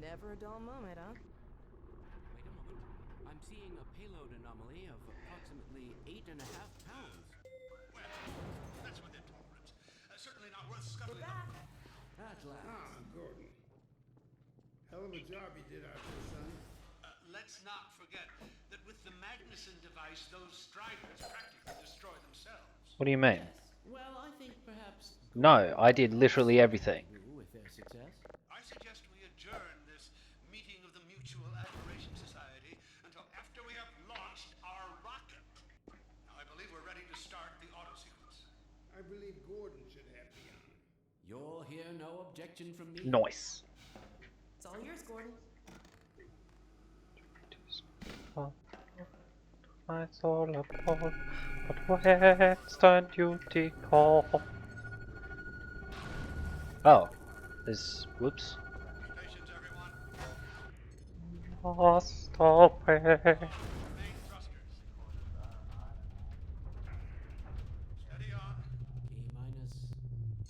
Never a dull moment, huh? Wait a moment. I'm seeing a payload anomaly of approximately 8.5 pounds. Well, that's within tolerance. Certainly not worth scuttling up. At last. Ah, Gordon. Hell of a job you did out there, son. Let's not forget that with the Magnuson device, those Striders practically destroy themselves. What do you mean? Well, I think perhaps No, I did literally everything. with their success. I suggest we adjourn this meeting of the Mutual Admiration Society until after we have launched our rocket. Now, I believe we're ready to start the auto sequence. I believe Gordon should have the honor. You'll hear no objection from me. Nice. It's all yours, Gordon. My soul upon, but where's the duty call? Oh, there's whoops. Patience, everyone. Lost away. Main thrusters. Steady on. T-minus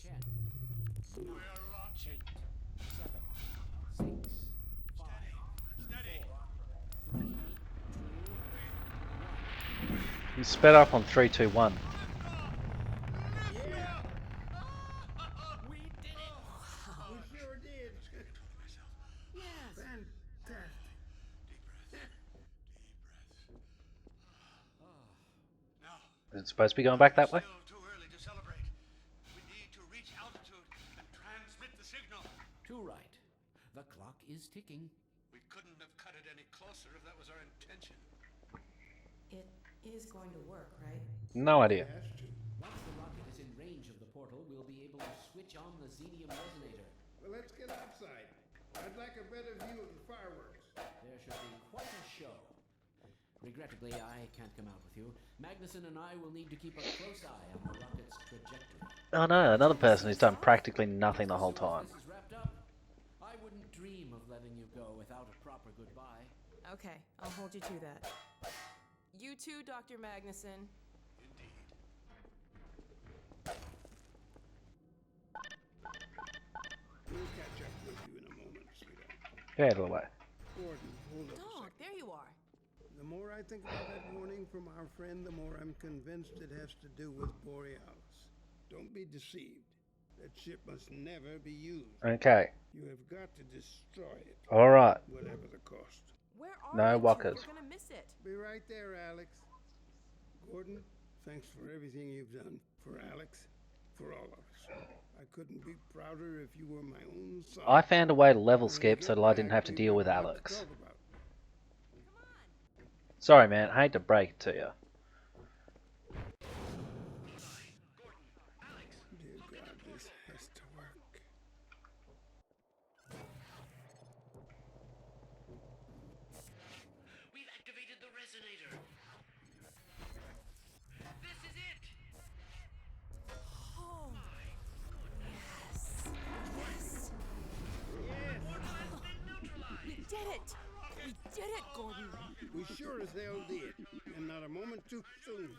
10, We're launching. 7, 6, 5, Steady. 3, 2, You sped up on 3, 2, 1. We did it! We sure did. Yes. Fantastic. Now, Is it supposed to be going back that way? still too early to celebrate. We need to reach altitude and transmit the signal. Too right. The clock is ticking. We couldn't have cut it any closer if that was our intention. It is going to work, right? No idea. Has to. Once the rocket is in range of the portal, we'll be able to switch on the xenium resonator. Well, let's get outside. I'd like a better view of the fireworks. There should be quite a show. Regrettably, I can't come out with you. Magnuson and I will need to keep a close eye on the rocket's trajectory. Oh no, another person who's done practically nothing the whole time. This is wrapped up. I wouldn't dream of letting you go without a proper goodbye. Okay, I'll hold you to that. You too, Dr. Magnuson. Indeed. We'll catch up with you in a moment, sweetheart. Get out of the way. Gordon, hold up a Dog, second. there you are. The more I think about that warning from our friend, the more I'm convinced it has to do with Borealis. Don't be deceived. That ship must never be used. Okay. You have got to destroy it, Alright. whatever the cost. Where are No you two? walkers. We're gonna miss it. Be right there, Alex. Gordon, thanks for everything you've done. For Alex, for all of us. I couldn't be prouder if you were my own son. I found a way to level When we skip get so that I didn't back, have to we've deal got with a lot to Alex. talk about. Sorry man, I hate to break it to you. Dear God, this has to work. We've activated the resonator. This is it. Oh. Yes. Yes. Portal has been neutralized. We did it. We did it, Gordon. We sure as hell did, and not a moment too soon.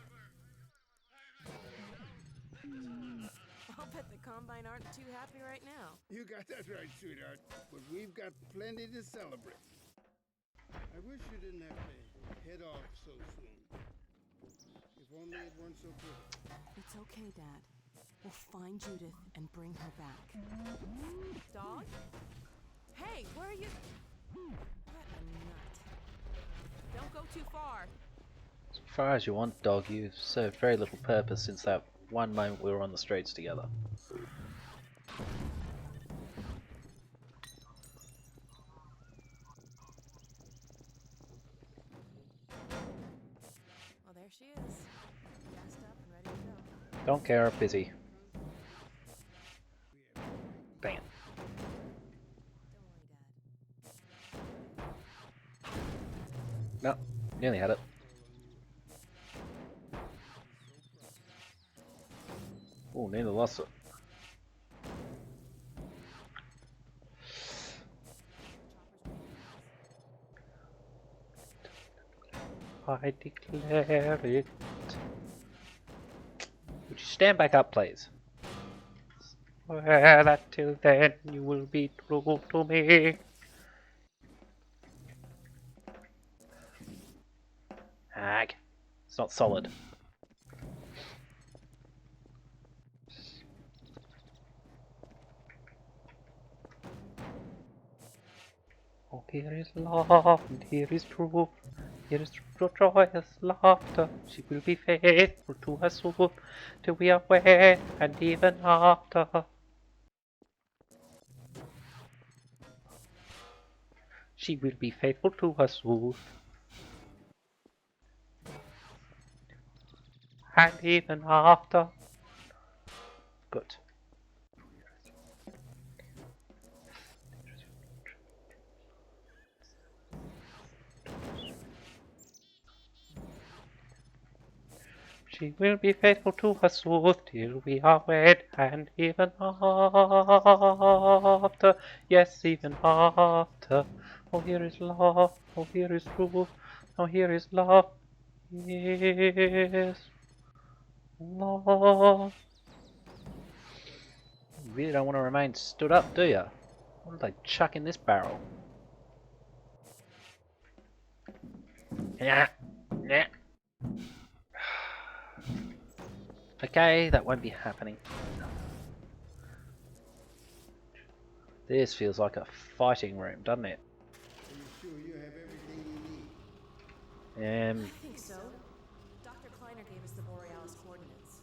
I'll bet the Combine aren't too happy right now. You got that right, sweetheart. But we've got plenty to celebrate. I wish you didn't have to head off so soon. If only it weren't so quick. It's okay, Dad. We'll find Judith and bring her back. Dog? Hey, where are you? What a nut. Don't go too far. As far as you want, dog, you've served very little purpose since that one moment we were on the streets together. Well, there she is. Gassed up and ready to go. Don't care, busy. Bam. Don't worry, Dad. No, nearly had it. Oh, nearly lost it. I declare it. Would you stand back up, please? Swear that till then you will be true to me. Ag. It's not solid. Oh, here is love, and here is truth. Here is joyous laughter. She will be faithful to her soul till we are wed, and even after. She will be faithful to her soul, and even after. Good. She will be faithful to her soul till we are wed, and even after. Yes, even after. Oh, here is love. Oh, here is truth. Oh, here is love. Yes, love. You really don't want to remain stood up, do you? What did they chuck in this barrel? Yeah, yeah. Okay, that won't be happening. This feels like a fighting room, doesn't it? Are you sure you have everything you need? I think so. Dr. Kleiner gave us the Borealis coordinates.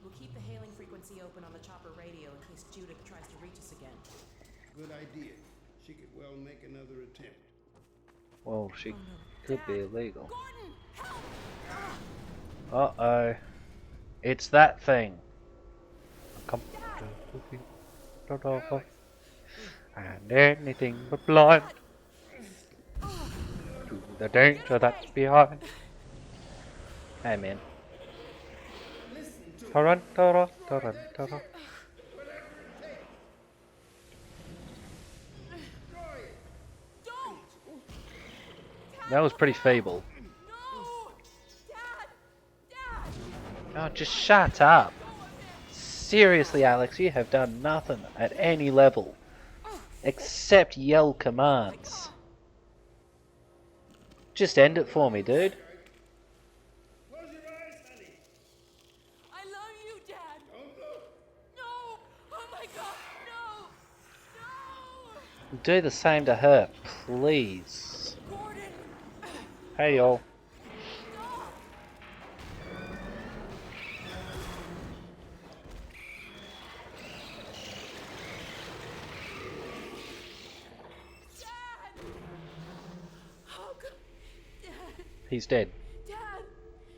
We'll keep the hailing frequency open on the chopper radio in case Judith tries to reach us again. Good idea. She could well make another attempt. Well, she Oh, no. could be Dad! illegal. Gordon! Help! Uh-oh. It's that thing. Come and anything but blind to the danger that's behind. Hey, man. Tarantara, tarantara. Don't! That was pretty feeble. No! Dad! Dad! Oh, just shut up. Seriously, Alex, you have done nothing at any level except yell commands. Just end it for me, dude. Close your eyes, honey. I love you, Dad! Don't look. No! Oh my god, no! No! Do the same to her, please. Gordon! Hey, y'all. Stop! Dad! Oh god! Dad! He's dead. Dad!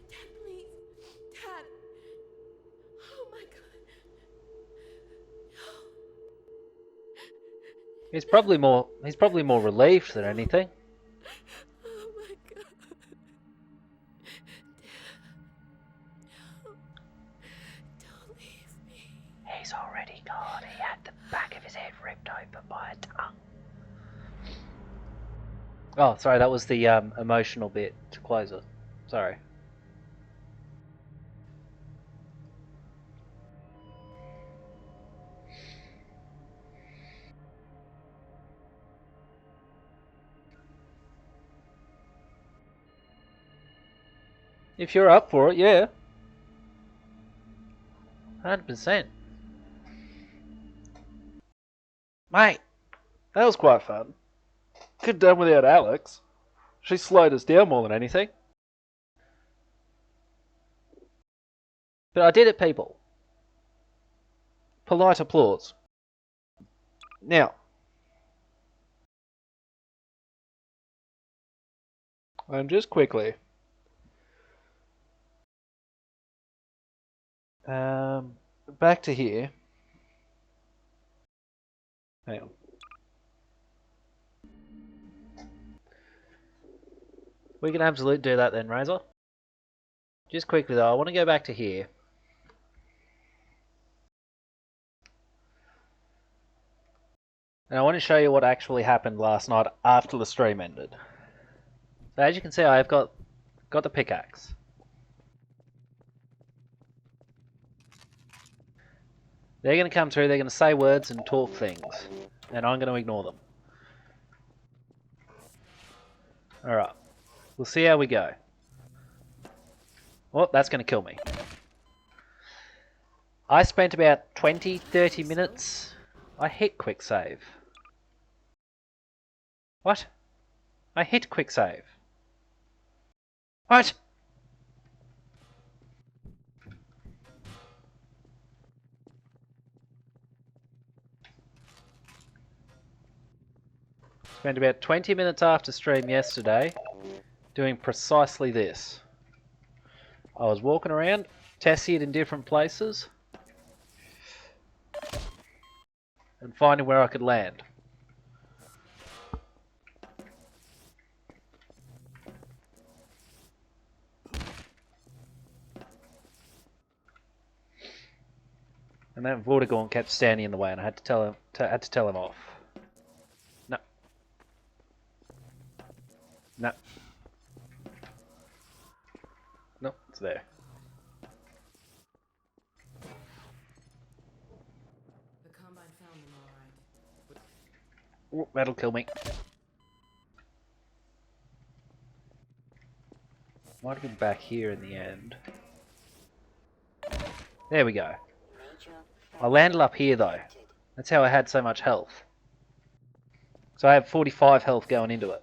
Dad, please! Dad! Oh my god! He's probably more relieved than anything. Oh my god! Don't leave me. He's already gone. He had the back of his head ripped open by a tongue. Oh, sorry, that was the emotional bit to close it. Sorry. If you're up for it, yeah. 100%. Mate, that was quite fun. Could have done without Alex. She slowed us down more than anything. But I did it, people. Polite applause. Now, and just quickly, back to here. Hang on. We can absolutely do that then, Razor. Just quickly though, I want to go back to here. And I want to show you what actually happened last night after the stream ended. So as you can see, I've got the pickaxe. They're going to come through, they're going to say words and talk things. And I'm going to ignore them. Alright. We'll see how we go. Oh, that's going to kill me. I spent about 20-30 minutes. I hit quick save. What? I hit quick save. What? Spent about 20 minutes after stream yesterday doing precisely this. I was walking around, testing it in different places, and finding where I could land. And that Vortigaunt kept standing in the way, and I had to tell him off. No. No. No, it's there. The Combine found them all right. Ooh, that'll kill me. Might have been back here in the end. There we go. I landed up here though. That's how I had so much health. So I have 45 health going into it.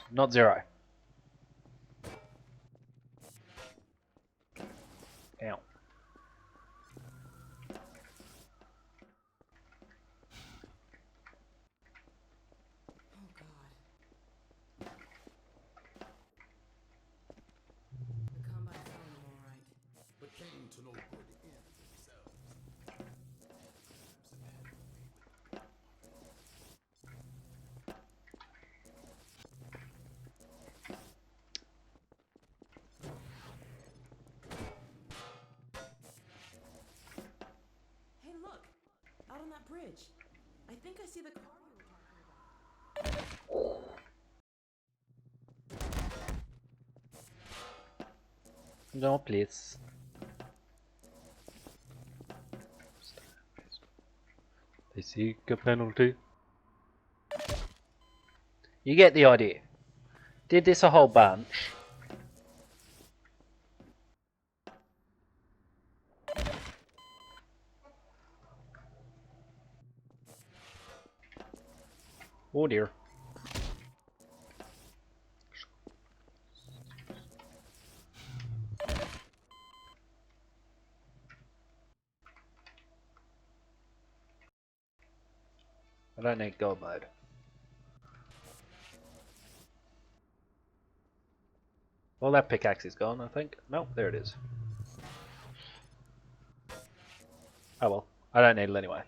Not 0. Ow. Oh God. The Combine found them all right. But came to no good end themselves. Hey, look! Out on that bridge. I think I see the car you were talking about. No, please. They seek a penalty. You get the idea. Did this a whole bunch. Oh dear. I don't need gold mode. Well, that pickaxe is gone, I think. No, there it is. Oh well, I don't need it anyway.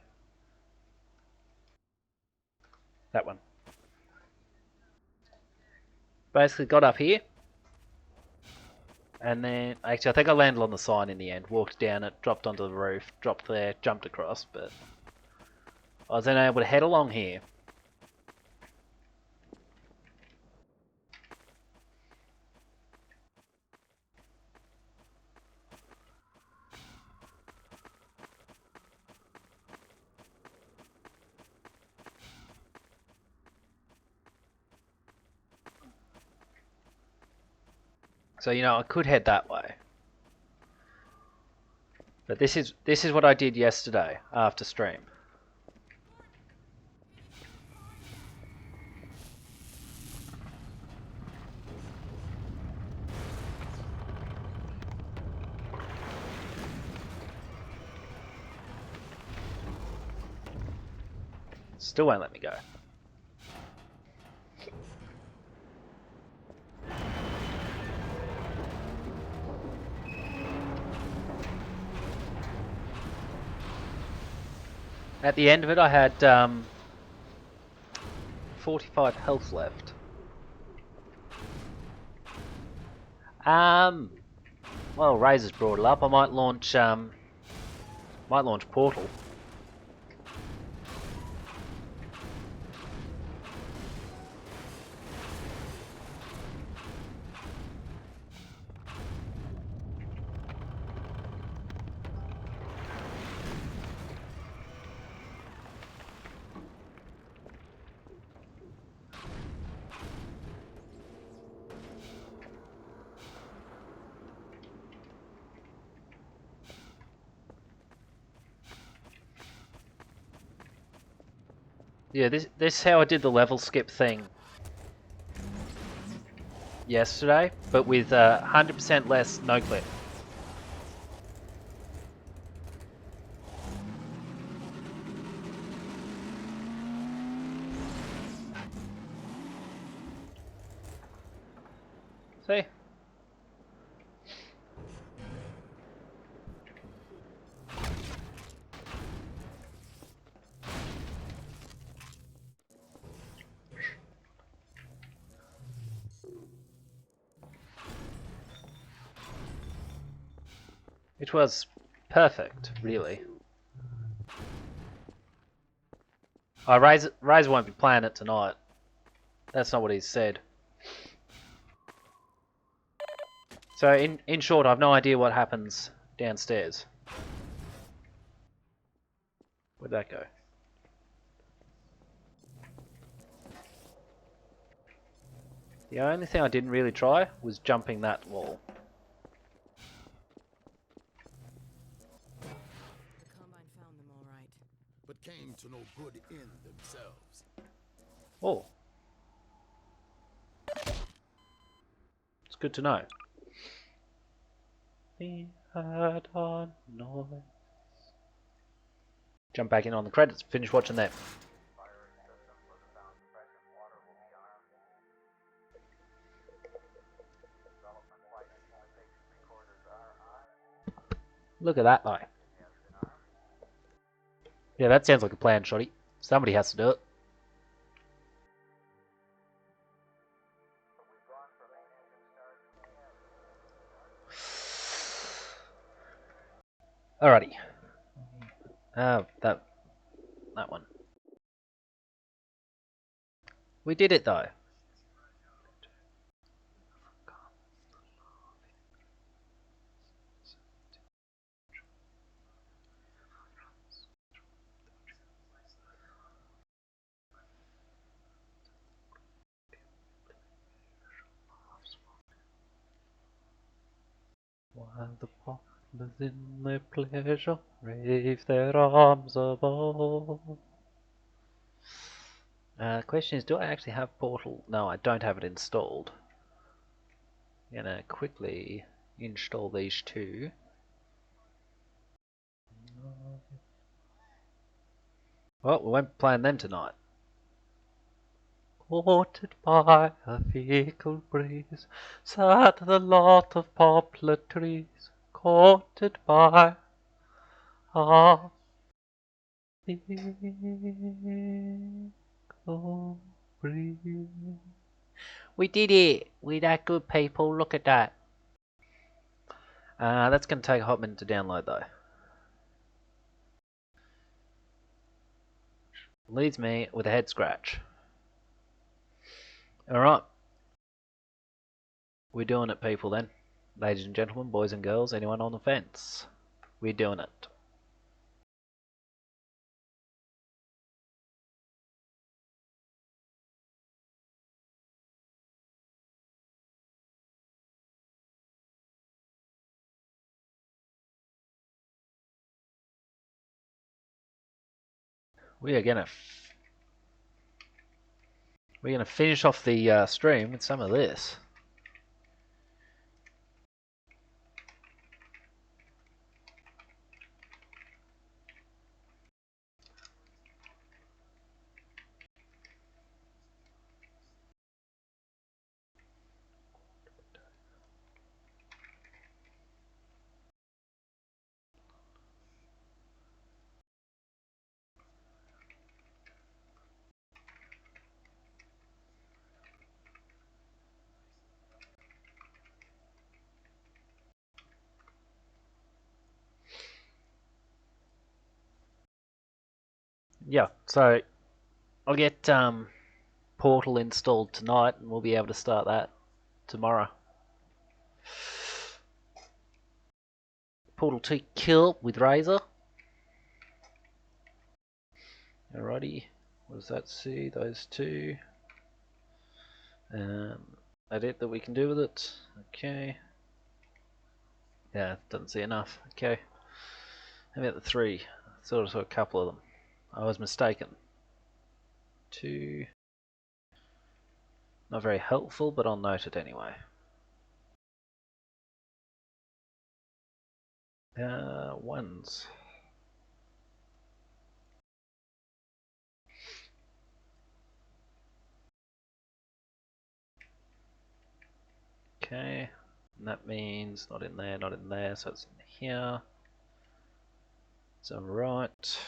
That one. Basically got up here. And then, actually I think I landed on the sign in the end. Walked down it, dropped onto the roof, dropped there, jumped across, but I was then able to head along here. So you know, I could head that way. But this is what I did yesterday after stream. Still won't let me go. At the end of it, I had 45 health left. Well, Razor's brought it up. I might launch Might launch Portal. Yeah, this is how I did the level skip thing yesterday, but with 100% less no clip. See? It was perfect, really. Oh, Rise won't be playing it tonight. That's not what he's said. So, in short, I've no idea what happens downstairs. Where'd that go? The only thing I didn't really try was jumping that wall. The Combine found them all right. But came to no good in themselves. Oh. It's good to know. We had a noise. Jump back in on the credits, finish watching that. Look at that though. Yeah, that sounds like a plan, Shoddy. Somebody has to do it. Alrighty. That one. We did it though. While the poplars in their pleasure wave their arms above. Question is, do I actually have Portal? No, I don't have it installed. I'm gonna quickly install these two. Well, we won't be playing them tonight. Courted by a fickle breeze, sat the lot of poplar trees. Courted by a fickle breeze. We did it! We that good, people. Look at that. That's going to take a hot minute to download though. Leaves me with a head scratch. Alright. We're doing it, people, then. Ladies and gentlemen, boys and girls, anyone on the fence. We're doing it. We're gonna finish off the stream with some of this. yeah, so I'll get Portal installed tonight, and we'll be able to start that tomorrow. Portal 2 kill with Razor. Alrighty, what does that see? Those two. That it that we can do with it? Okay. Yeah, doesn't see enough. Okay. How about the 3? I thought I saw a couple of them. I was mistaken. 2. Not very helpful, but I'll note it anyway. Ones. Okay. And that means not in there, not in there, so it's in here. It's alright.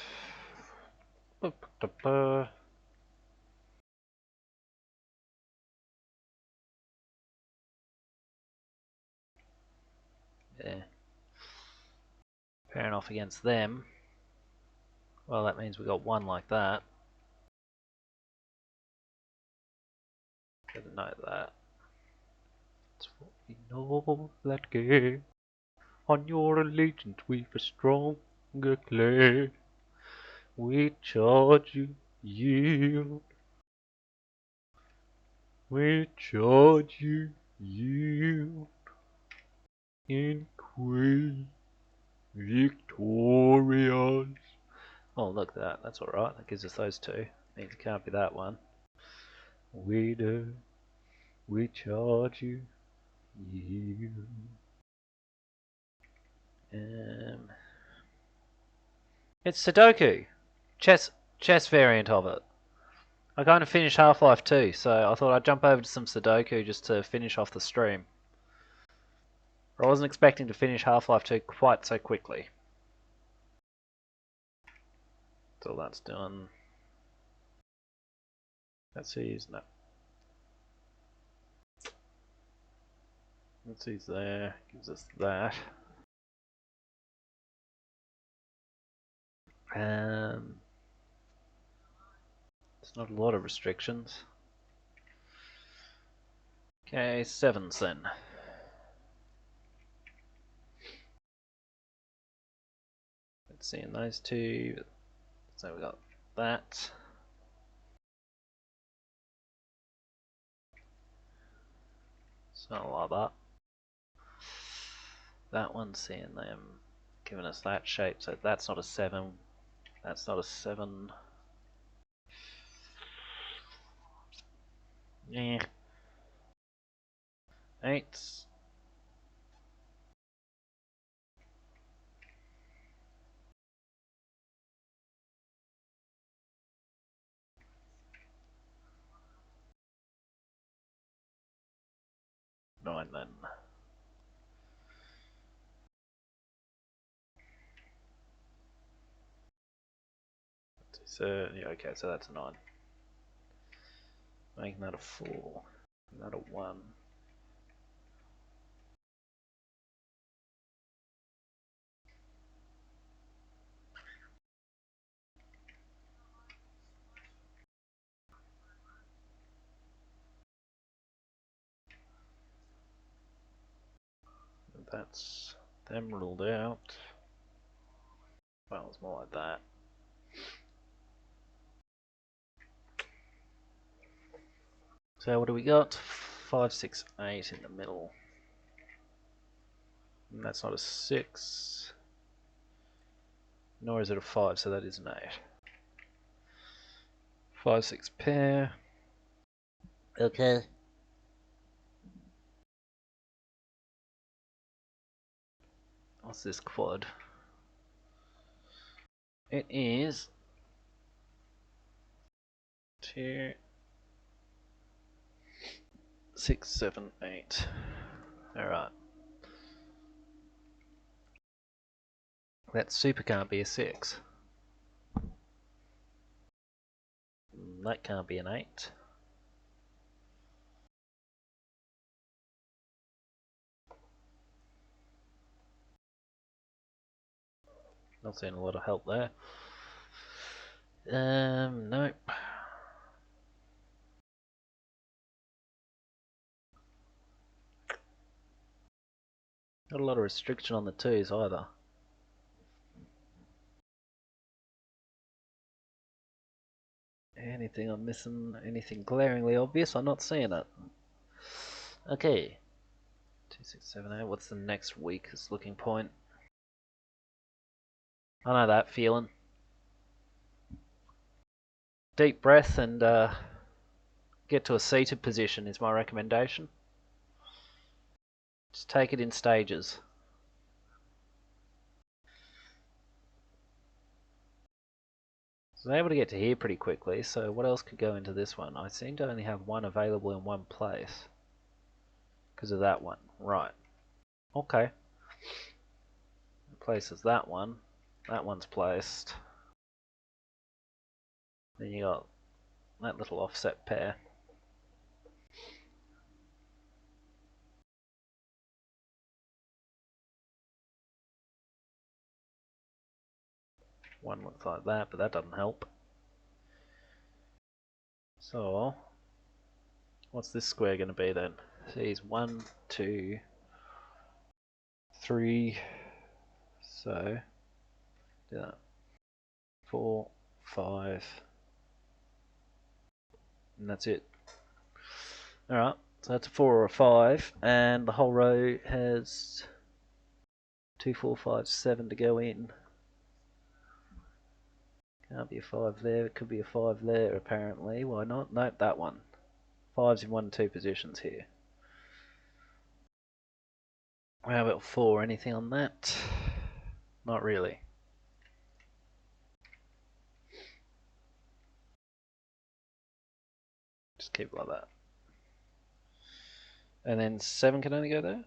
Yeah. Pairing off against them. Well, that means we got one like that. Didn't know that. It's what we know that game. On your allegiance we've a stronger claim. We charge you, yield. We charge you, yield. In Queen victorious. Oh, look at that. That's alright. That gives us those two. Means it can't be that one. We do. We charge you, yield. It's Sudoku. Chess variant of it. I kind of finished Half-Life 2, so I thought I'd jump over to some Sudoku just to finish off the stream. I wasn't expecting to finish Half-Life 2 quite so quickly. So that's done. Let's see, no. Let's see, there. Gives us that. It's not a lot of restrictions. Okay, 7s then. Let's see, in those two. So we got that. It's not a lot of that. That one's seeing them giving us that shape, so that's not a 7. That's not a 7. Yeah. 8s. Nine then. So yeah, okay, so that's a 9. Making that a 4. That a 1. That's them ruled out. Well, it's more like that. So what do we got? 5, 6, 8 in the middle. And that's not a 6. Nor is it a 5, so that is an 8. 5, 6 pair. Okay. What's this quad? It is 2, 6, 7, 8. Alright. That super can't be a 6. That can't be an 8. Not seeing a lot of help there. Nope. Not a lot of restriction on the twos either. Anything I'm missing? Anything glaringly obvious? I'm not seeing it. Okay. 2678. What's the next weakest looking point? I know that feeling. Deep breath and get to a seated position is my recommendation. Just take it in stages. So I was able to get to here pretty quickly, so what else could go into this one? I seem to only have one available in one place. Because of that one. Right. Okay. Places that one. That one's placed. Then you got that little offset pair. One looks like that, but that doesn't help. So, what's this square going to be then? See, 1, 2, 3. So, do that. 4, 5. And that's it. Alright, so that's a 4 or a 5, and the whole row has 2, 4, 5, 7 to go in. Can't be a 5 there, it could be a 5 there apparently. Why not? Nope, that one. 5's in 1 and 2 positions here. How about 4? Anything on that? Not really. Just keep it like that. And then 7 can only go there?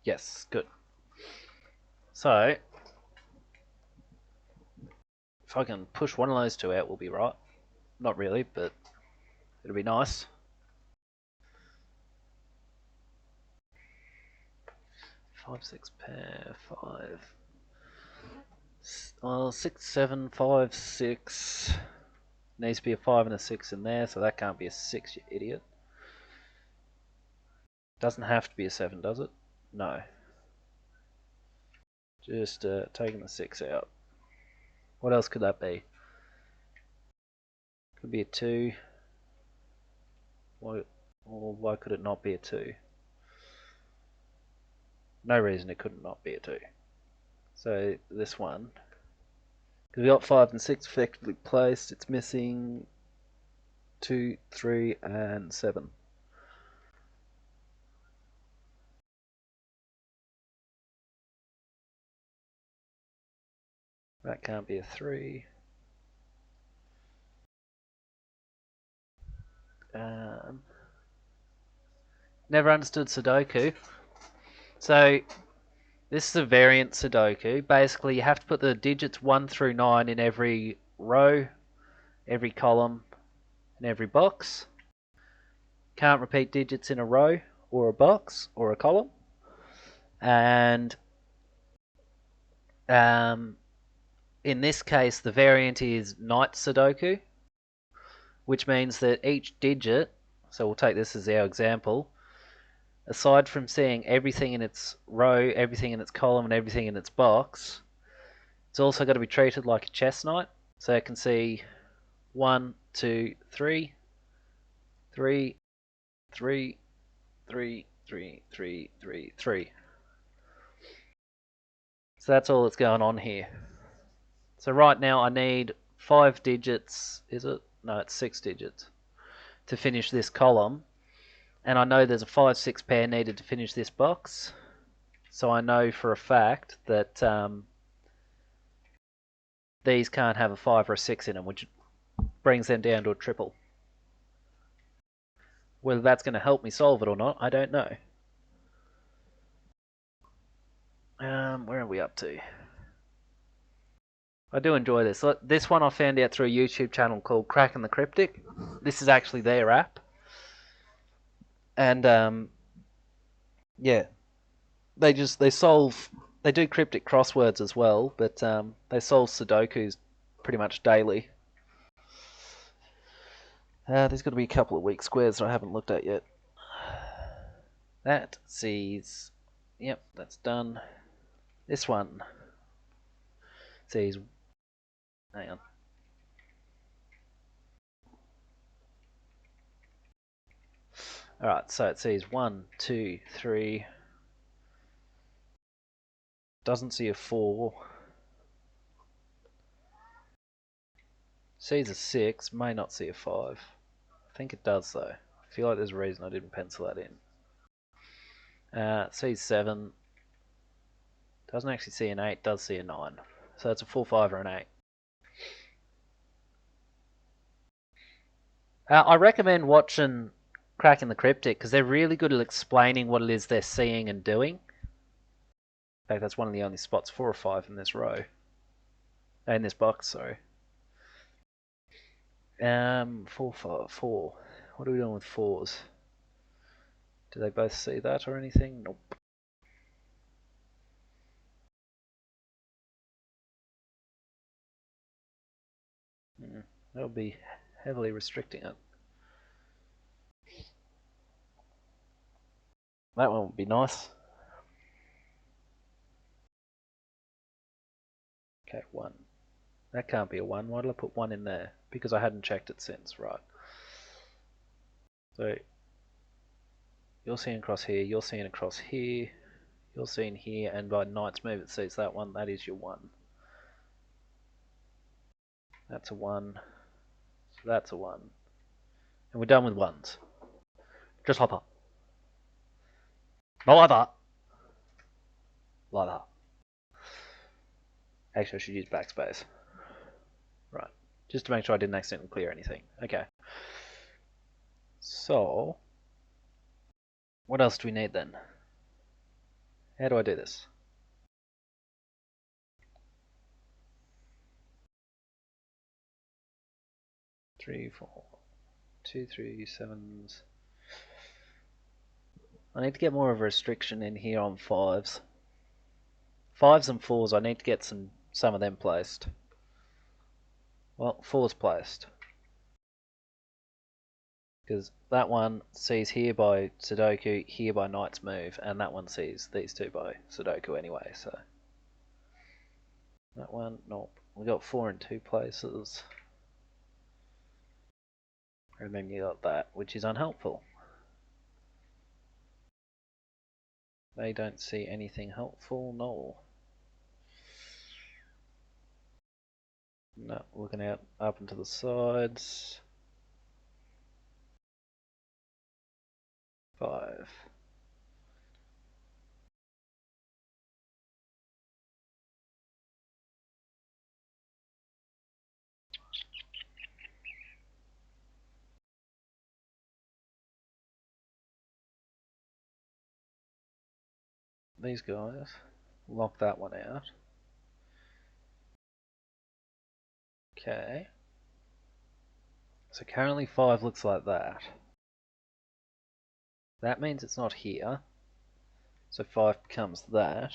Yes, good. So, if I can push one of those two out, we'll be right. Not really, but it'll be nice. Five, 6 pair, 5. Well, 6, 7, 5, 6. Needs to be a 5 and a 6 in there, so that can't be a 6, you idiot. Doesn't have to be a 7, does it? No. Just taking the 6 out. What else could that be? Could be a 2. Why could it not be a 2? No reason it could not be a 2. So this one, because we got 5 and 6 effectively placed, it's missing 2, 3, and 7. That can't be a 3. Never understood Sudoku. So this is a variant Sudoku. Basically, you have to put the digits 1 through 9 in every row, every column, and every box. Can't repeat digits in a row, or a box, or a column. And in this case, the variant is night Sudoku, which means that each digit, so we'll take this as our example, aside from seeing everything in its row, everything in its column, and everything in its box, it's also got to be treated like a chess knight. So it can see 1, 2, 3, 3, 3, 3, 3, 3, 3, 3. So that's all that's going on here. So right now I need 5 digits, is it? No, it's 6 digits to finish this column. And I know there's a 5, 6 pair needed to finish this box. So I know for a fact that these can't have a 5 or a 6 in them, which brings them down to a triple. Whether that's going to help me solve it or not, I don't know. Where are we up to? I do enjoy this. This one I found out through a YouTube channel called Cracking the Cryptic. This is actually their app. And yeah, they do cryptic crosswords as well, but they solve Sudokus pretty much daily. There's got to be a couple of weak squares that I haven't looked at yet. That sees... Yep, that's done. This one sees... Hang on. Alright, so it sees 1, 2, 3. Doesn't see a 4. Sees a 6, may not see a 5. I think it does though. I feel like there's a reason I didn't pencil that in. Sees 7. Doesn't actually see an 8, does see a 9. So it's a 4, 5 or an 8. I recommend watching Cracking the Cryptic because they're really good at explaining what it is they're seeing and doing. In fact, that's one of the only spots 4 or 5 in this row. In this box, sorry. 4, 5, 4. What are we doing with 4s? Do they both see that or anything? Nope. That'll be heavily restricting it. That one would be nice. Okay, 1. That can't be a 1. Why did I put 1 in there? Because I hadn't checked it since, right. So, you're seeing across here, you're seeing across here, you're seeing here, and by Knight's move it sees that one, that is your 1. That's a 1. So that's a 1. And we're done with 1s. Just like that. Not like that. Like that. Actually, I should use backspace. Right. Just to make sure I didn't accidentally clear anything. Okay. So, what else do we need then? How do I do this? Three, 4, 2, 3, 7s. I need to get more of a restriction in here on 5s. 5s and 4s, I need to get some of them placed. Well, 4's placed. Because that one sees here by Sudoku, here by Knight's move, and that one sees these two by Sudoku anyway, so. That one, nope. We got 4 in 2 places. And then you got that, which is unhelpful. They don't see anything helpful, no. No, looking out up and to the sides. 5. These guys, lock that one out. Okay. So currently 5 looks like that. That means it's not here. So 5 becomes that.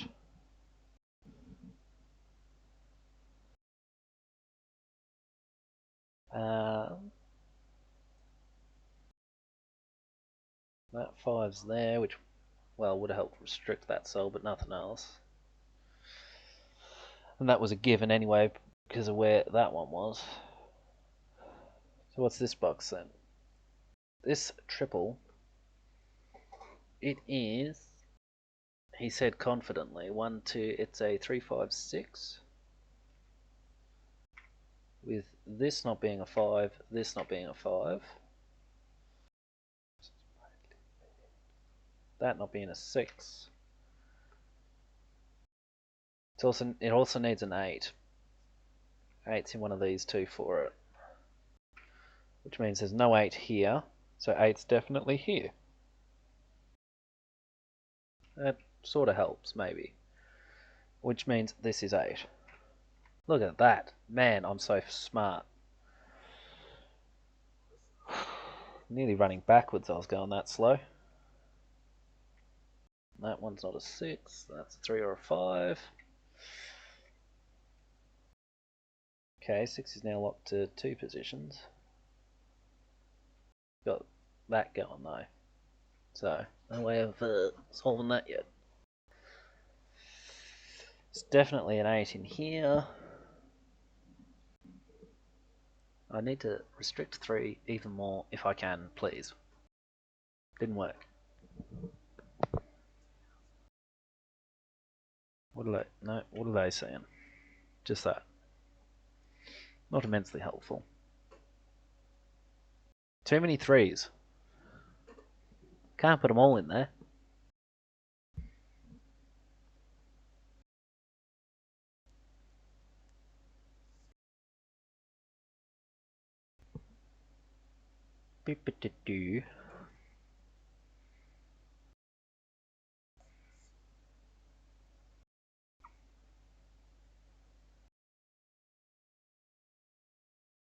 That 5's there, which, well, would have helped restrict that cell, but nothing else. And that was a given anyway, because of where that one was. So what's this box then? This triple, it is, he said confidently, 1, 2, it's a 3, 5, 6. With this not being a 5, this not being a 5. That not being a 6. It also needs an 8. 8's in one of these two for it. Which means there's no 8 here, so 8's definitely here. That sort of helps, maybe. Which means this is 8. Look at that. Man, I'm so smart. Nearly running backwards, I was going that slow. That one's not a 6, that's a 3 or a 5. Okay, 6 is now locked to 2 positions. Got that going though. So, no way of solving that yet. It's definitely an 8 in here. I need to restrict 3 even more if I can, please. Didn't work. What are they saying? Just that. Not immensely helpful. Too many 3s. Can't put them all in there. Beep-a-doo.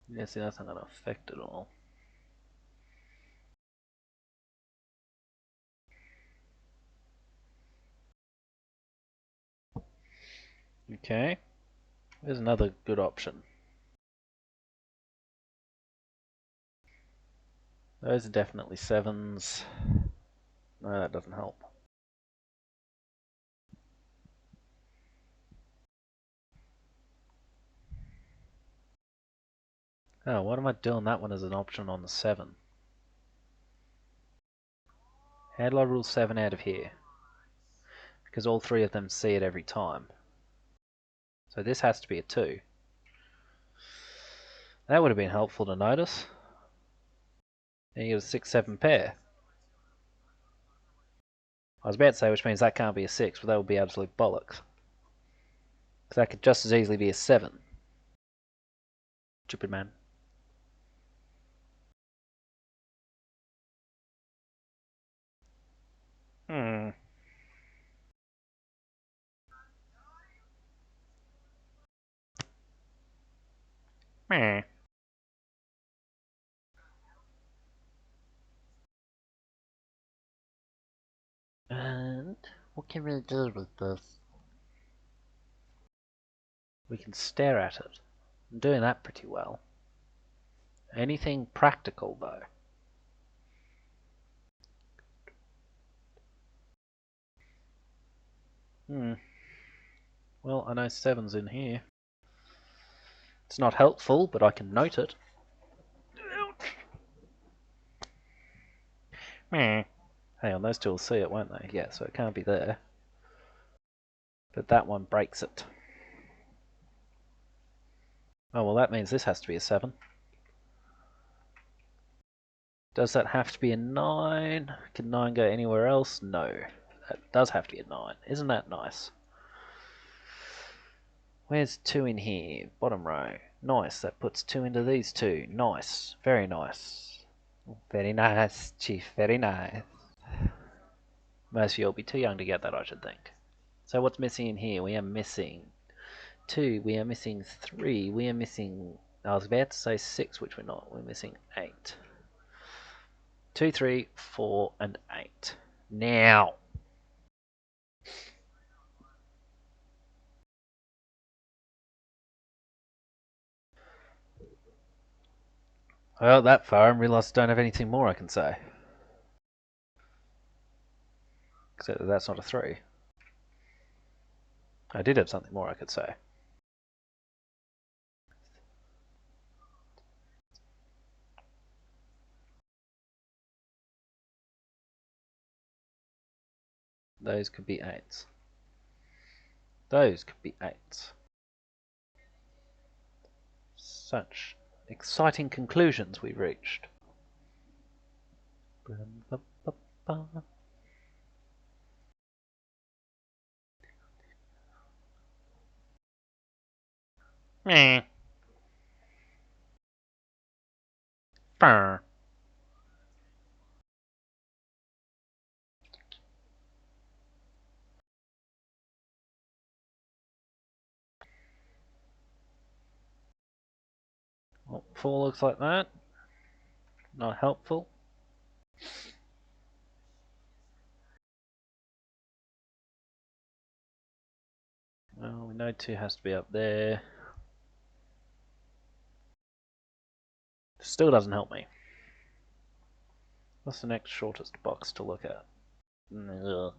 Yeah, see, that's not going to affect it all. Okay. There's another good option. Those are definitely 7s. No, that doesn't help. Oh, what am I doing that one as an option on the 7? How do I rule 7 out of here? Because all 3 of them see it every time. So this has to be a 2. That would have been helpful to notice. And you get a 6-7 pair. I was about to say, which means that can't be a 6, but that would be absolute bollocks. Because that could just as easily be a 7. Stupid man. Hmm. Meh. And what can we do with this? We can stare at it. I'm doing that pretty well. Anything practical, though? Well, I know 7's in here. It's not helpful, but I can note it. Meh. Hang on, those two will see it, won't they? Yeah, so it can't be there. But that one breaks it. Oh, well, that means this has to be a 7. Does that have to be a 9? Can 9 go anywhere else? No. That does have to be a 9. Isn't that nice? Where's 2 in here? Bottom row. Nice. That puts 2 into these 2. Nice. Very nice. Very nice, Chief. Very nice. Most of you will be too young to get that, I should think. So what's missing in here? We are missing 2. We are missing 3. We are missing... I was about to say 6, which we're not. We're missing 8. 2, 3, 4, and 8. Now... Well, that far and realised I don't have anything more I can say. Except that that's not a 3. I did have something more I could say. Those could be 8s. Those could be 8s. Such exciting conclusions we've reached. Meh. Brr. Well, 4 looks like that. Not helpful. Well, we know 2 has to be up there. Still doesn't help me. What's the next shortest box to look at? Ugh.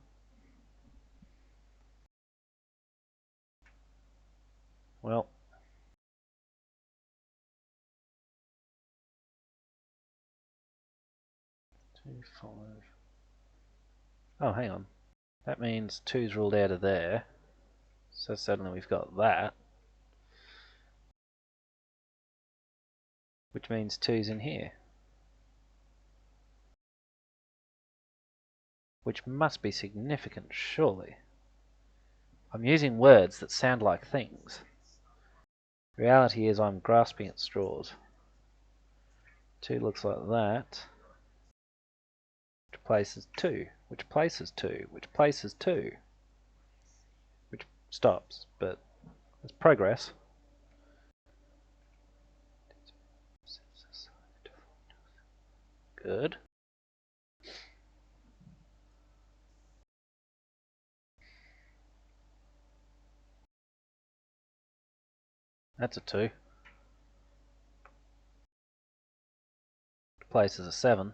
Well. Two, 5. Oh, hang on. That means 2's ruled out of there. So suddenly we've got that. Which means 2's in here. Which must be significant, surely. I'm using words that sound like things. Reality is I'm grasping at straws. 2 looks like that. Which places 2? Which places 2? Which places 2? Which stops, but it's progress. Good. That's a 2. Which places a 7.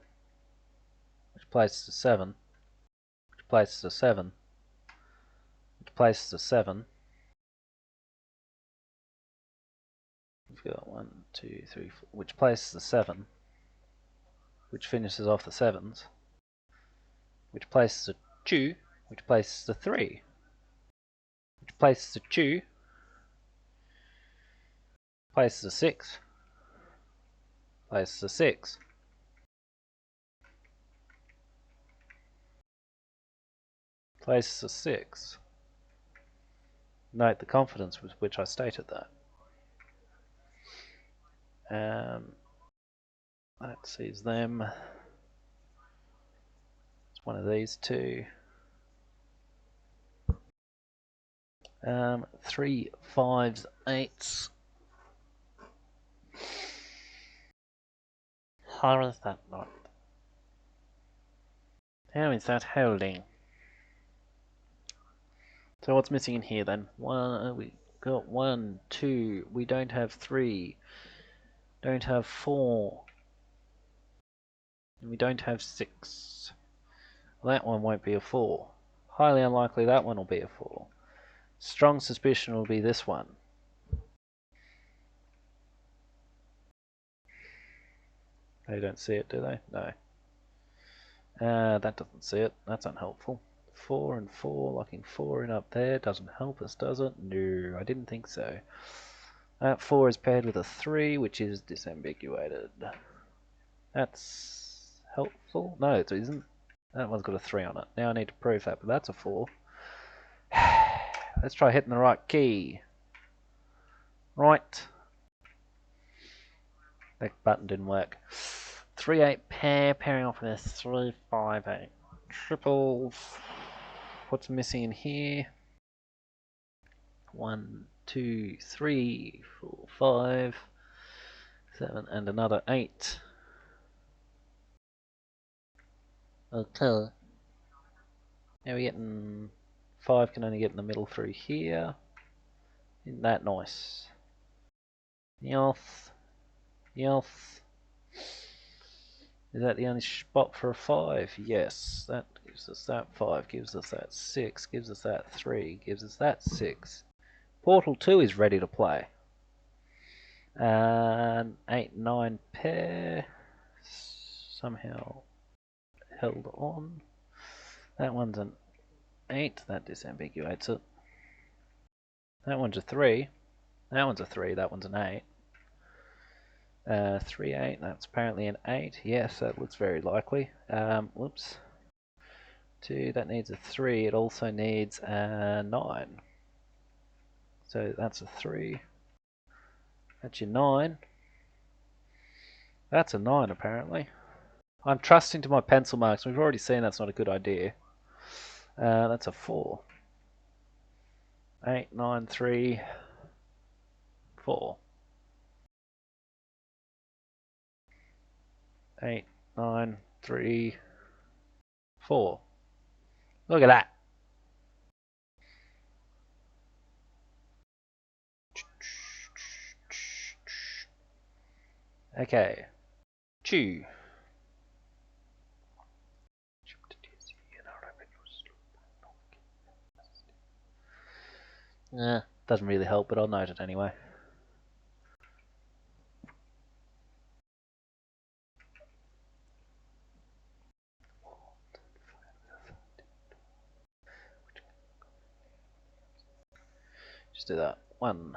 Which places a 7. Which places a 7. Which places a 7. We've got 1, 2, 3, 4. Which places a 7. Which finishes off the 7s. Which places a 2. Which places a 3. Which places a 2. Places a 6. Places a 6. Places a 6. Note the confidence with which I stated that. That sees them. It's one of these two. 3, 5s, 8s. How is that not? How is that holding? So what's missing in here then? We got 1, 2. We don't have 3. Don't have 4. And we don't have 6. Well, that one won't be a 4. Highly unlikely that one will be a 4. Strong suspicion will be this one. They don't see it, do they? No. That doesn't see it. That's unhelpful. 4 and 4, locking 4 in up there doesn't help us, does it? No, I didn't think so. That 4 is paired with a 3, which is disambiguated. That's helpful. No, it isn't. That one's got a 3 on it. Now I need to prove that, but that's a 4. Let's try hitting the right key. Right. That button didn't work. 3-8 pair, pairing off with a 3-5-8 triples. What's missing in here? 1, 2, 3, 4, 5, 7, and another 8. Okay. Now we're getting 5 can only get in the middle through here. Isn't that nice? Yes. Yes. Is that the only spot for a 5? Yes. That gives us that 5, gives us that 6, gives us that 3, gives us that 6. Portal 2 is ready to play. 8, 9 pair. Somehow held on. That one's an 8. That disambiguates it. That one's a 3. That one's a 3. That one's an 8. 3, 8. That's apparently an 8. Yes, that looks very likely. Whoops. 2. That needs a 3. It also needs a 9. So that's a 3. That's your 9. That's a 9 apparently. I'm trusting to my pencil marks. We've already seen that's not a good idea. That's a 4. 8, 9, 3, 4. 8, 9, 3, 4. Look at that. Okay, Chew. Doesn't really help, but I'll note it anyway. Just do that. 1.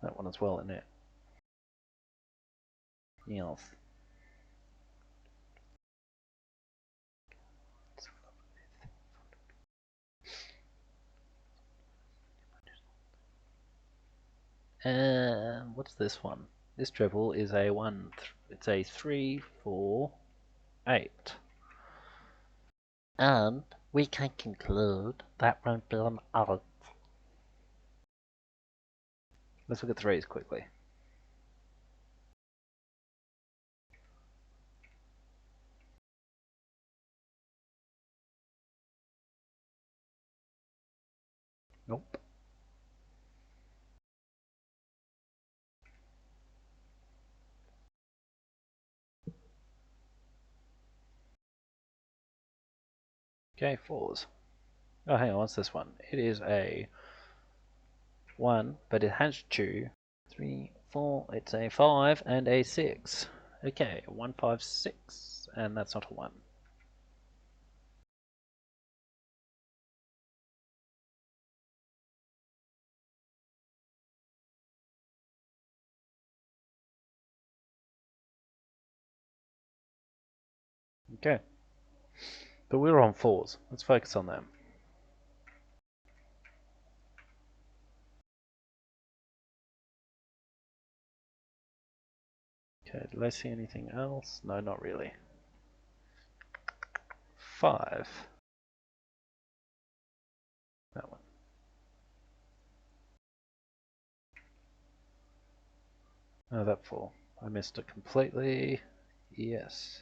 That one as well, isn't it? Yes. What's this one? This treble is a 1. It's a 3, 4, 8. And we can conclude that won't be an out. Let's look at 3s quickly. Nope. Okay, 4s. Oh, hang on, what's this one? It is a 1, but it has 2, 3, 4, it's a 5 and a 6. Okay, 1, 5, 6, and that's not a 1. Okay. But we're on 4s. Let's focus on them. Okay, did I see anything else? No, not really. 5. That one. Oh, that 4. I missed it completely. Yes.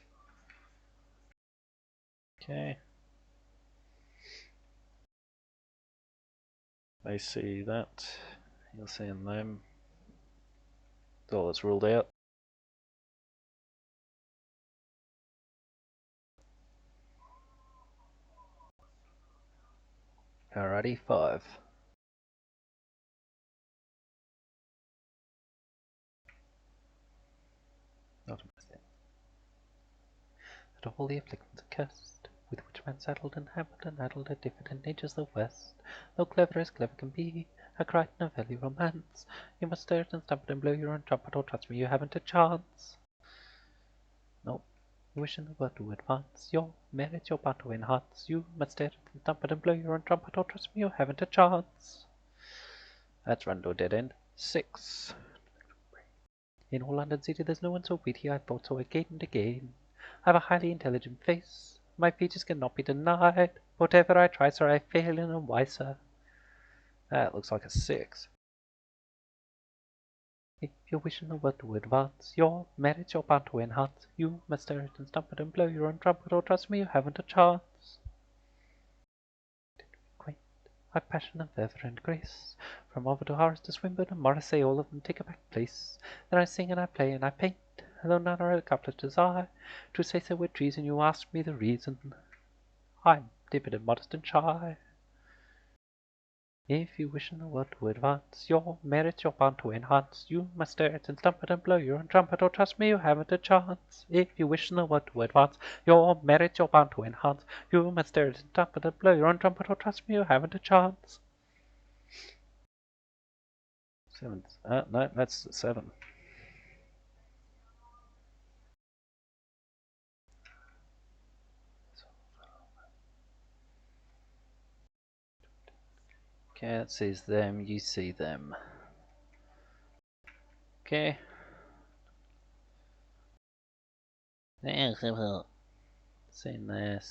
Okay. They see that. You'll see in them. Oh, it's ruled out. Alrighty, 5. Not a mistake. That all the afflictions are cursed, with which man saddled and hampered and addled at different natures the West. Though clever as clever can be, a Crichton of early romance, you must stir it and stamp it and blow your own trumpet, or trust me, you haven't a chance. No. You wish in the world to advance your merit, your bound to enhance. You must stir it and stamp it and blow your own trumpet, or trust me, you haven't a chance. That's run to a dead end. 6. In all London City there's no one so witty, I've thought so again and again. I've a highly intelligent face, my features cannot be denied. Whatever I try, sir, I fail in, and why, sir? That looks like a 6. If you wish in the world to advance your merits, you're bound to enhance. You must stir it and stamp it and blow your own trumpet, or trust me, you haven't a chance. Quaint, I've passion and fervour and grace. From Ovid to Horace to Swinburne and Morrissey, all of them take a back place. Then I sing and I play and I paint, though none are a couplet as I. To say so with treason, you ask me the reason. I'm timid and modest and shy. If you wish in the world to advance your merits, you're bound to enhance. You must stir it and stamp it and blow your own trumpet, or trust me, you haven't a chance. If you wish in the world to advance your merits, you're bound to enhance. You must stir it and stamp it and blow your own trumpet, or trust me, you haven't a chance. 7. No, that's 7. Okay, it sees them, you see them. Okay. Seen there,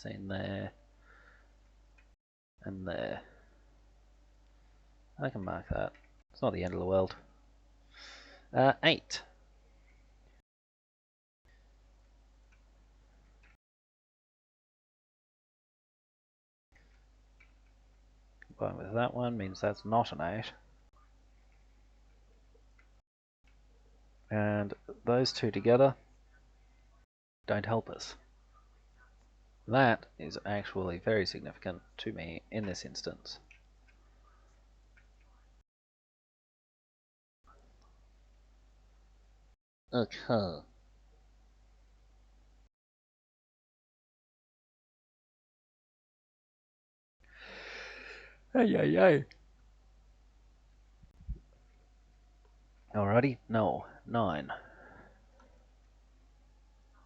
and there. I can mark that. It's not the end of the world. 8. Going with that one means that's not an 8. And those two together don't help us. That is actually very significant to me in this instance. Okay. Hey, hey, hey. Alrighty, no, 9.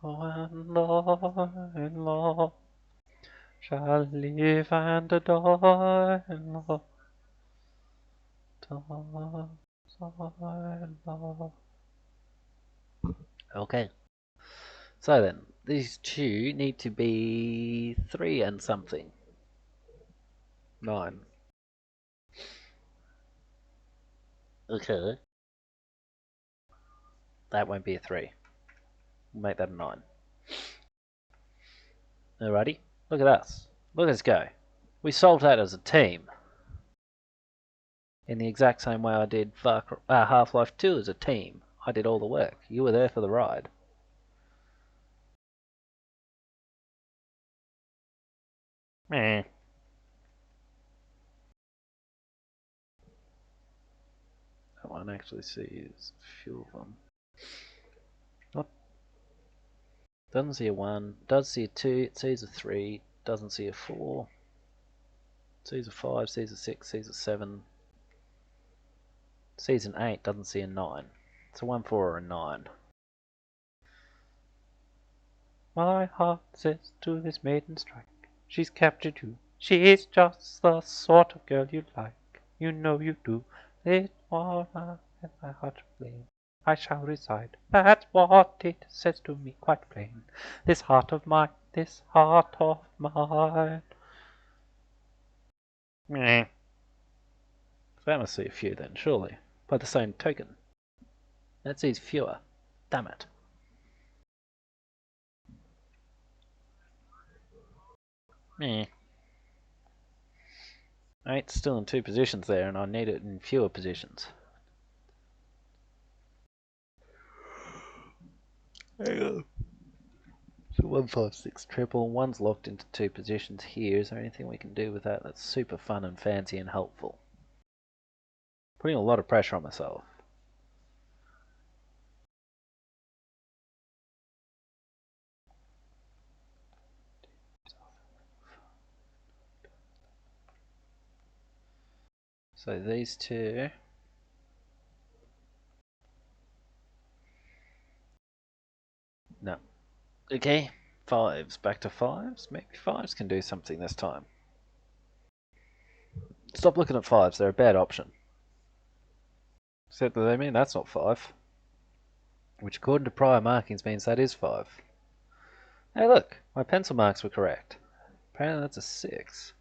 When love shall live and die in love, Okay. So then, these two need to be 3 and something. 9. Okay. That won't be a 3. We'll make that a 9. Alrighty. Look at us. Look at us go. We solved that as a team. In the exact same way I did Half-Life 2 as a team. I did all the work. You were there for the ride. Meh. That one actually sees a few of them. What? Doesn't see a 1. Does see a 2. It sees a 3. Doesn't see a 4. Sees a 5. Sees a 6. Sees a 7. Sees an 8. Doesn't see a 9. It's a 1, 4, or a 9. My heart says to this maiden strike. She's captured you. She's just the sort of girl you like. You know you do. It wanna set my heart aflame. I shall reside. That's what it says to me quite plain. This heart of mine, this heart of mine. Meh. So that must see a few then, surely. By the same token. That sees fewer. Damn it. Meh. 8's still in 2 positions there, and I need it in fewer positions. So 1, 5, 6 triple. 1's locked into 2 positions here. Is there anything we can do with that that's super fun and fancy and helpful? Putting a lot of pressure on myself. So these two. No. Okay. 5's. Back to 5's. Maybe 5's can do something this time. Stop looking at 5's. They're a bad option. Except that they mean that's not 5. Which according to prior markings means that is 5. Hey look, my pencil marks were correct. Apparently that's a 6.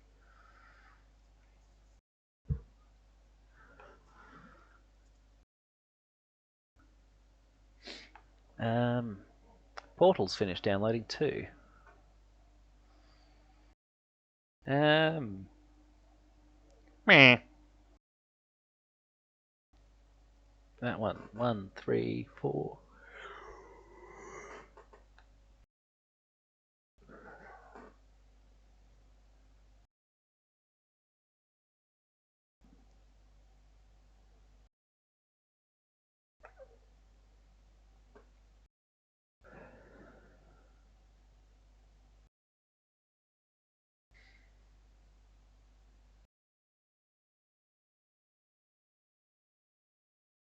Portal's finished downloading too. Meh. That one. 1, 3, 4.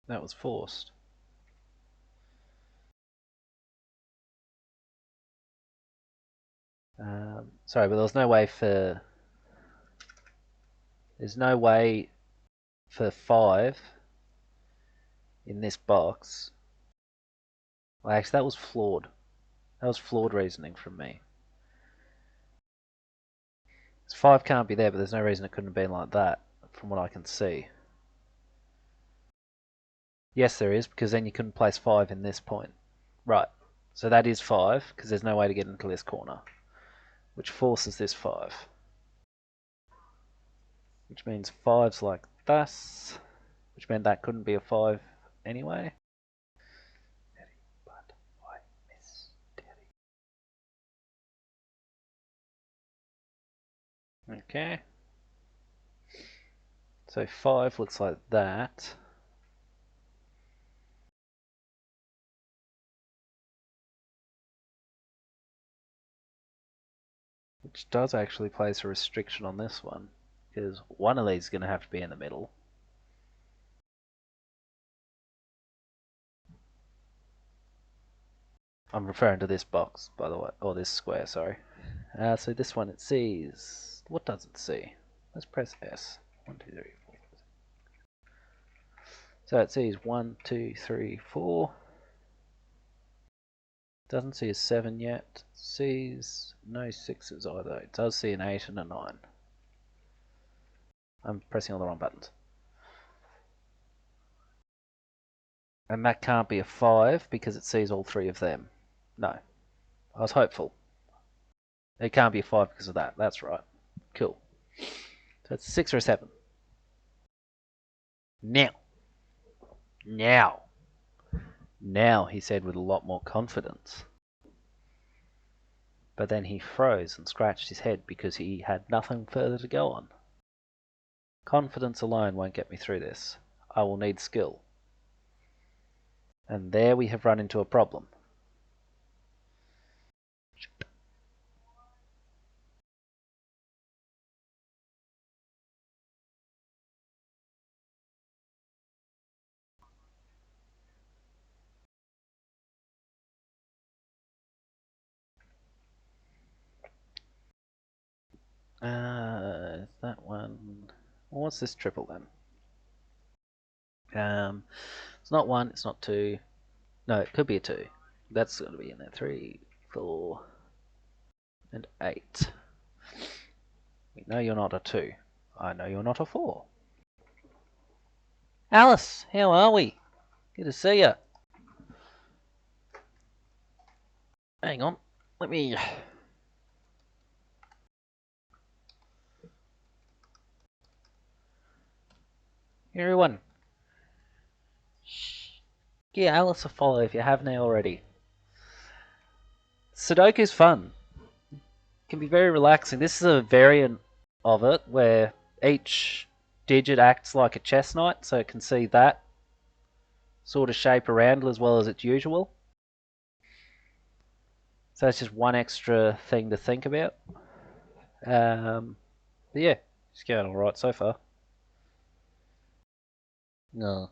That was forced. Sorry, but there's no way for... There's no way for 5 in this box. Well, actually, that was flawed. That was flawed reasoning from me. 5 can't be there, but there's no reason it couldn't have been like that, from what I can see. Yes, there is, because then you couldn't place 5 in this point. Right, so that is 5, because there's no way to get into this corner, which forces this 5. Which means 5's like this, which meant that couldn't be a 5 anyway. But I miss Daddy. Okay. So 5 looks like that. Which does actually place a restriction on this one, because one of these is going to have to be in the middle. I'm referring to this box, by the way, or this square, sorry. So this one it sees, what does it see? Let's press S. 1, 2, 3, 4. So it sees 1, 2, 3, 4. Doesn't see a 7 yet. Sees no 6s either. It does see an 8 and a 9. I'm pressing all the wrong buttons. And that can't be a 5 because it sees all 3 of them. No. I was hopeful. It can't be a 5 because of that. That's right. Cool. So it's a 6 or a 7. Now. Now, he said with a lot more confidence. But then he froze and scratched his head because he had nothing further to go on. Confidence alone won't get me through this. I will need skill. And there we have run into a problem. Is that one? Well, what's this triple then? It's not 1, it's not 2. No, it could be a 2. That's going to be in there. 3, 4, and 8. We know you're not a 2. I know you're not a 4. Alice, how are we? Good to see you. Hang on, let me... Everyone, give Alice a follow if you haven't already. Sudoku's fun. It can be very relaxing. This is a variant of it where each digit acts like a chess knight, so it can see that sort of shape around it as well as its usual. So it's just one extra thing to think about. But yeah, it's going alright so far. No.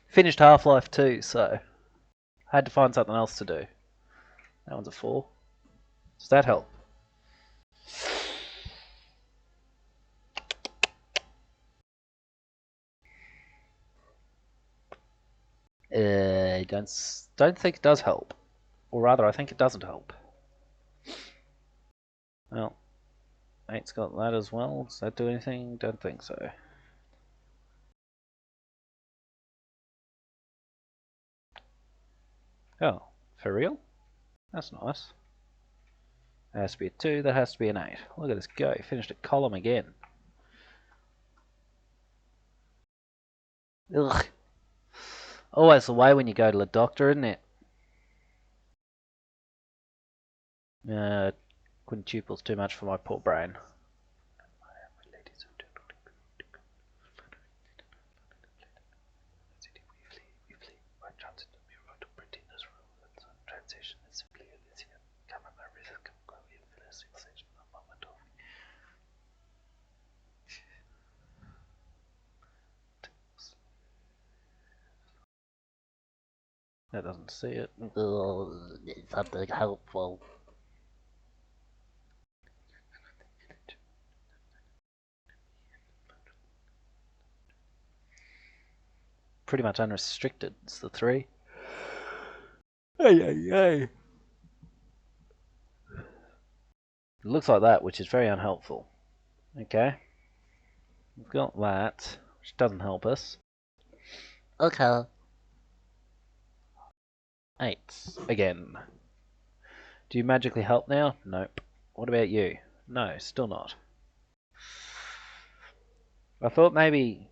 Finished Half-Life 2, so I had to find something else to do. That one's a 4. Does that help? Don't think it does help. Or rather, I think it doesn't help. Well, 8's got that as well. Does that do anything? Don't think so. Oh, for real? That's nice. That has to be a 2, that has to be an 8. Look at this go, finished a column again. Ugh. Always the way when you go to the doctor, isn't it? Quintuple's too much for my poor brain. That doesn't see it. Something helpful. Pretty much unrestricted. It's the 3. It looks like that, which is very unhelpful. Okay. We've got that, which doesn't help us. Okay. 8. Again. Do you magically help now? Nope. What about you? No, still not. I thought maybe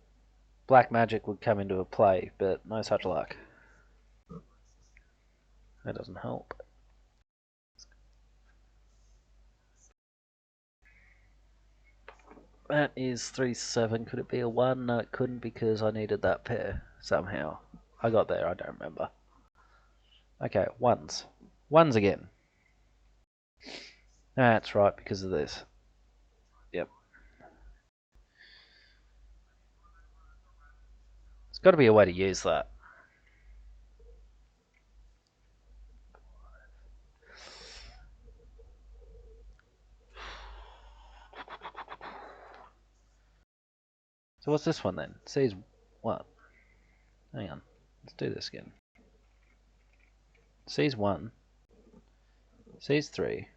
black magic would come into play, but no such luck. That doesn't help. That is 3-7. Could it be a 1? No, it couldn't because I needed that pair somehow. I got there, I don't remember. Okay, 1s. 1s again. That's right, because of this. Yep. There's got to be a way to use that. So what's this one then? C's what? Hang on. Let's do this again. C's 1. C's 3.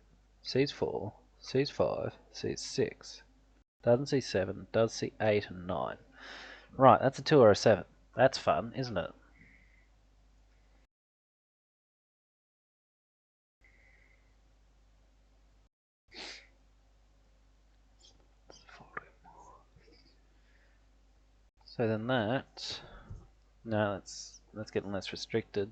C's 4. C's 5. C's 6. Doesn't see 7. Does see 8 and 9. Right, that's a 2 or a 7. That's fun, isn't it? So then that... No, that's getting less restricted.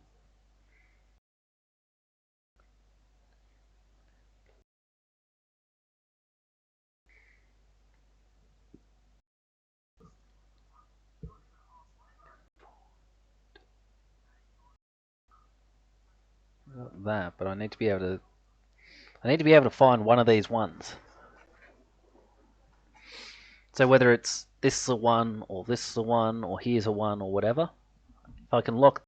Got that, but I need to be able to find one of these ones. So whether it's this is a 1 or this is a 1 or here's a 1 or whatever, if I can lock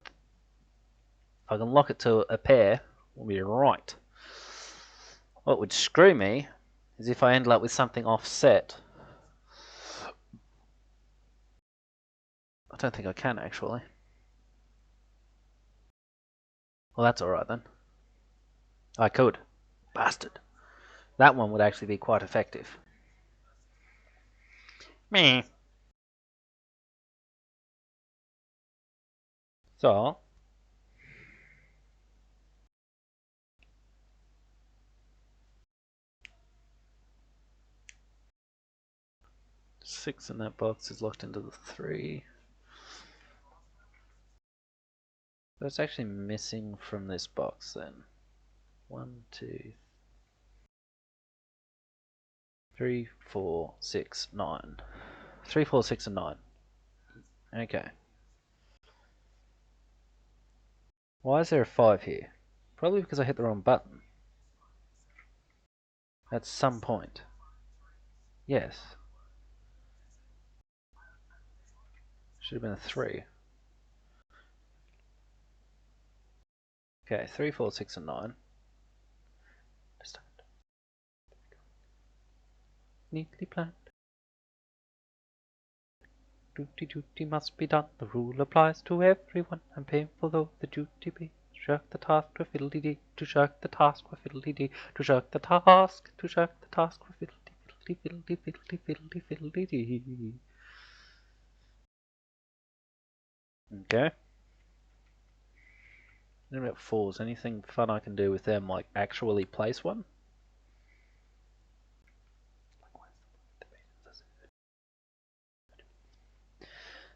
it to a pair, we'll be right. What would screw me is if I ended up with something offset. I don't think I can actually. Well, that's alright then. I could. Bastard. That one would actually be quite effective. Meh. So, six in that box is locked into the 3. That's actually missing from this box then. 1, 2, 3, 4, 6, 9. 3, 4, 6, and 9. Okay. Why is there a 5 here? Probably because I hit the wrong button. At some point. Yes. Should have been a 3. Okay, 3, 4, 6, and 9. Neatly planned. Duty, duty must be done. The rule applies to everyone, and painful though the duty be. To shirk the task for fiddly-dee. To shirk the task for fiddly-dee. To shirk the task. To shirk the task for fiddly-dee. Fiddly, fiddly, fiddly, fiddly, fiddly-dee. Okay. What about 4s? Anything fun I can do with them, like actually place one?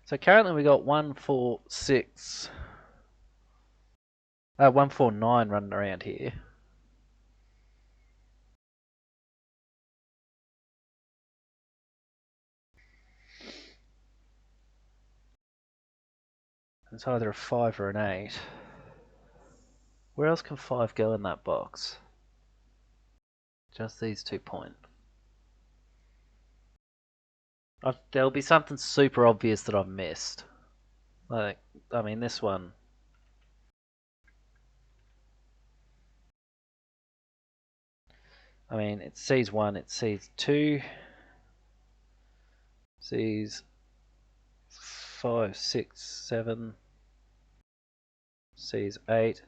So currently we got 1, 4, 6, 1, 4, 9 running around here. It's either a 5 or an 8. Where else can 5 go in that box? Just these 2 points. There'll be something super obvious that I've missed. Like, I mean, this one. I mean, it sees 1, it sees 2, sees 5, 6, 7, sees 8,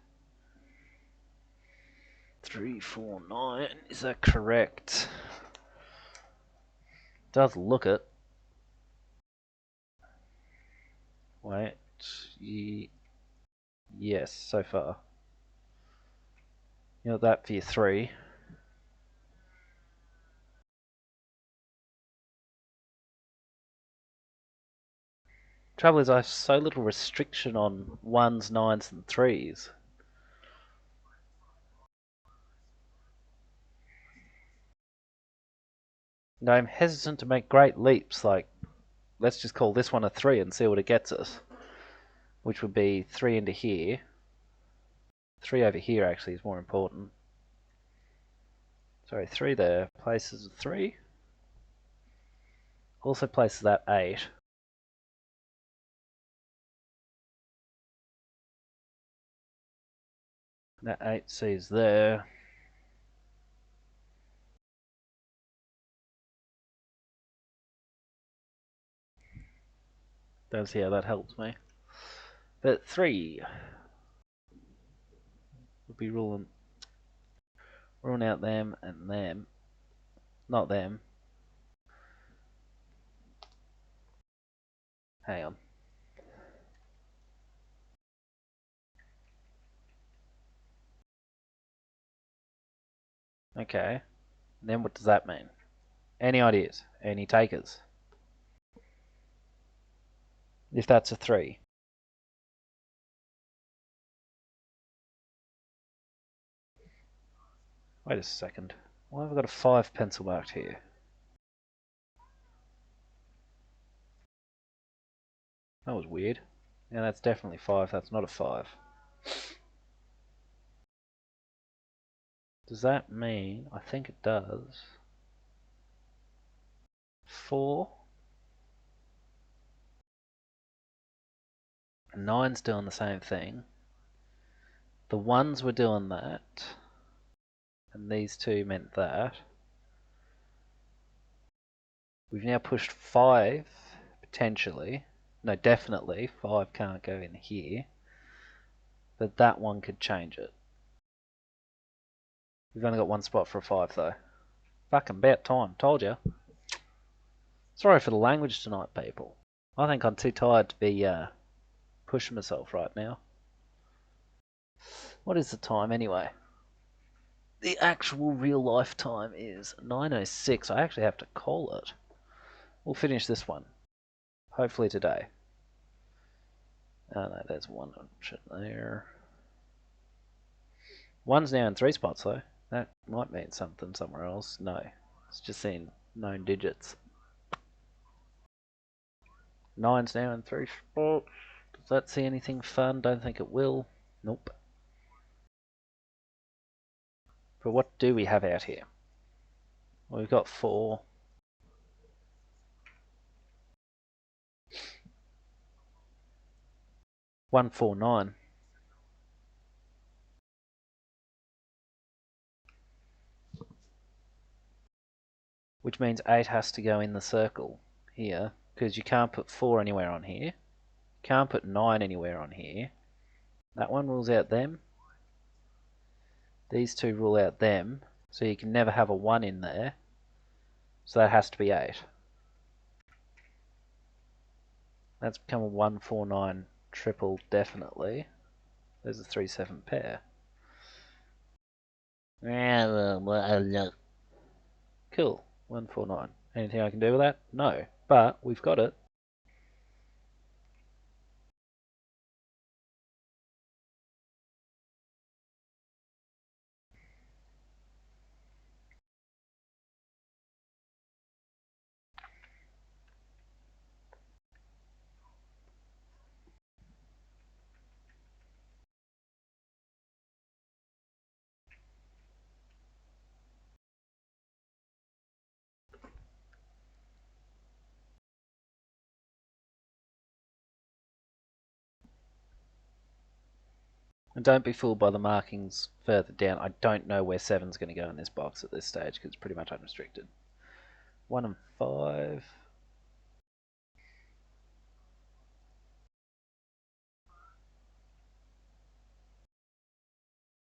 3, 4, 9. Is that correct? Does look it. Wait. Yes, so far. You got that for your 3. Trouble is, I have so little restriction on 1s, 9s, and 3s. And I'm hesitant to make great leaps, like, let's just call this one a 3 and see what it gets us. Which would be 3 into here. 3 over here, actually, is more important. Sorry, 3 there. Places a 3. Also places that 8. That 8 sees there. Don't see how that helps me. But 3 would be ruling out them and them. Not them. Hang on. Okay. Then what does that mean? Any ideas? Any takers? If that's a 3. Wait a second. Why have I got a 5 pencil marked here? That was weird. Yeah, that's definitely 5. That's not a 5. Does that mean... I think it does. 4. 9's doing the same thing. The 1s were doing that. And these 2 meant that. We've now pushed 5, potentially. No, definitely. 5 can't go in here. But that one could change it. We've only got one spot for a 5 though. Fucking about time. Told ya. Sorry for the language tonight, people. I think I'm too tired to be pushing myself right now. What is the time anyway? The actual real life time is 9:06. I actually have to call it. We'll finish this one. Hopefully today. Oh no, there's one option there. 1's now in 3 spots though. That might mean something somewhere else. No. It's just seeing known digits. 9's now in 3 spots. Does that see anything fun? Don't think it will. Nope. But what do we have out here? Well, we've got 4. One, 4, 9. Which means 8 has to go in the circle here, because you can't put 4 anywhere on here. Can't put 9 anywhere on here. That one rules out them. These 2 rule out them, so you can never have a 1 in there. So that has to be 8. That's become a 1, 4, 9 triple, definitely. There's a 3, 7 pair. Cool. 1, 4, 9. Anything I can do with that? No. But we've got it. And don't be fooled by the markings further down. I don't know where 7's going to go in this box at this stage because it's pretty much unrestricted. 1 and 5.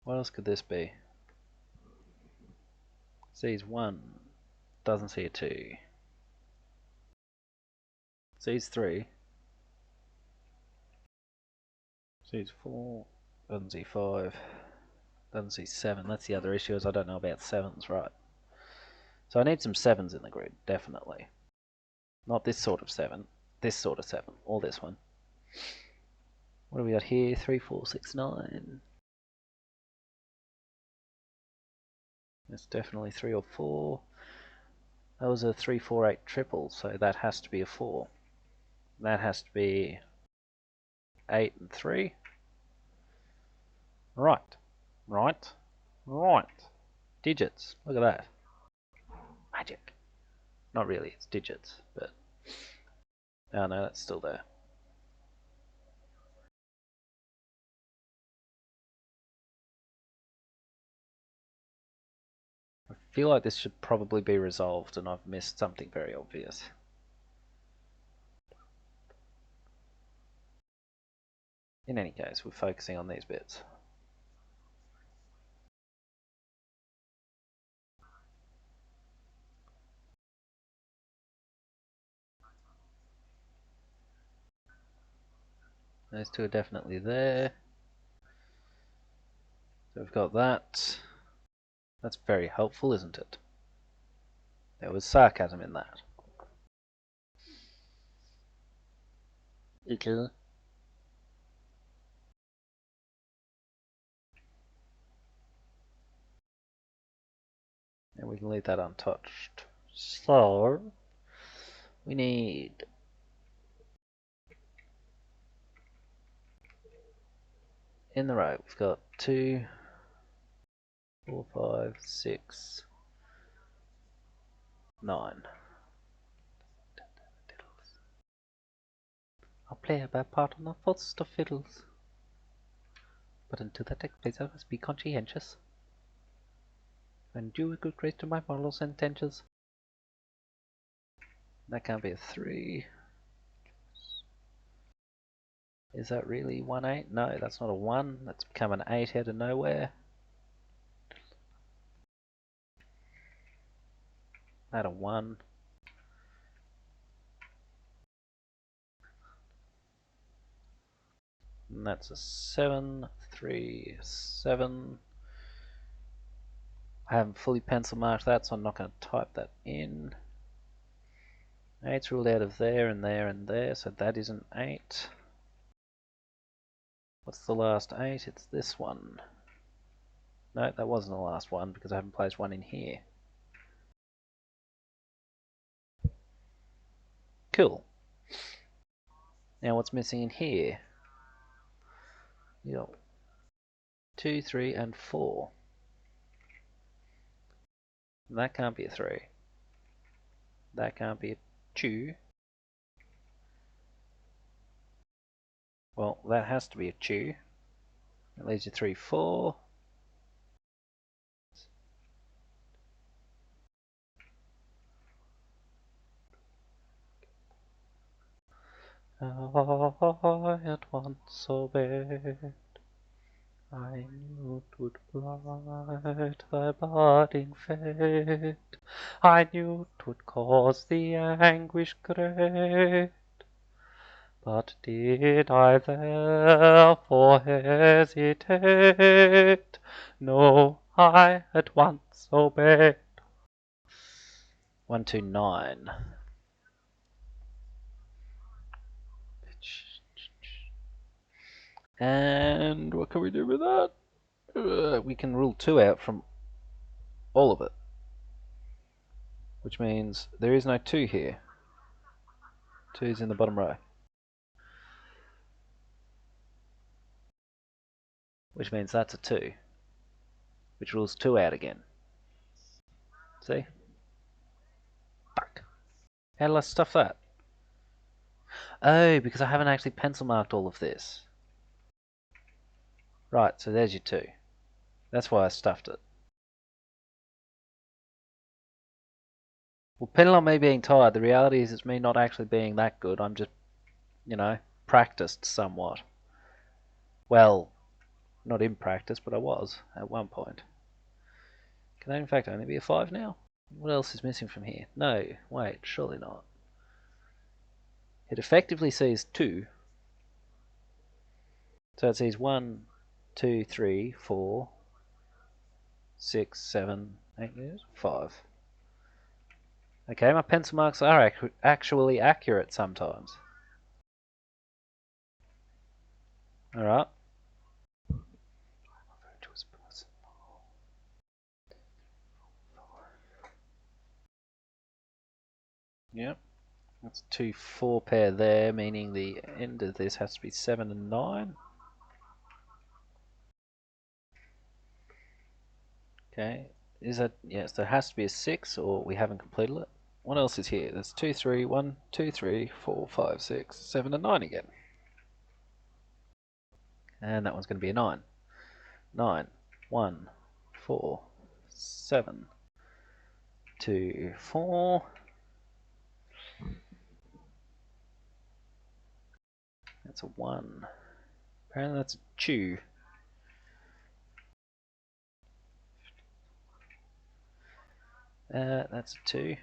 What else could this be? Sees 1. Doesn't see a 2. Sees 3. C's 4, doesn't see 5, doesn't see 7. That's the other issue, is I don't know about 7s, right? So I need some 7s in the grid, definitely. Not this sort of 7, this sort of 7, or this one. What do we got here? 3, 4, 6, 9. That's definitely 3 or 4. That was a 3, 4, 8 triple, so that has to be a 4. That has to be 8 and 3. Right. Right. Right. Digits. Look at that. Magic. Not really, it's digits, but... Oh no, that's still there. I feel like this should probably be resolved and I've missed something very obvious. In any case, we're focusing on these bits. Those two are definitely there. So we've got that. That's very helpful, isn't it? There was sarcasm in that. Okay. And we can leave that untouched. So, we need... in the row, we've got 2, 4, 5, 6, 9. I'll play a bad part on the first of fiddles. But until that takes place, I must be conscientious. And do a good grace to my morals and intentions. That can't be a 3. Is that really 1, 8? No, that's not a 1. That's become an 8 out of nowhere. That a 1. And that's a 7, 3, 7. I haven't fully pencil marked that, so I'm not going to type that in. 8's ruled out of there and there and there, so that is an 8. What's the last 8? It's this one. No, that wasn't the last one because I haven't placed one in here. Cool. Now what's missing in here? You got 2, 3, and 4. That can't be a 3. That can't be a 2. Well, that has to be a 2. That leaves you 3, 4. I at once obeyed. I knew 'twould blight thy budding fate. I knew 'twould cause thee anguish great. But did I therefore hesitate? No, I at once obeyed. 1, 2, 9. And what can we do with that? We can rule 2 out from all of it. Which means there is no 2 here. 2 is in the bottom row. Which means that's a 2. Which rules 2 out again. See? Fuck. How did I stuff that? Oh, because I haven't actually pencil marked all of this. Right, so there's your 2. That's why I stuffed it. Well, depending on me being tired, the reality is it's me not actually being that good. I'm just, you know, practiced somewhat. Well, not in practice, but I was at one point. Can that in fact only be a 5 now? What else is missing from here? No, wait, surely not. It effectively sees 2. So it says 1, 2, 3, 4, 6, 7, 8 meters, 5. Okay, my pencil marks are actually accurate sometimes. Alright. Yep. That's 2 4 pair there, meaning the end of this has to be 7 and 9. Okay. Is that, yes, there has to be a 6 or we haven't completed it. What else is here? There's 2, 3, 1, 2, 3, 4, 5, 6, 7 and 9 again. And that one's going to be a 9. 9, 1, 4, 7, 2, 4. That's a 1. Apparently that's a 2. That's a 2.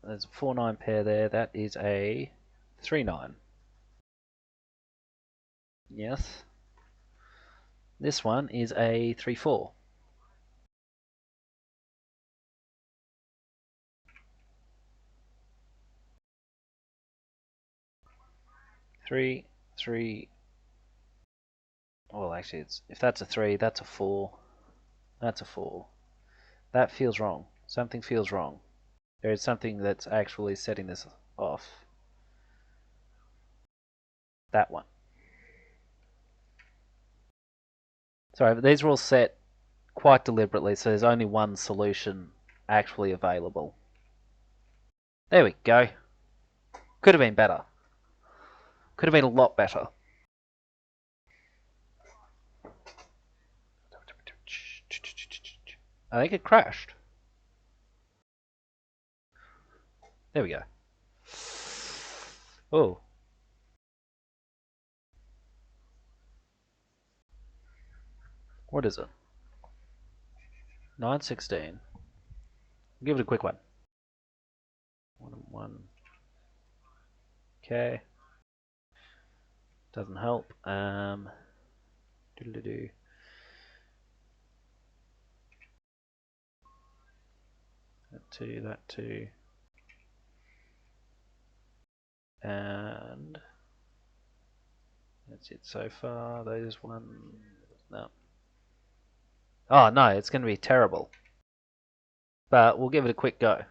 There's a 4 9 pair there. That is a 3 9. Yes. This one is a 3 4. Three, 3. Well, actually, it's if that's a 3, that's a 4. That's a 4. That feels wrong. Something feels wrong. There is something that's actually setting this off. That one. Sorry, but these are all set quite deliberately, so there's only one solution actually available. There we go. Could have been better. Could have been a lot better. I think it crashed. There we go. Oh. What is it? 916. Give it a quick one. 1 and 1. Okay. Doesn't help. Doodle-doo. That 2, that 2. And that's it so far. Those ones. No. Oh no, it's going to be terrible. But we'll give it a quick go.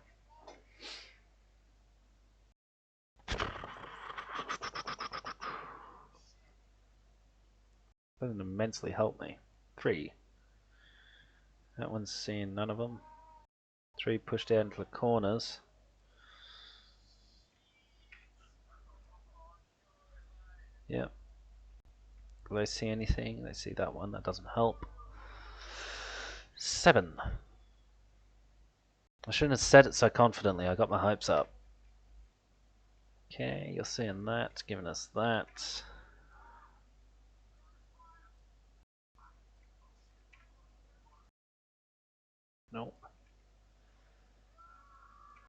Doesn't immensely help me. 3. That one's seeing none of them. 3 pushed out into the corners. Yep. Do they see anything? They see that one. That doesn't help. 7. I shouldn't have said it so confidently. I got my hopes up. Okay, you're seeing that. Giving us that. Nope.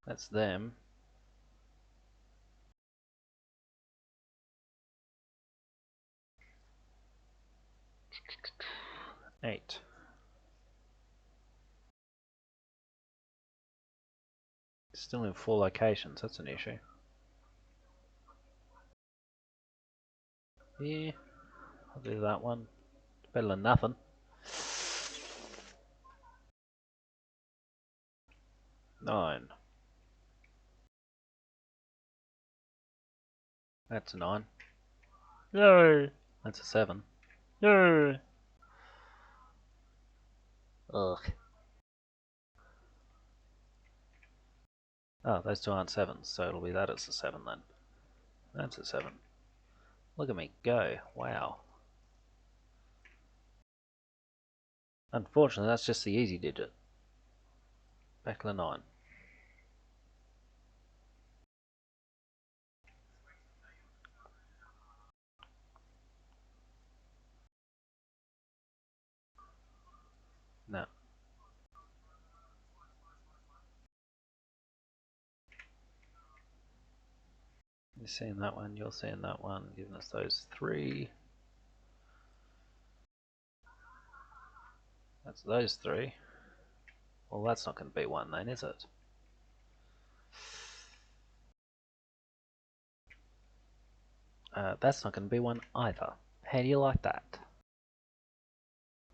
That's them. 8. Still in 4 locations. That's an issue. Yeah, I'll do that one. Better than nothing. Nine. That's a 9. No. That's a 7. No. Ugh. Oh, those 2 aren't 7s, so it'll be that as a 7 then. That's a 7. Look at me go. Wow. Unfortunately, that's just the easy digit. Back to the 9. No. You're seeing that one, you're seeing that one, giving us those 3. That's those 3. Well, that's not going to be 1 then, is it? That's not going to be 1 either. How do you like that?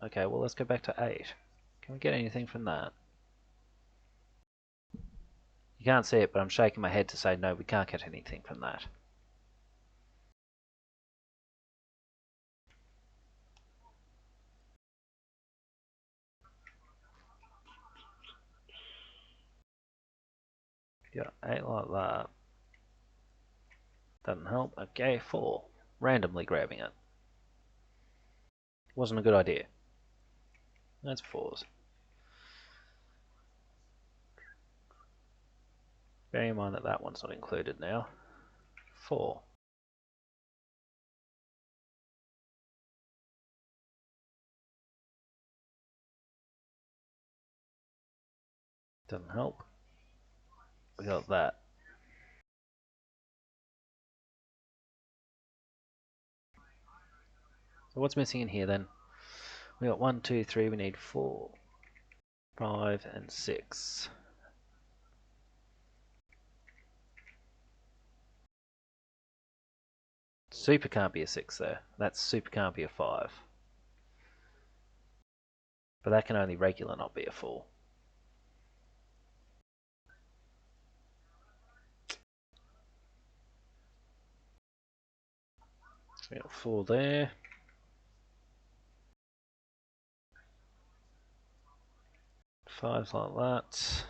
Okay, well let's go back to 8. Can we get anything from that? You can't see it, but I'm shaking my head to say no, we can't get anything from that. Yeah, 8 like that. Doesn't help. Okay, 4. Randomly grabbing it. Wasn't a good idea. That's 4s. Bear in mind that that one's not included now. 4. Doesn't help. We got that. So what's missing in here then? We got 1, 2, 3, we need 4, 5, and 6. Super can't be a 6 there. That super can't be a 5. But that can only regular not be a 4. So we got 4 there. 5 like that.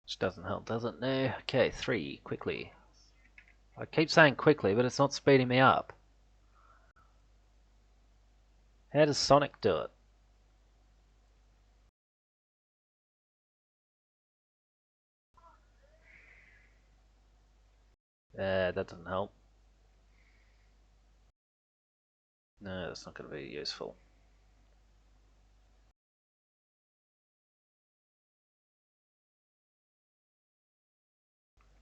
Which doesn't help, does it? No. Okay, 3, quickly. I keep saying quickly, but it's not speeding me up. How does Sonic do it? That doesn't help. No, that's not going to be useful.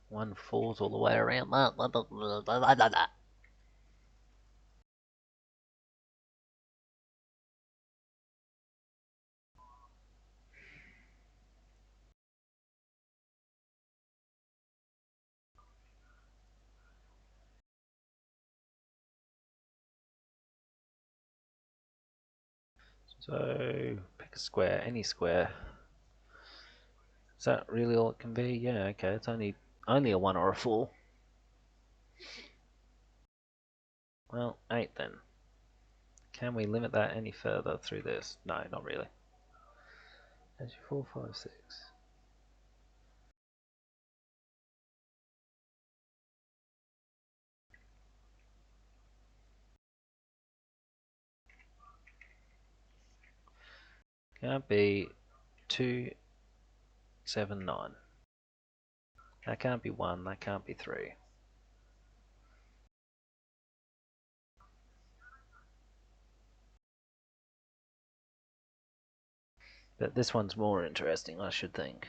One falls all the way around that. So, pick a square, any square. Is that really all it can be? Yeah, okay, it's only a 1 or a 4. Well, 8 then. Can we limit that any further through this? No, not really. Actually, 4, 5, 6. Can't be 2, 7, 9. That can't be 1, that can't be 3. But this one's more interesting, I should think.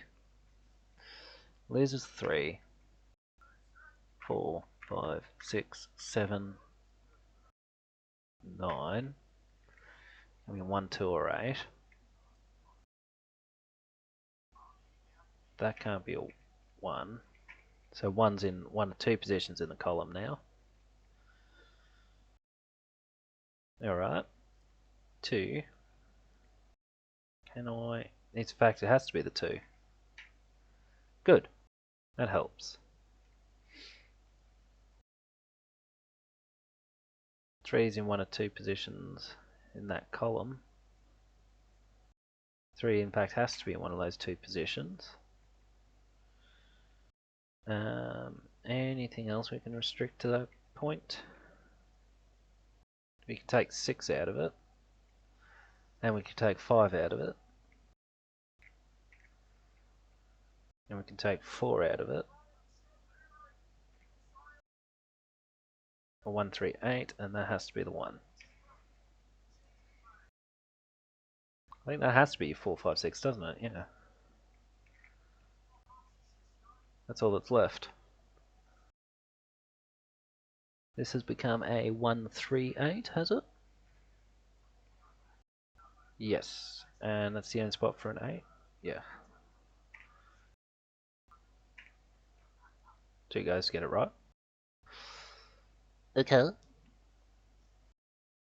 Loses 3, 4, 5, 6, 7, 9. I mean 1, 2, or 8. That can't be a 1. So 1's in 1 or 2 positions in the column now. Alright. 2. Can I... In fact, it has to be the 2. Good. That helps. 3's in 1 or 2 positions in that column. 3 in fact has to be in one of those 2 positions. Anything else we can restrict to that point? We can take 6 out of it. And we can take 5 out of it. And we can take 4 out of it. A 1, 3, 8, and that has to be the 1. I think that has to be 4, 5, 6, doesn't it? Yeah. That's all that's left. This has become a 138, has it? Yes. And that's the only spot for an 8? Yeah. Do you guys get it right? Okay.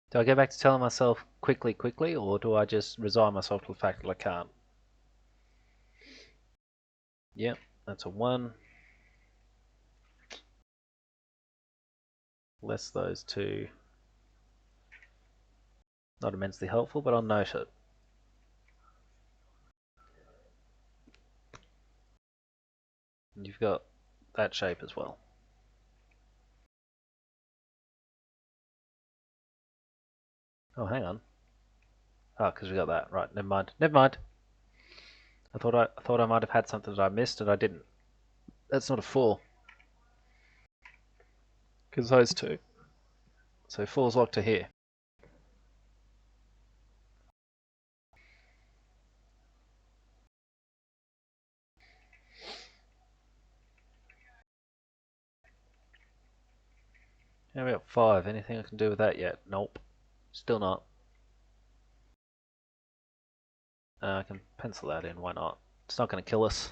Do I go back to telling myself quickly, or do I just resign myself to the fact that I can't? Yep, that's a 1. Less those two. Not immensely helpful, but I'll note it. And you've got that shape as well. Oh, hang on. Oh, because we got that. Right, never mind. Never mind. I thought I might have had something that I missed and I didn't. That's not a 4. Because those two. So 4's locked to here. How about 5? Anything I can do with that yet? Nope. Still not. I can pencil that in, why not? It's not going to kill us.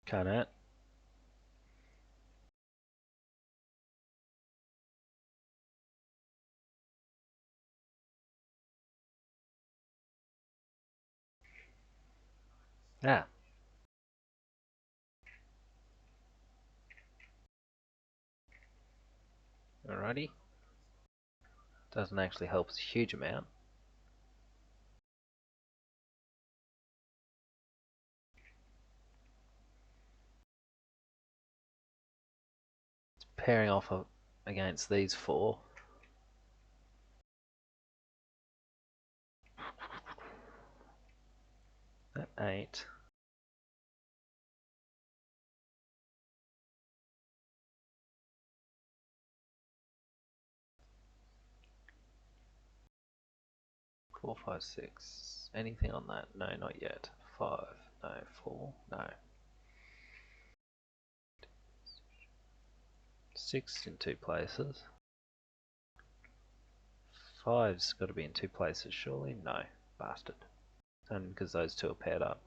Can't it? Yeah. Alrighty. Doesn't actually help us a huge amount. It's pairing off against these 4. That 8. 4, 5, 6. Anything on that? No, not yet. 5. No. 4. No. 6 in 2 places. 5's got to be in 2 places, surely? No. Bastard. And because those two are paired up.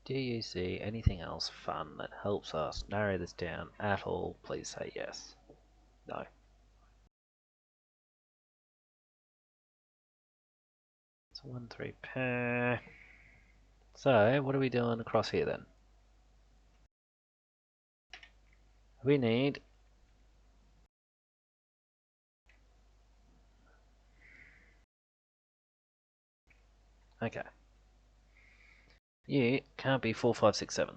Do you see anything else fun that helps us narrow this down at all? Please say yes. No. It's a 1, 3 pair. So, what are we doing across here then? We need... Okay. You can't be 4, 5, 6, 7.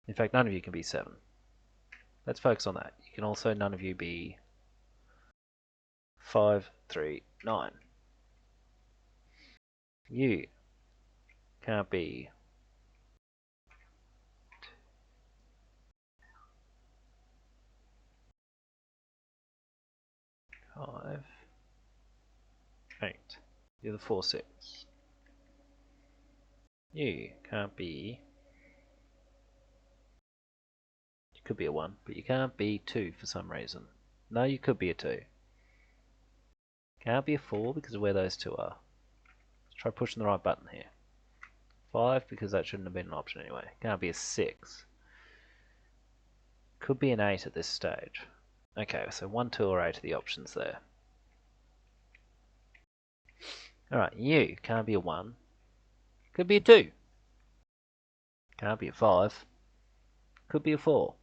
In fact, none of you can be 7. Let's focus on that. You can also none of you be 5, 3, 9. You can't be 5, 8. You're the 4, 6. You can't be... You could be a 1, but you can't be 2 for some reason. No, you could be a 2. Can't be a 4 because of where those two are. Let's try pushing the right button here. 5 because that shouldn't have been an option anyway. Can't be a 6. Could be an 8 at this stage. Okay, so 1, 2 or 8 are the options there. Alright, you can't be a 1. Could be a 2. Can't be a 5. Could be a 4.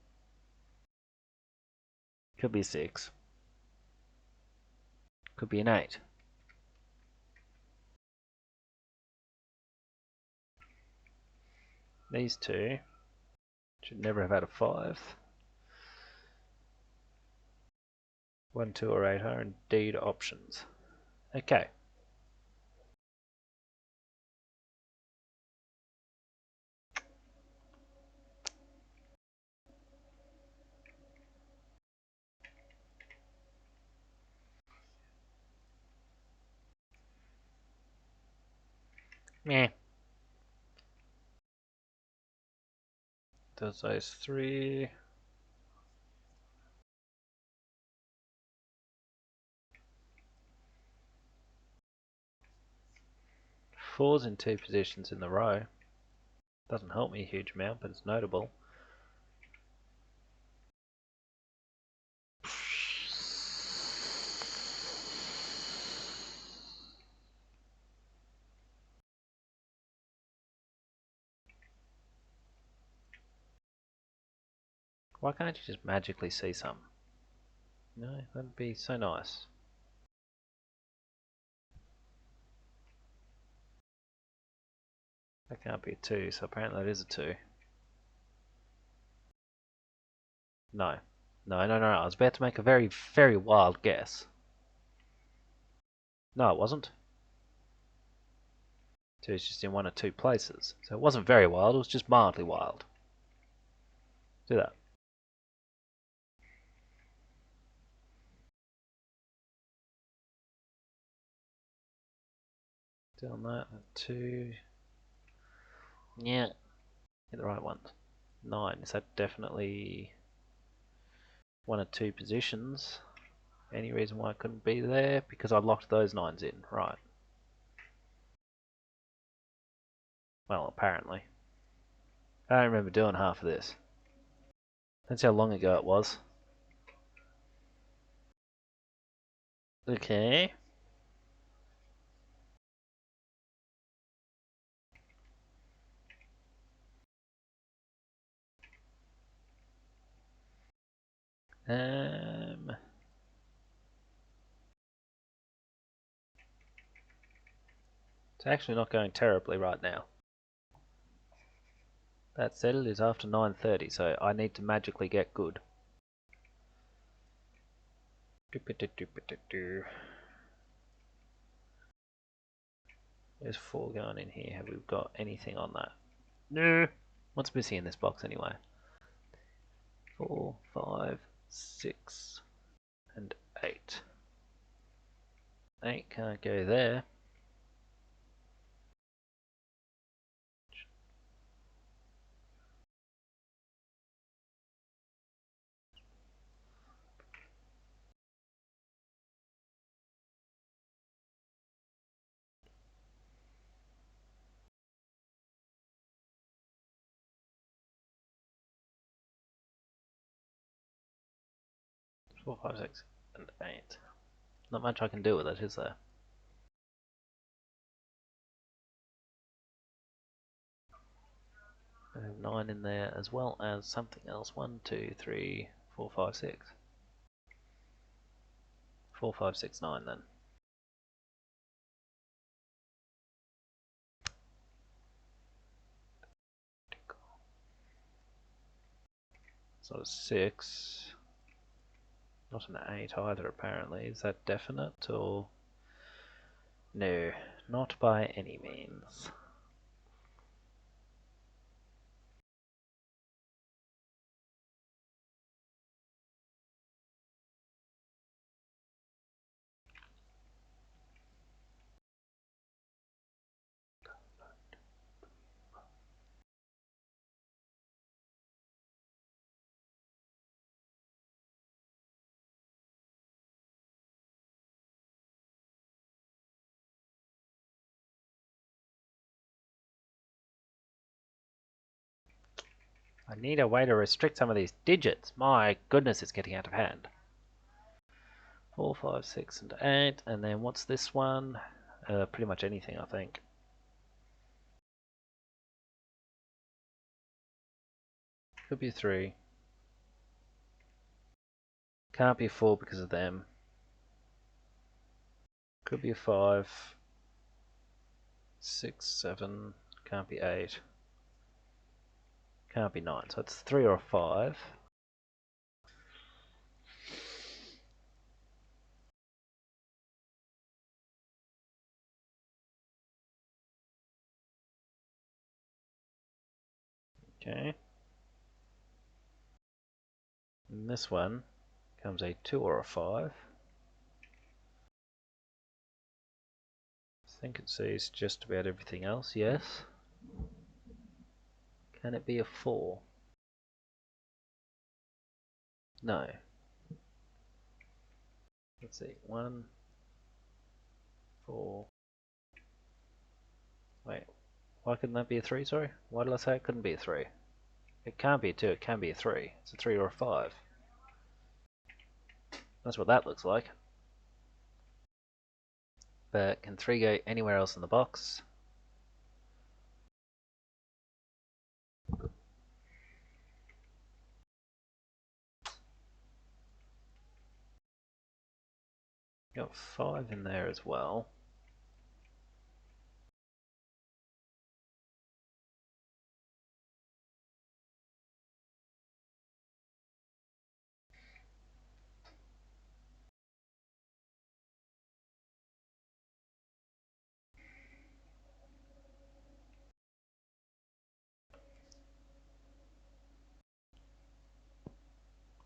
Could be a 6. Could be an 8. These two should never have had a 5. 1, 2, or 8 are indeed options. Okay. Meh. Does those 3. Fours in 2 positions in the row. Doesn't help me a huge amount, but it's notable. Why can't you just magically see some? No, that'd be so nice. That can't be a 2, so apparently it is a 2. No. No, no, no, I was about to make a very, very wild guess. No, it wasn't. 2 is just in 1 or 2 places. So it wasn't very wild, it was just mildly wild. Do that. Down that, 2. Yeah. Get the right ones. 9, is that definitely 1 or 2 positions? Any reason why it couldn't be there? Because I locked those 9s in, right. Well, apparently. I don't remember doing half of this. That's how long ago it was. Okay. It's actually not going terribly right now. That said, it is after 9:30, so I need to magically get good. There's 4 going in here. Have we got anything on that? No. What's missing in this box anyway? 4, 5, 6, and 8. 8 can't go there. Four, five, 6, and 8. Not much I can do with it, is there? I have 9 in there as well as something else. 1, 2, 3, 4, 5, 6. 4, 5, 6, 9 then. So it's 6. Not an 8 either apparently. Is that definite or... No, not by any means. I need a way to restrict some of these digits. My goodness, it's getting out of hand. 4, 5, 6, and 8. And then what's this one? Pretty much anything, I think. Could be 3. Can't be 4 because of them. Could be a 5. 6, 7. Can't be 8. Can't be 9, so it's 3 or a 5. Okay. And this one comes a 2 or a 5. I think it sees just about everything else, yes. Can it be a 4? No. Let's see. 1, 4. Wait. Why couldn't that be a 3, sorry? Why did I say it couldn't be a 3? It can't be a 2, it can be a 3. It's a 3 or a 5. That's what that looks like. But can 3 go anywhere else in the box? Got 5 in there as well.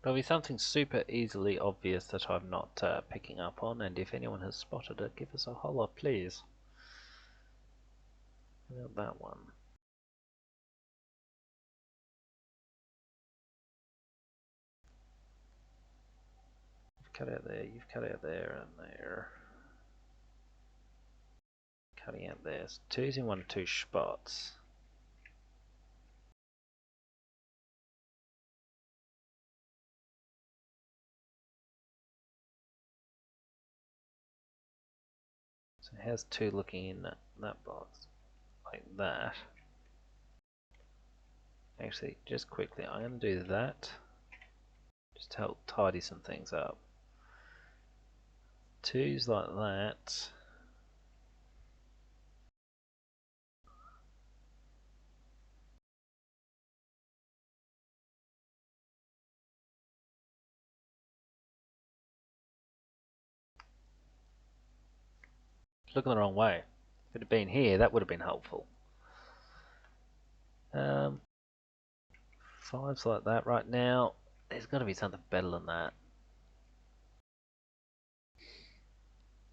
There'll be something super easily obvious that I'm not picking up on, and if anyone has spotted it, give us a holler, please. How about that one? You've cut out there, you've cut out there, and there. Cutting out there. So 2's in 1 or 2 spots. So how's 2 looking in that box? Like that. Actually, just quickly, I'm going to do that. Just to help tidy some things up. 2's like that. Looking the wrong way. If it had been here, that would have been helpful. 5's like that right now. There's got to be something better than that.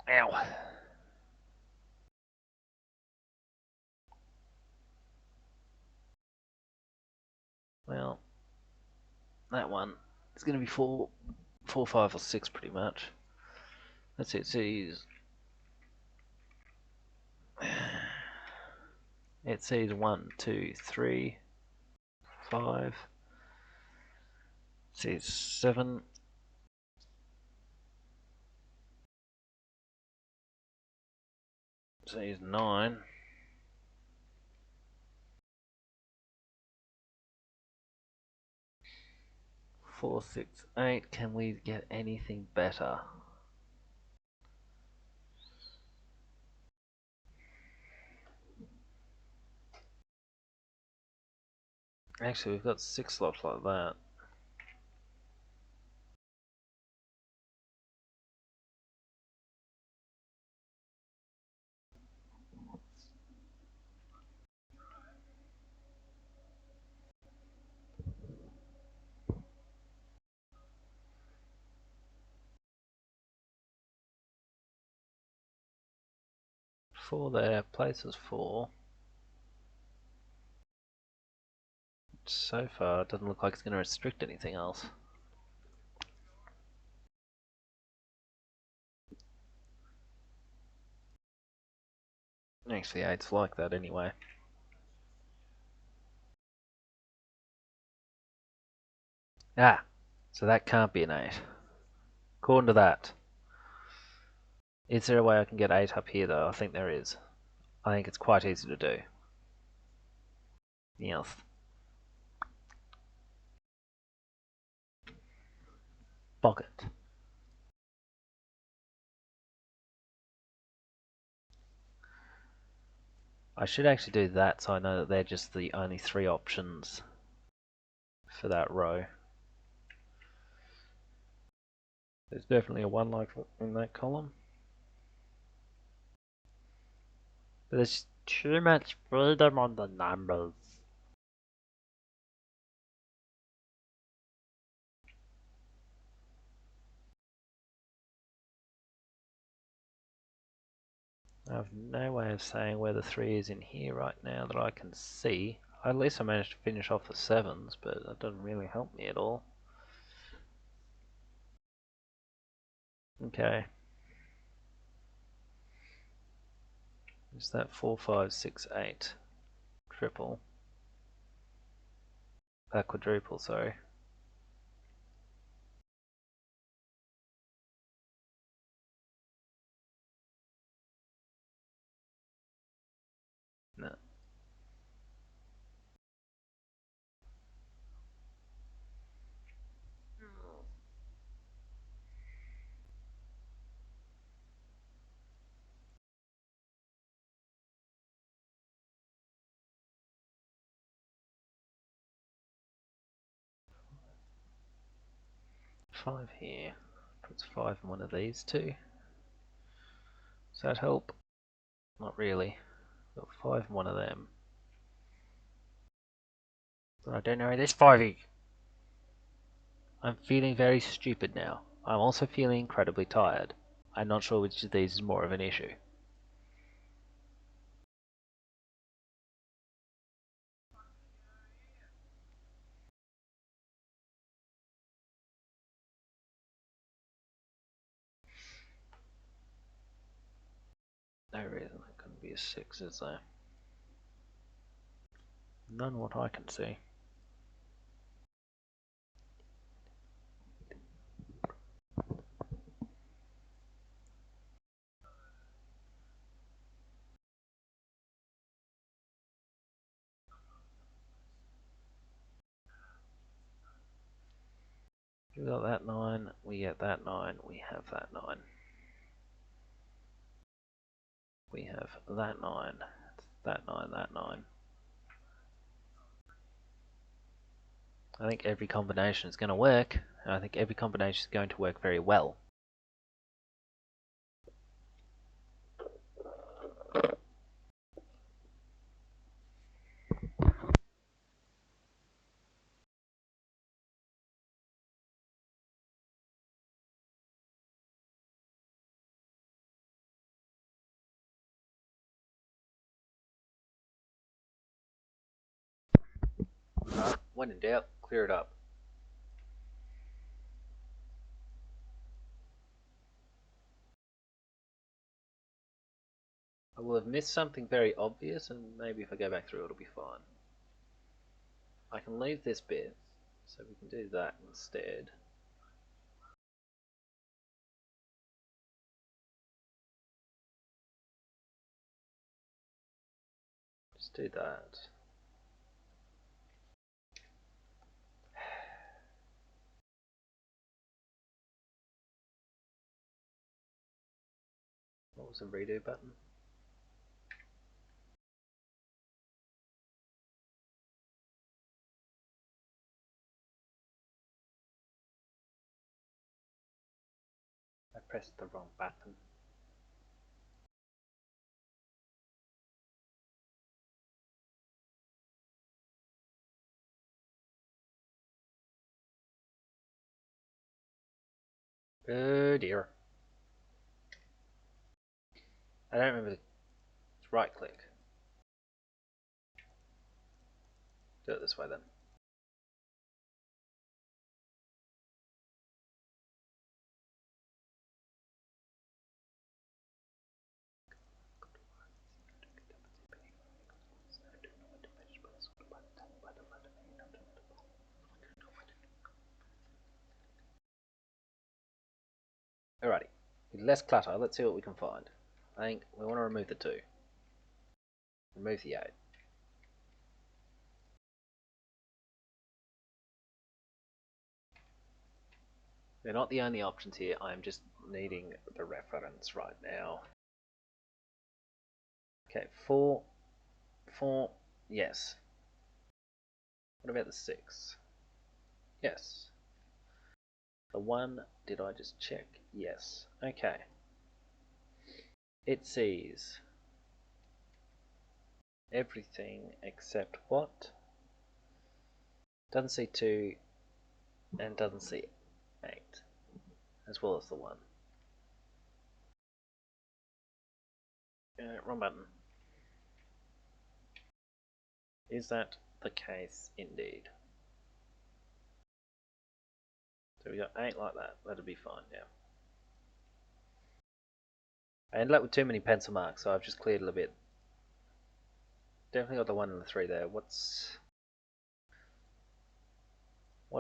Ow. Well, that one is going to be 4, 5, or 6 pretty much. Let's see, it sees... It sees 1, 2, 3, 5. It sees 7. It sees 9. 4, 6, 8. Can we get anything better? Actually, we've got 6 slots like that. Four there, places 4. So far, it doesn't look like it's going to restrict anything else. Actually, 8's like that anyway. Ah, so that can't be an 8. According to that. Is there a way I can get 8 up here though? I think there is. I think it's quite easy to do. Yes. Pocket. I should actually do that so I know that they're just the only 3 options for that row. There's definitely a 1 like in that column. But there's too much freedom on the numbers. I have no way of saying where the 3 is in here right now that I can see. At least I managed to finish off the 7s, but that doesn't really help me at all. Okay. Is that 4, 5, 6, 8? Triple. Quadruple, sorry. No. Five here. Puts 5 in one of these two. Does that help? Not really. Got 5 in one of them. But I don't know where this 5 is. I'm feeling very stupid now. I'm also feeling incredibly tired. I'm not sure which of these is more of an issue. No reason it couldn't be a 6, is there? None what I can see. We got that 9, we get that 9, we have that 9. We have that 9, that 9, that 9. I think every combination is going to work, and I think every combination is going to work very well. When in doubt, clear it up. I will have missed something very obvious, and maybe if I go back through it'll be fine. I can leave this bit, so we can do that instead. Just do that. What was the redo button? I pressed the wrong button. Oh dear. I don't remember. It's right click. Do it this way then. Alrighty. With less clutter, let's see what we can find. I think we want to remove the 2. Remove the 8. They're not the only options here, I'm just needing the reference right now. Okay, 4, 4, yes. What about the 6? Yes. The one, did I just check? Yes. Okay. It sees everything except what? Doesn't see 2 and doesn't see 8, as well as the 1. Wrong button. Is that the case indeed? So we got 8 like that. That'd be fine, yeah. I ended up with too many pencil marks, so I've just cleared it a bit. Definitely got the 1 and the 3 there. What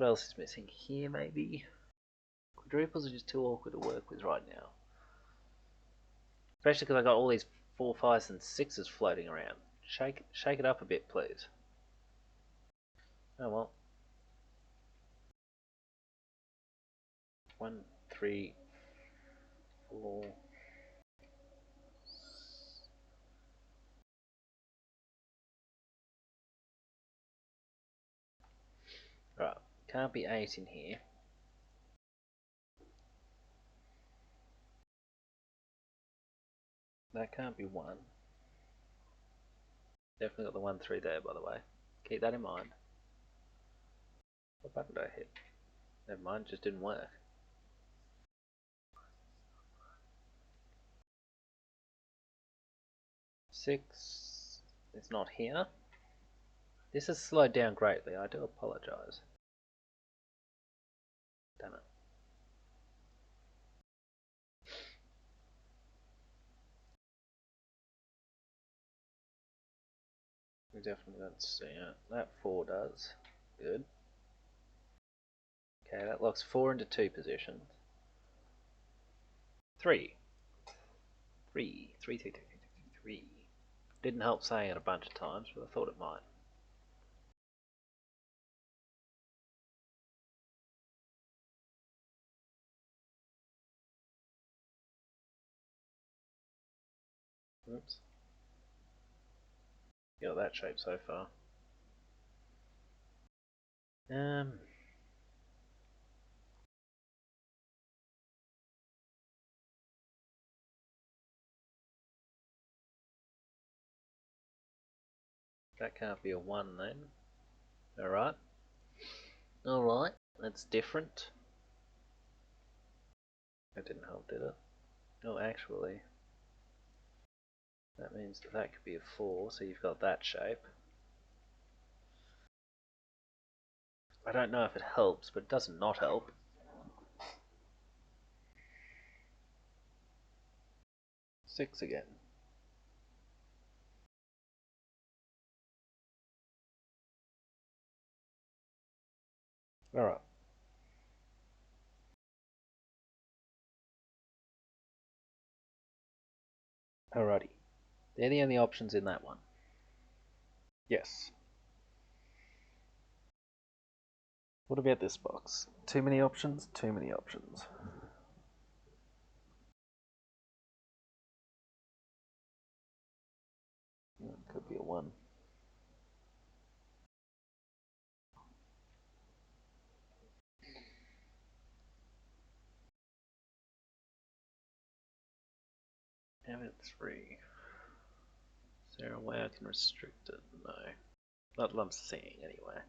else is missing here, maybe? Quadruples are just too awkward to work with right now. Especially because I got all these 4, 5s, and 6s floating around. Shake it up a bit, please. Oh well. 1, 3, 4. Right, can't be 8 in here. That can't be 1. Definitely got the 1, 3 there, by the way. Keep that in mind. What button did I hit? Never mind, just didn't work. 6 is not here. This has slowed down greatly, I do apologise. Damn it. We definitely don't see it. That 4 does. Good. Okay, that locks 4 into 2 positions. 3. 3. 3, 3, 3, 3, 3, 3. Didn't help saying it a bunch of times, but I thought it might. Oops. Got that shape so far. That can't be a 1 then. Alright. Alright, that's different. That didn't help, did it? Oh, actually, that means that could be a 4, so you've got that shape. I don't know if it helps, but it doesn't not help. Six again. Alright. Alrighty. They're the only options in that one. Yes. What about this box? Too many options? Too many options. Could be a 1. Have it 3. Is there a way I can restrict it? No. Not that I'm seeing anyway.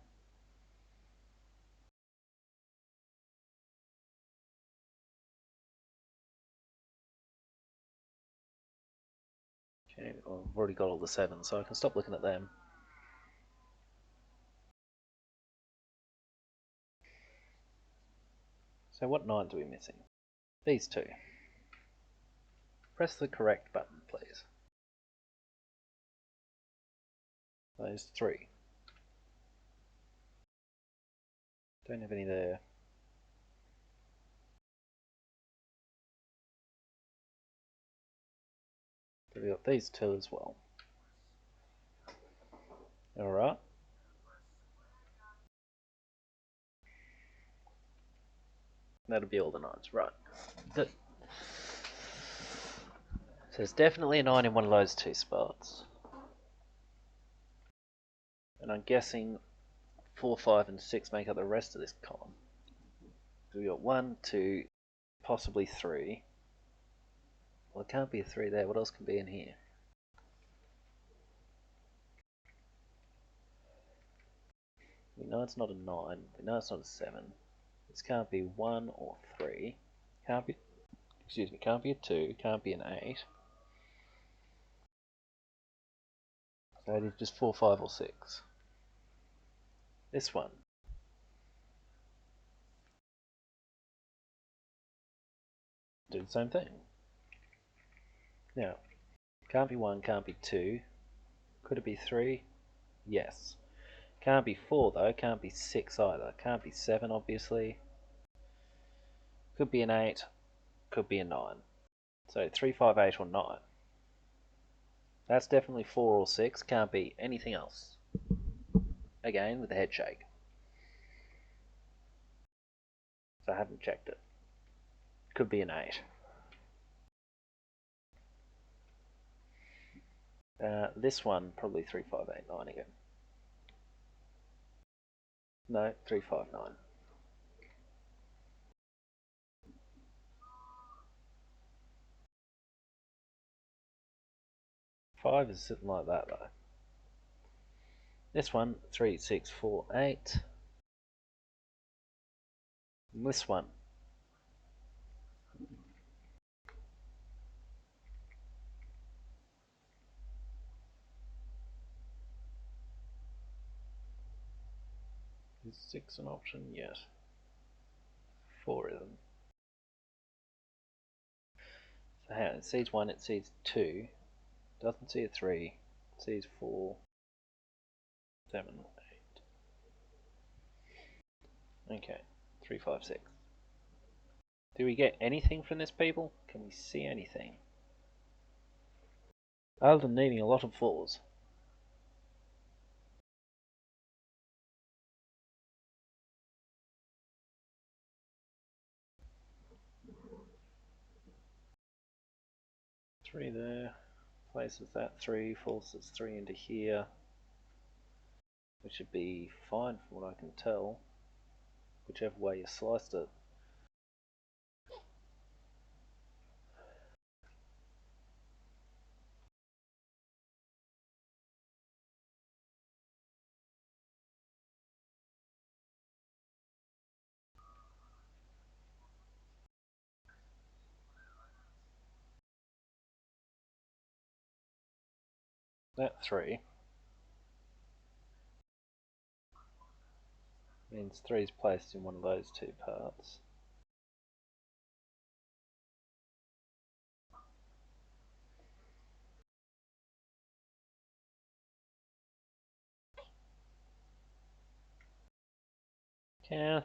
Okay, well, I've already got all the 7s, so I can stop looking at them. So what 9s are we missing? These 2. Press the correct button, please. Those 3. Don't have any there. So we got these 2 as well. Alright. That'll be all the 9s, right. Good. So there's definitely a 9 in one of those 2 spots. And I'm guessing 4, 5, and 6 make up the rest of this column. So we got 1, 2, possibly 3. Well, it can't be a 3 there. What else can be in here? We know it's not a 9. We know it's not a 7. This can't be 1 or 3. Can't be, excuse me, can't be a 2. Can't be an 8. So it is just 4, 5, or 6. This one. Do the same thing. Now, can't be 1, can't be 2. Could it be 3? Yes. Can't be 4 though, can't be 6 either. Can't be 7 obviously. Could be an 8, could be a 9. So 3, 5, 8 or 9. That's definitely 4 or 6, can't be anything else. Again with the head shake. So I haven't checked it. Could be an 8. This one, probably 3, 5, 8, 9 again. No, 3, 5, 9. Five is sitting like that though. This one, 3, 6, 4, 8. And this one. Is 6 an option? Yes. 4 isn't. So how? It sees 1, it sees 2. Doesn't see a 3. It sees 4, 7, 8. Okay. 3, 5, 6. Do we get anything from this, people? Can we see anything? Other than needing a lot of 4s. Three there. Places that 3, forces 3 into here. Which should be fine from what I can tell. Whichever way you sliced it. That 3 means 3 is placed in one of those two parts. Yeah.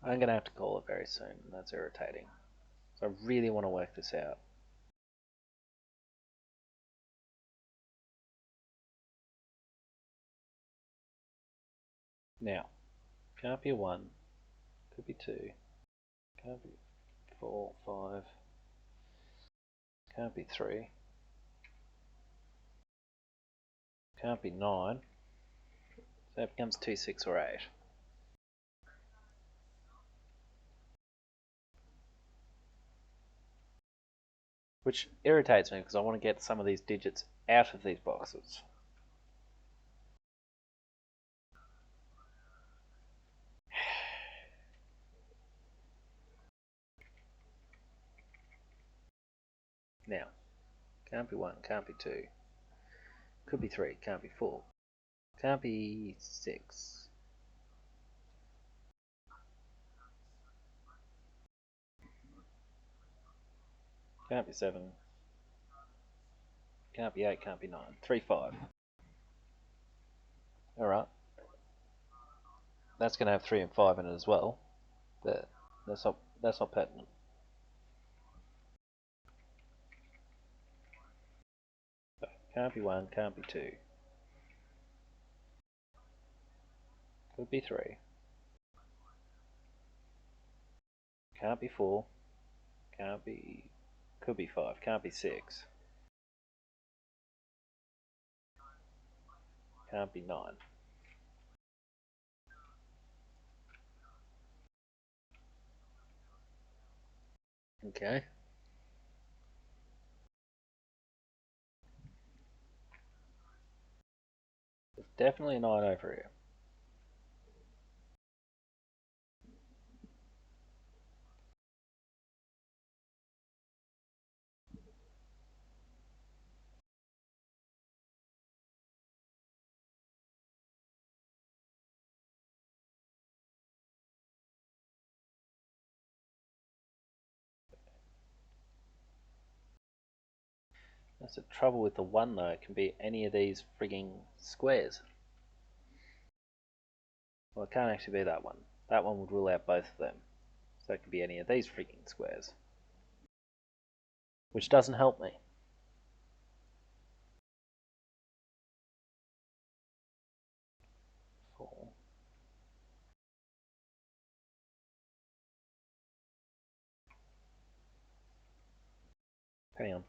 I'm going to have to call it very soon, and that's irritating. So I really want to work this out. Now, can't be a 1, could be 2, can't be 4, 5, can't be 3, can't be 9, so that becomes 2, 6 or 8. Which irritates me because I want to get some of these digits out of these boxes. Now, can't be 1, can't be 2, could be 3, can't be 4, can't be 6, can't be 7, can't be 8, can't be 9, 3, 5. Alright. That's going to have 3 and 5 in it as well. But that's not pertinent. So, can't be 1, can't be 2. Could be 3. Can't be 4. Can't be... Could be 5. Can't be 6. Can't be 9. Okay. There's definitely a 9 over here. That's the trouble with the 1 though, it can be any of these frigging squares. Well, it can't actually be that one. That one would rule out both of them. So it could be any of these frigging squares. Which doesn't help me. Four. Hang on.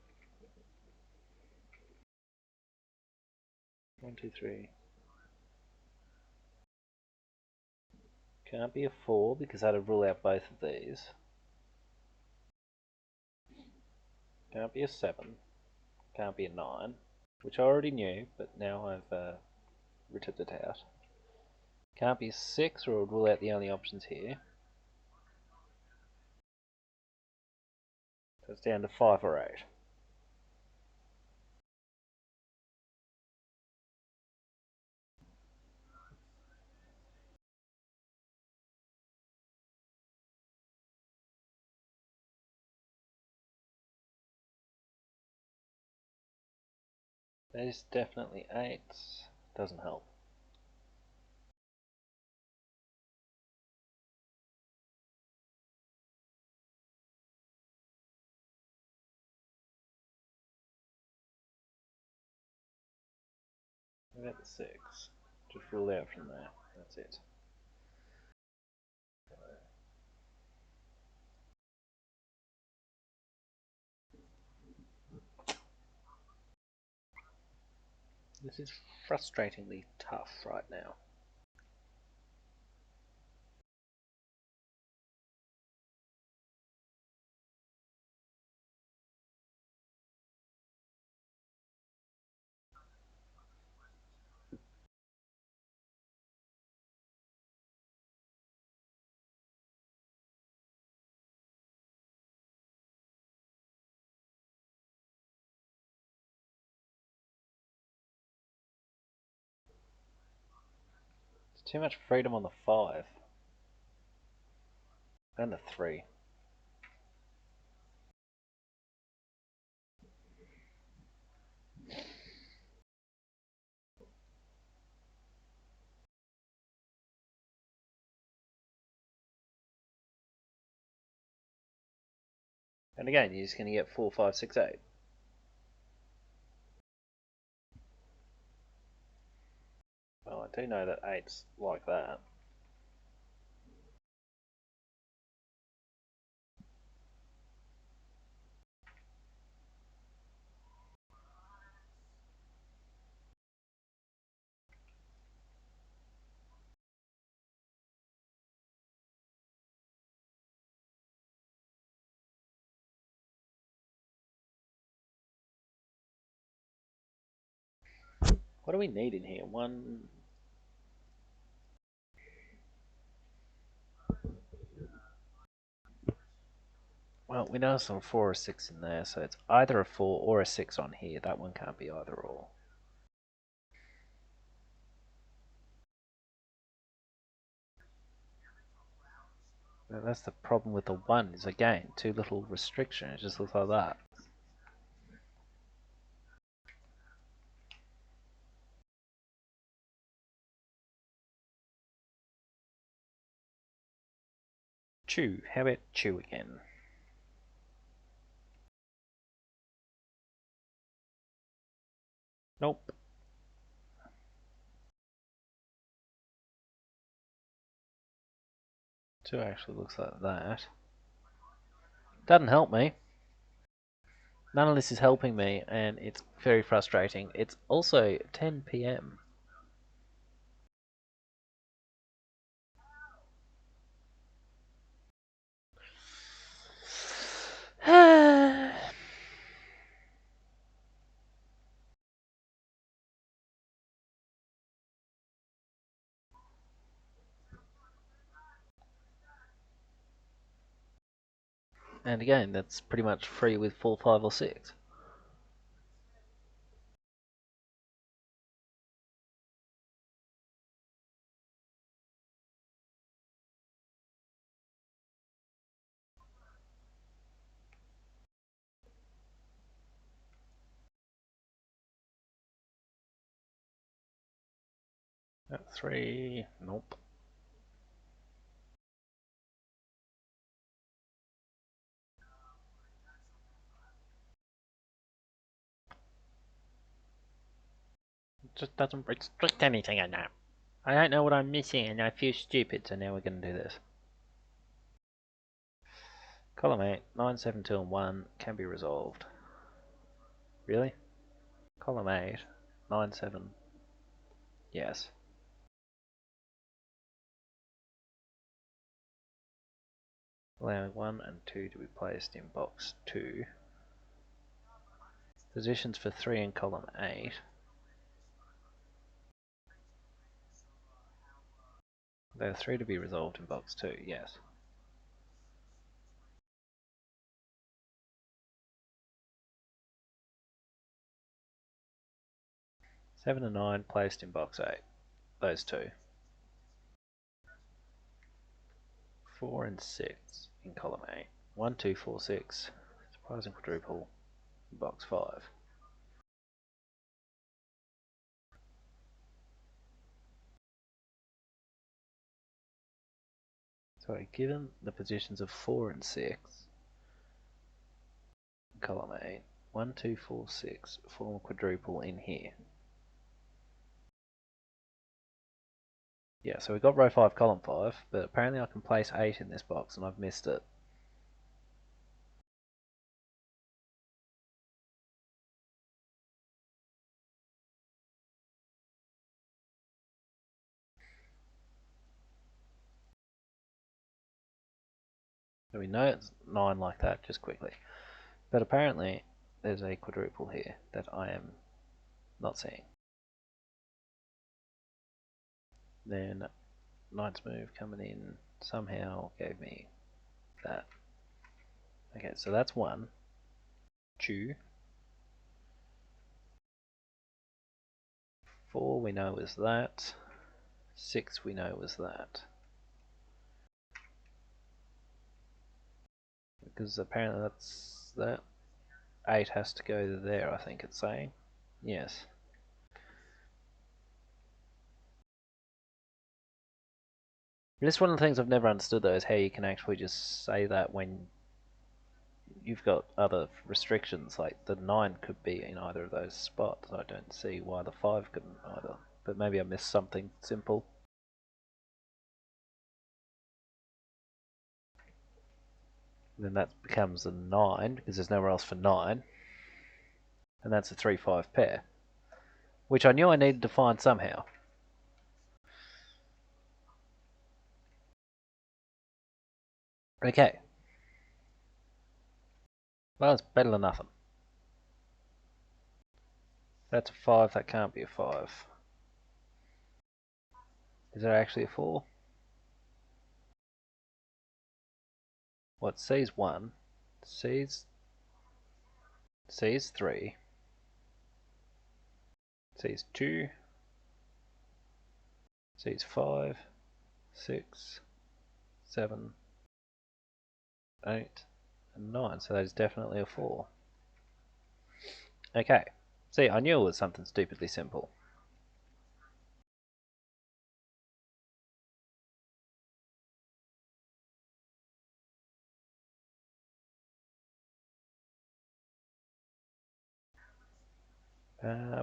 1, 2, 3. Can't be a 4 because that'd rule out both of these. Can't be a 7. Can't be a 9. Which I already knew, but now I've written it out. Can't be a 6 or it would rule out the only options here. So it's down to 5 or 8. That is definitely 8. Doesn't help. What about the 6? Just rule out from there. That's it. This is frustratingly tough right now. There's too much freedom on the 5. And the 3. And again, you're just going to get 4, 5, 6, 8. Well, I do know that 8's like that. What do we need in here? 1... Well, we know it's a 4 or 6 in there, so it's either a 4 or a 6 on here. That one can't be either or. But that's the problem with the 1, is again, too little restriction. It just looks like that. Chew. How about chew again? Nope. 2 actually looks like that. Doesn't help me. None of this is helping me, and it's very frustrating. It's also 10 PM. And again, that's pretty much free with 4, 5, or 6. At 3, nope. It just doesn't restrict anything I know. I don't know what I'm missing and I feel stupid, so now we're going to do this. Column 8, 9, 7, 2 and 1 can be resolved. Really? Column 8, 9, 7. Yes. Allowing 1 and 2 to be placed in box 2. Positions for 3 in column 8. There are 3 to be resolved in box 2, yes. Seven and 9 placed in box 8. Those 2. 4 and 6 in column 8. 1, 2, 4, 6. Surprising quadruple in box 5. So given the positions of 4 and 6 in column 8, 1, 2, 4, 6 form a quadruple in here. Yeah, so we got row 5, column 5, but apparently I can place 8 in this box and I've missed it. So we know it's 9 like that, just quickly. But apparently there's a quadruple here that I am not seeing. Then Knight's move coming in somehow gave me that. Okay, so that's 1. 2. 4 we know is that. 6 we know is that. Because apparently that's that. 8 has to go there, I think it's saying. Yes. This is one of the things I've never understood though, is how you can actually just say that when you've got other restrictions, like the 9 could be in either of those spots. I don't see why the 5 couldn't either. But maybe I missed something simple. Then that becomes a 9, because there's nowhere else for 9. And that's a 3-5 pair. Which I knew I needed to find somehow. Okay. Well, it's better than nothing. That's a 5, that can't be a 5. Is there actually a 4? What, C's 1, C's 3, C's 2, C's 5, 6, 7, 8, and 9, so that is definitely a 4. Okay, see, I knew it was something stupidly simple.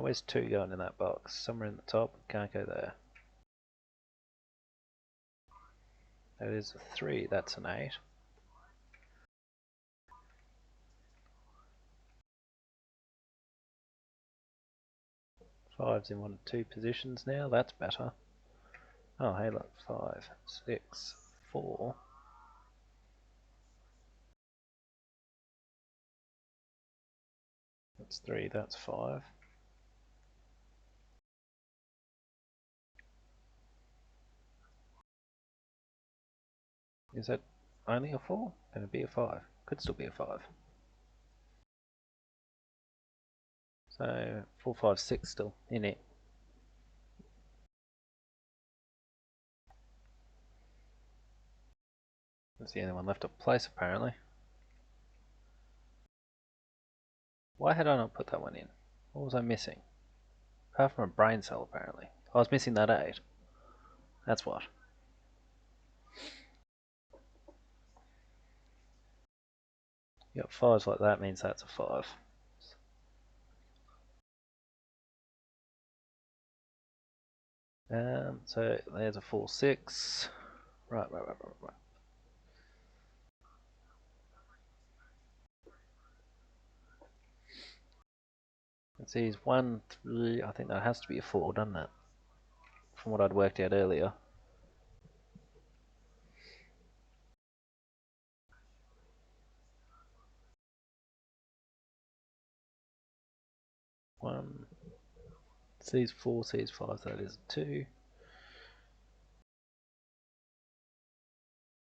Where's 2 going in that box? Somewhere in the top, can't go there. That is a 3, that's an 8. Five's in 1 of 2 positions now, that's better. Oh, hey look, 5, 6, 4. That's 3, that's 5. Is that only a 4? Can it be a 5? Could still be a 5. So 4, 5, 6 still in it. That's the only one left of place apparently. Why had I not put that one in? What was I missing? Apart from a brain cell apparently. I was missing that 8. That's what. You got 5s like that means that's a 5. So there's a 4, 6. Right. Let's see, it's 1, 3. I think that has to be a 4, doesn't it? From what I'd worked out earlier. One. C's 4, C's 5. That is a 2.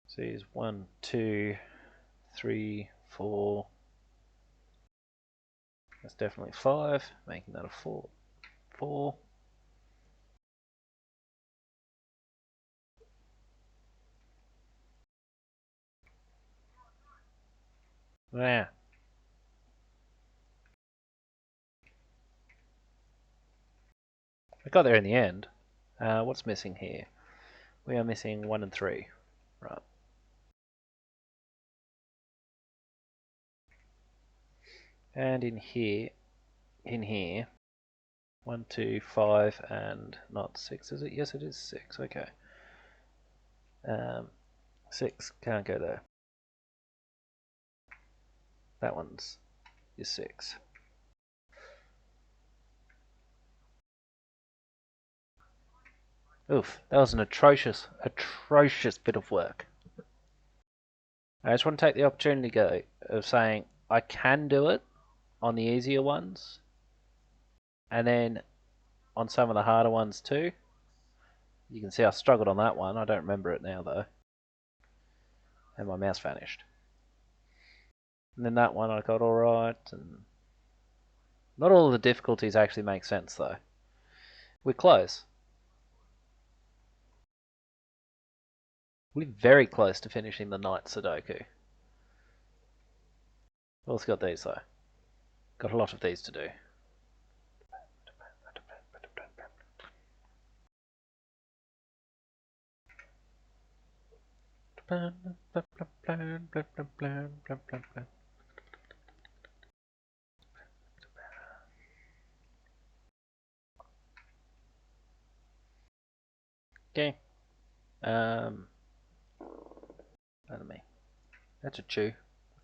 C's 1, 2, 3, 4. That's definitely 5, making that a 4. 4. Yeah. I got there in the end. What's missing here? We are missing 1 and 3. Right. And in here, 1, 2, 5, and not 6, is it? Yes, it is 6. Okay. 6 can't go there. That one's is 6. Oof, that was an atrocious bit of work. I just want to take the opportunity of saying I can do it on the easier ones, and then on some of the harder ones too. You can see I struggled on that one. I don't remember it now though. And my mouse vanished. And then that one I got alright, and not all of the difficulties actually make sense though. We're close. We're very close to finishing the night Sudoku. Also got these though. Got a lot of these to do. Okay. Enemy. That's a chew.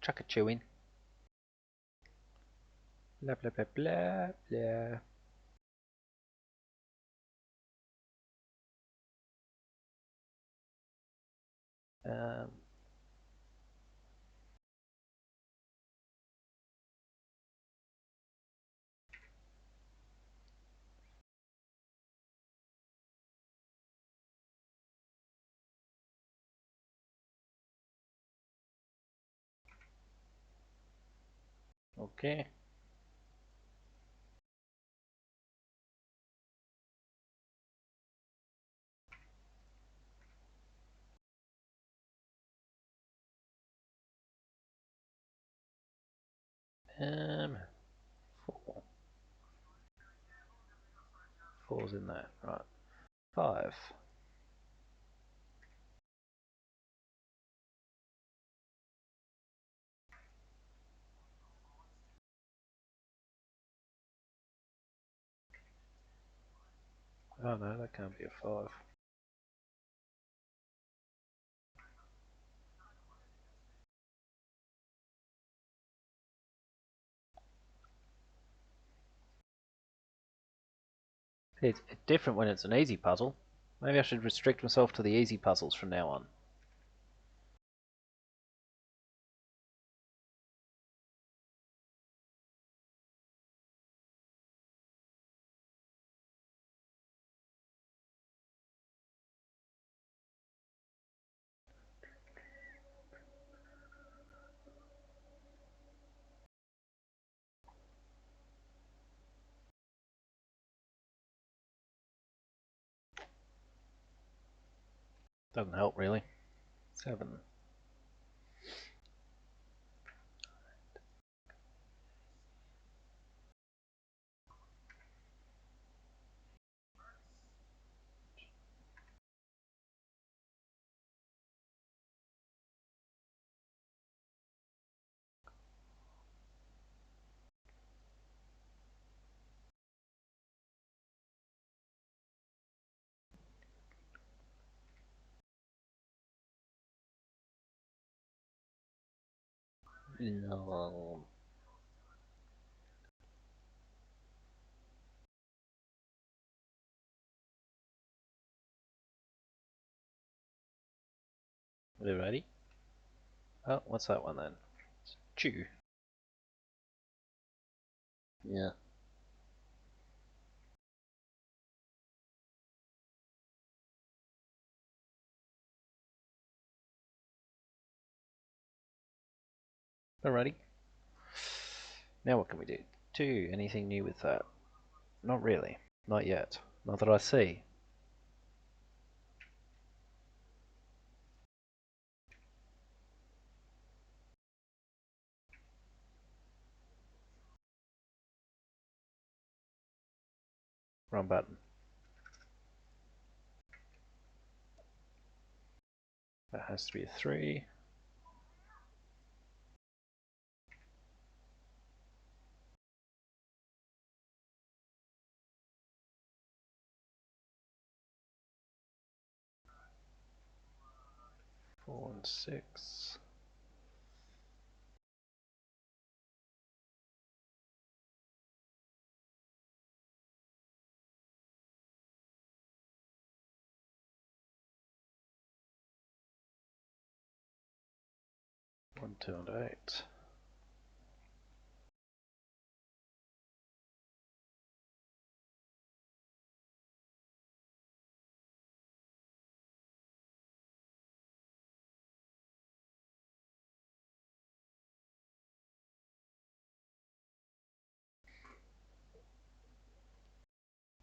Chuck a chew in. Blah blah blah blah blah. Um. Okay. Um. 4. 4's in there. Right. 5. Oh no, that can't be a 5. It's different when it's an easy puzzle. Maybe I should restrict myself to the easy puzzles from now on. Doesn't help really. 7. No. Are you ready? Oh, what's that one then? Chew. Yeah. Alrighty. Now what can we do? 2. Anything new with that? Not really. Not yet. Not that I see. Wrong button. That has to be a 3. Four and 6. One, 2, and 8.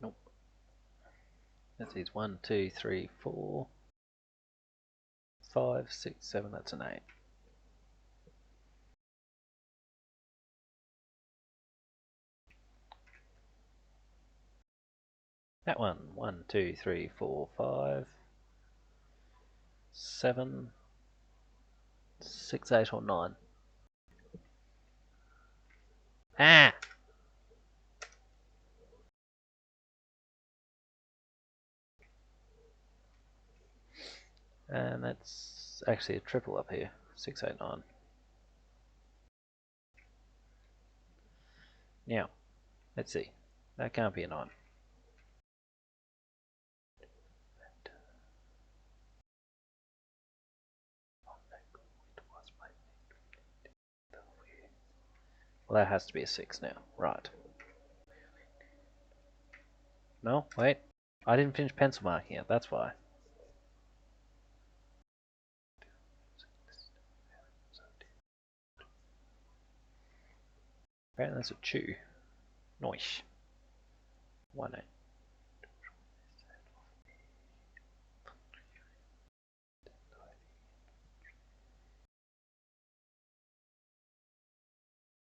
Nope. That is 1, 2, 3, 4, 5, 6, 7. That's an 8. That one. 1, 2, 3, 4, 5, 7, 6, 8, or 9. Ah! And that's actually a triple up here. 6, 8, 9. Now, let's see. That can't be a 9. Well, that has to be a 6 now. Right. No, wait. I didn't finish pencil marking it, that's why. Apparently that's a 2. Nice. 1, 8.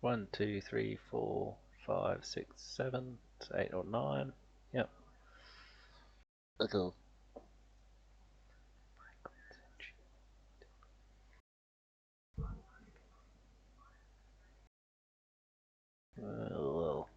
1, 2, 3, 4, 5, 6, 7, 8 or 9. Yep. Okay. Well.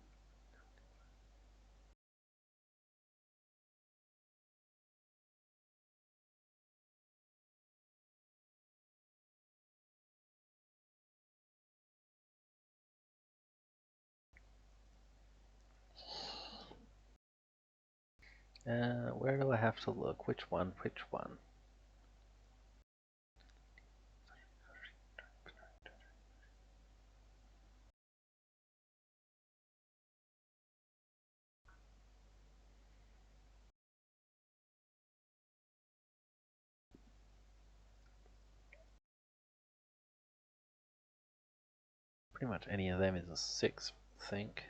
Where do I have to look? Which one? Which one? Pretty much any of them is a 6, I think.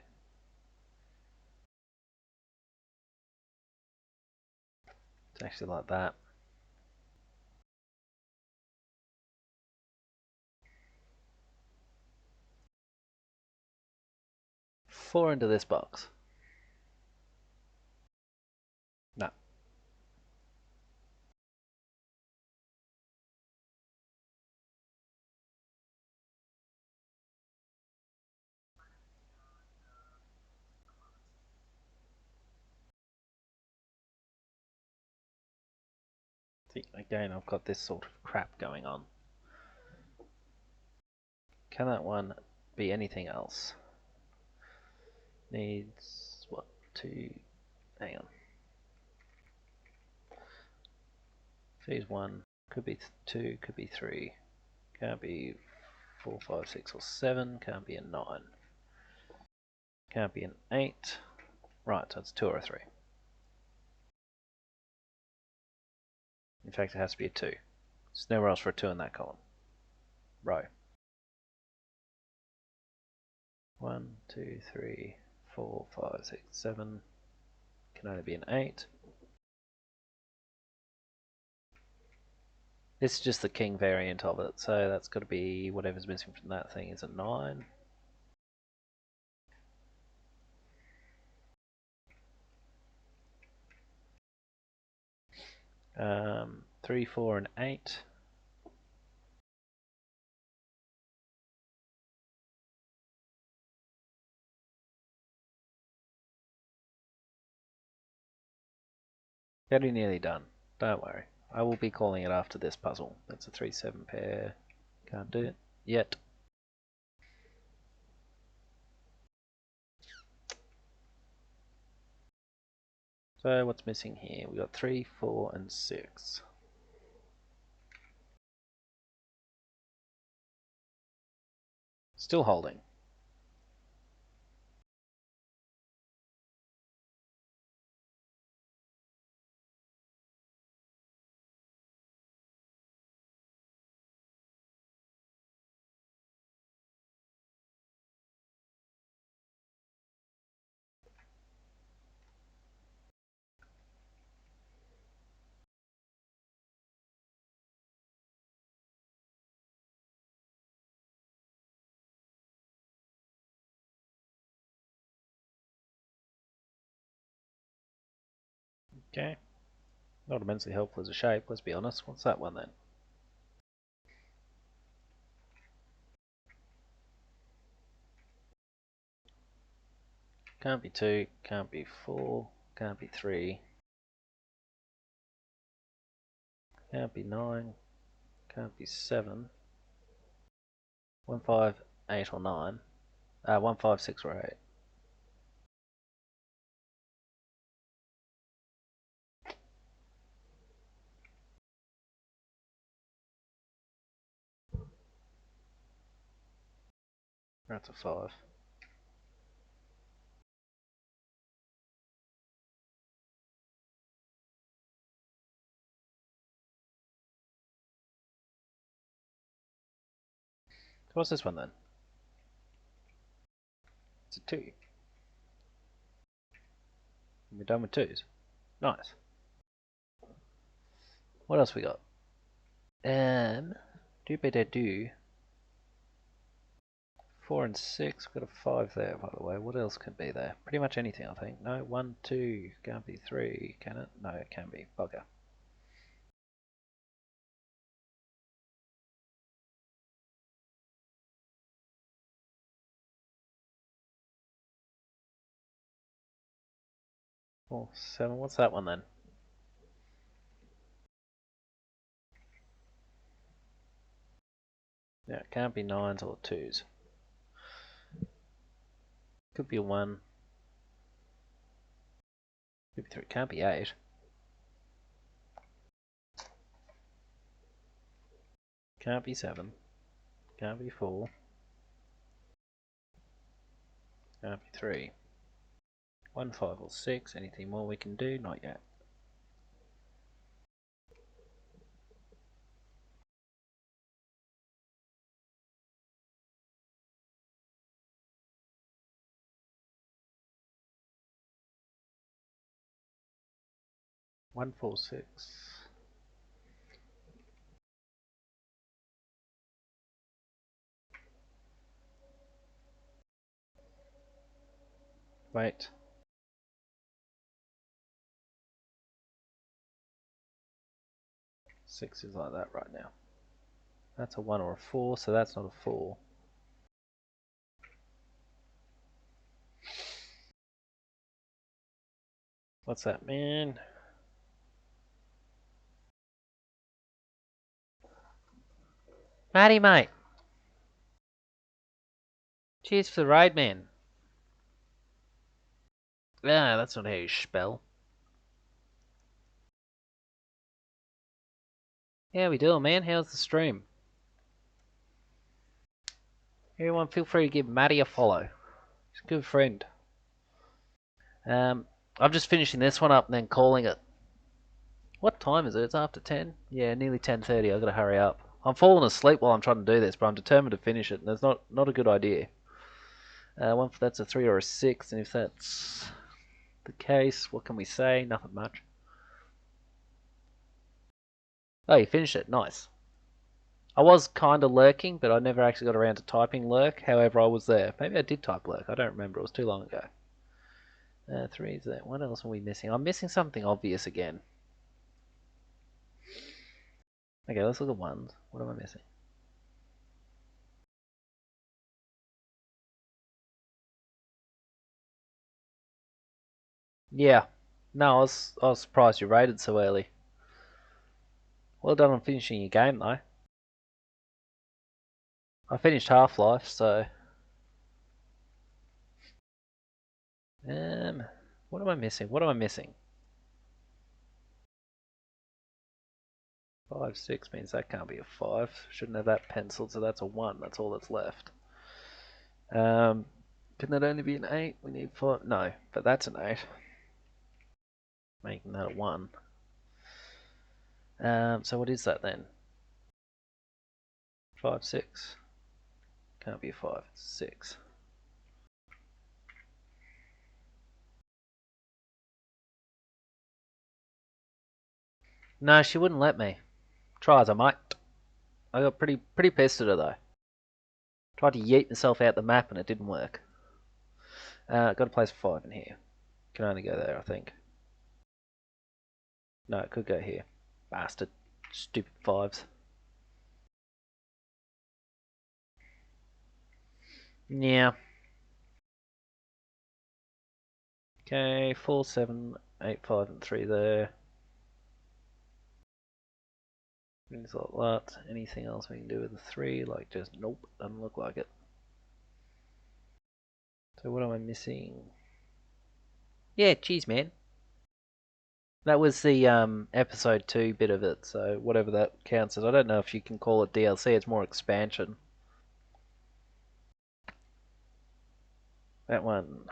It's actually like that. 4 into this box? No. See, again, I've got this sort of crap going on. Can that one be anything else? Needs what? 2. Hang on. Phase 1 could be 2, could be 3. Can't be 4, 5, 6, or 7. Can't be a 9. Can't be an 8. Right, so it's 2 or a 3. In fact, it has to be a 2. There's nowhere else for a 2 in that column. Row. 1, 2, 3, 4, 5, 6, 7. Can only be an 8. This is just the king variant of it, so that's got to be whatever's missing from that thing is a 9. Um, 3, 4, and 8. Very nearly done. Don't worry. I will be calling it after this puzzle. That's a 3-7 pair. Can't do it yet. So what's missing here? We got 3, 4, and 6. Still holding. Okay. Not immensely helpful as a shape, let's be honest. What's that one then? Can't be 2, can't be 4, can't be 3. Can't be 9, can't be 7. 1, 5, 8 or 9. 1, 5, 6 or 8. That's a 5. So what's this one then? It's a 2. And we're done with 2s. Nice. What else we got? Do better do. 4 and 6, we've got a 5 there by the way. What else can be there? Pretty much anything I think. No, 1, 2, can't be 3, can it? No, it can be. Bugger. Oh, 7, what's that one then? Yeah, it can't be 9s or 2s. Could be a 1. Could be 3, can't be 8. Can't be 7. Can't be 4. Can't be 3. 1, 5 or 6, anything more we can do? Not yet. One, 4, 6. Wait. Six is like that right now. That's a 1 or a 4, so that's not a 4. What's that, man? Matty, mate. Cheers for the ride, man. Yeah, that's not how you spell. How we doing, man? How's the stream? Everyone, feel free to give Matty a follow. He's a good friend. I'm just finishing this one up and then calling it. What time is it? It's after 10? Yeah, nearly 10:30. I've got to hurry up. I'm falling asleep while I'm trying to do this, but I'm determined to finish it, and that's not a good idea. One for that's a 3 or a 6, and if that's the case, what can we say? Nothing much. Oh, you finished it. Nice. I was kind of lurking, but I never actually got around to typing lurk. However, I was there. Maybe I did type lurk. I don't remember. It was too long ago. 3 is there. What else are we missing? I'm missing something obvious again. Okay, let's look at ones. What am I missing? Yeah. No, I was surprised you rated so early. Well done on finishing your game, though. I finished Half-Life, so... what am I missing? What am I missing? 5, 6 means that can't be a 5. Shouldn't have that penciled, so that's a 1. That's all that's left. Can that only be an 8? We need 5. No, but that's an 8. Making that a 1. So what is that then? 5, 6. Can't be a 5. It's 6. No, she wouldn't let me. Try as I might. I got pretty pissed at her though. Tried to yeet myself out the map and it didn't work. Got to place 5 in here. Can only go there, I think. No, it could go here. Bastard. Stupid 5s. Yeah. Okay, 4, 7, 8, 5, and 3 there. Things like that. Anything else we can do with the 3? Like just, nope, doesn't look like it. So what am I missing? Yeah, cheese man. That was the episode 2 bit of it, so whatever that counts as. I don't know if you can call it DLC, it's more expansion. That one.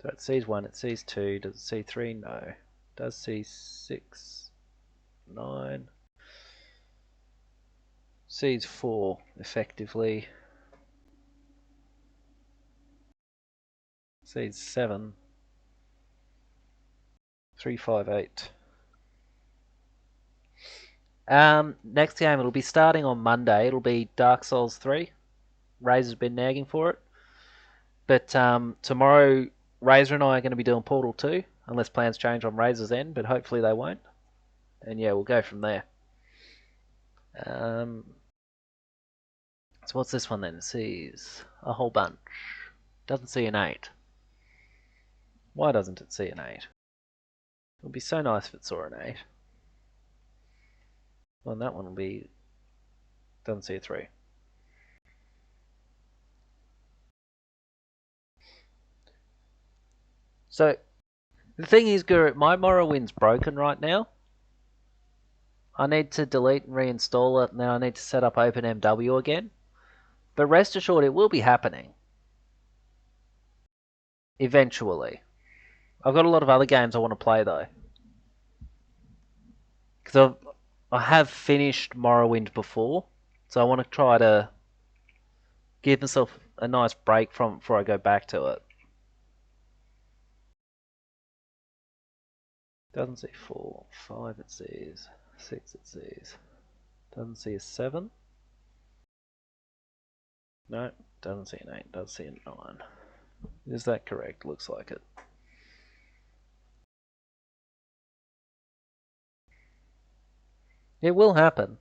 So it sees 1, it sees 2, does it see 3? No. It does see 6, 9. Sees 4, effectively. Sees 7. 3, 5, 8. Next game, it'll be starting on Monday. It'll be Dark Souls 3. Razor's been nagging for it. But tomorrow, Razor and I are going to be doing Portal 2, unless plans change on Razor's end, but hopefully they won't. And yeah, we'll go from there. So what's this one then? It sees a whole bunch. Doesn't see an 8. Why doesn't it see an 8? It would be so nice if it saw an 8. Well, and that one will be... doesn't see a 3. So, the thing is, Guru, my Morrowind's broken right now. I need to delete and reinstall it, and then I need to set up OpenMW again. But rest assured, it will be happening. Eventually. I've got a lot of other games I want to play, though. Because I have finished Morrowind before, so I want to try to give myself a nice break from before I go back to it. Doesn't see 4, 5 it sees, 6 it sees. Doesn't see a 7. No, doesn't see an 8, does see a 9. Is that correct? Looks like it. It will happen.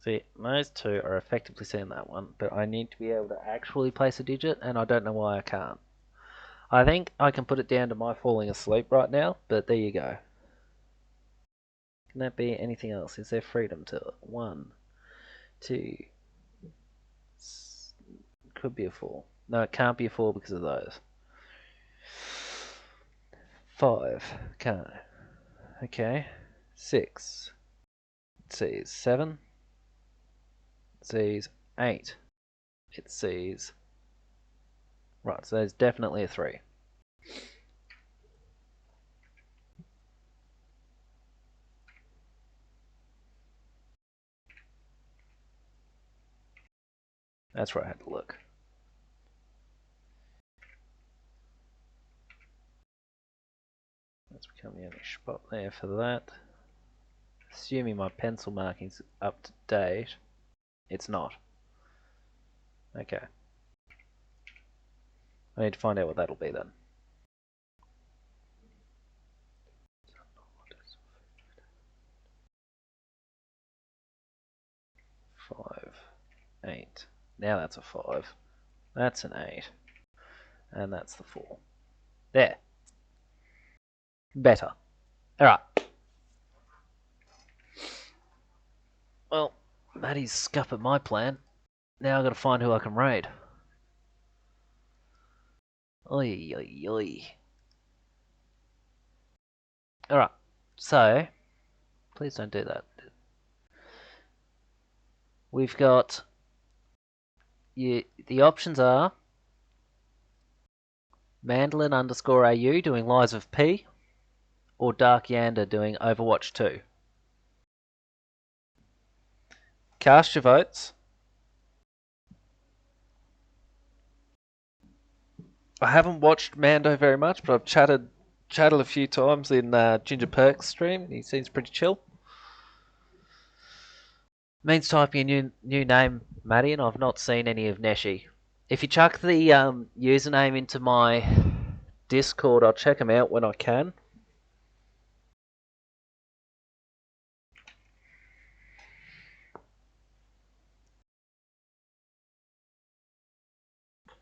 See, those two are effectively seeing that one, but I need to be able to actually place a digit, and I don't know why I can't. I think I can put it down to my falling asleep right now, but there you go. Can that be anything else? Is there freedom to it? 1, 2... Could be a 4. No, it can't be a 4 because of those. 5. Can't. Okay. 6. It sees 7. It sees 8. It sees... Right, so there's definitely a 3. That's where I had to look. That's become the only spot there for that. Assuming my pencil marking's up to date. It's not. Okay. I need to find out what that'll be then. 5, 8. Now that's a 5. That's an 8. And that's the 4. There. Better. Alright. Well, Maddie's scuppered my plan. Now I've got to find who I can raid. Oi, oi, oi. Alright. So, please don't do that. We've got... the options are... Mandolin _ AU doing Lies of P, or Dark Yander doing Overwatch 2. Cast your votes. I haven't watched Mando very much, but I've chatted a few times in Ginger Perk's stream. He seems pretty chill. Means typing a new name, Maddie, and I've not seen any of Neshi. If you chuck the username into my Discord, I'll check them out when I can.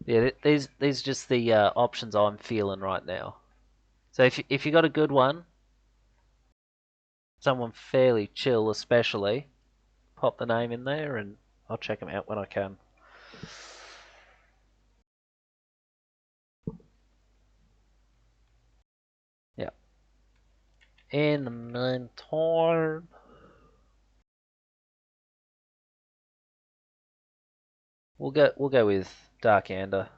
Yeah, these are just the options I'm feeling right now. So if you got a good one, someone fairly chill especially, pop the name in there and I'll check them out when I can. Yeah. In the meantime, we'll go with Dark Yander.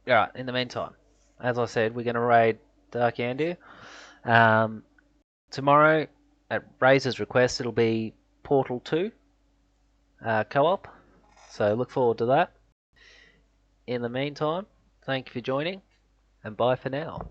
Alright, in the meantime, as I said, we're going to raid Dark Yander. Tomorrow, at Razor's request, it'll be Portal 2 co-op. So look forward to that. In the meantime, thank you for joining, and bye for now.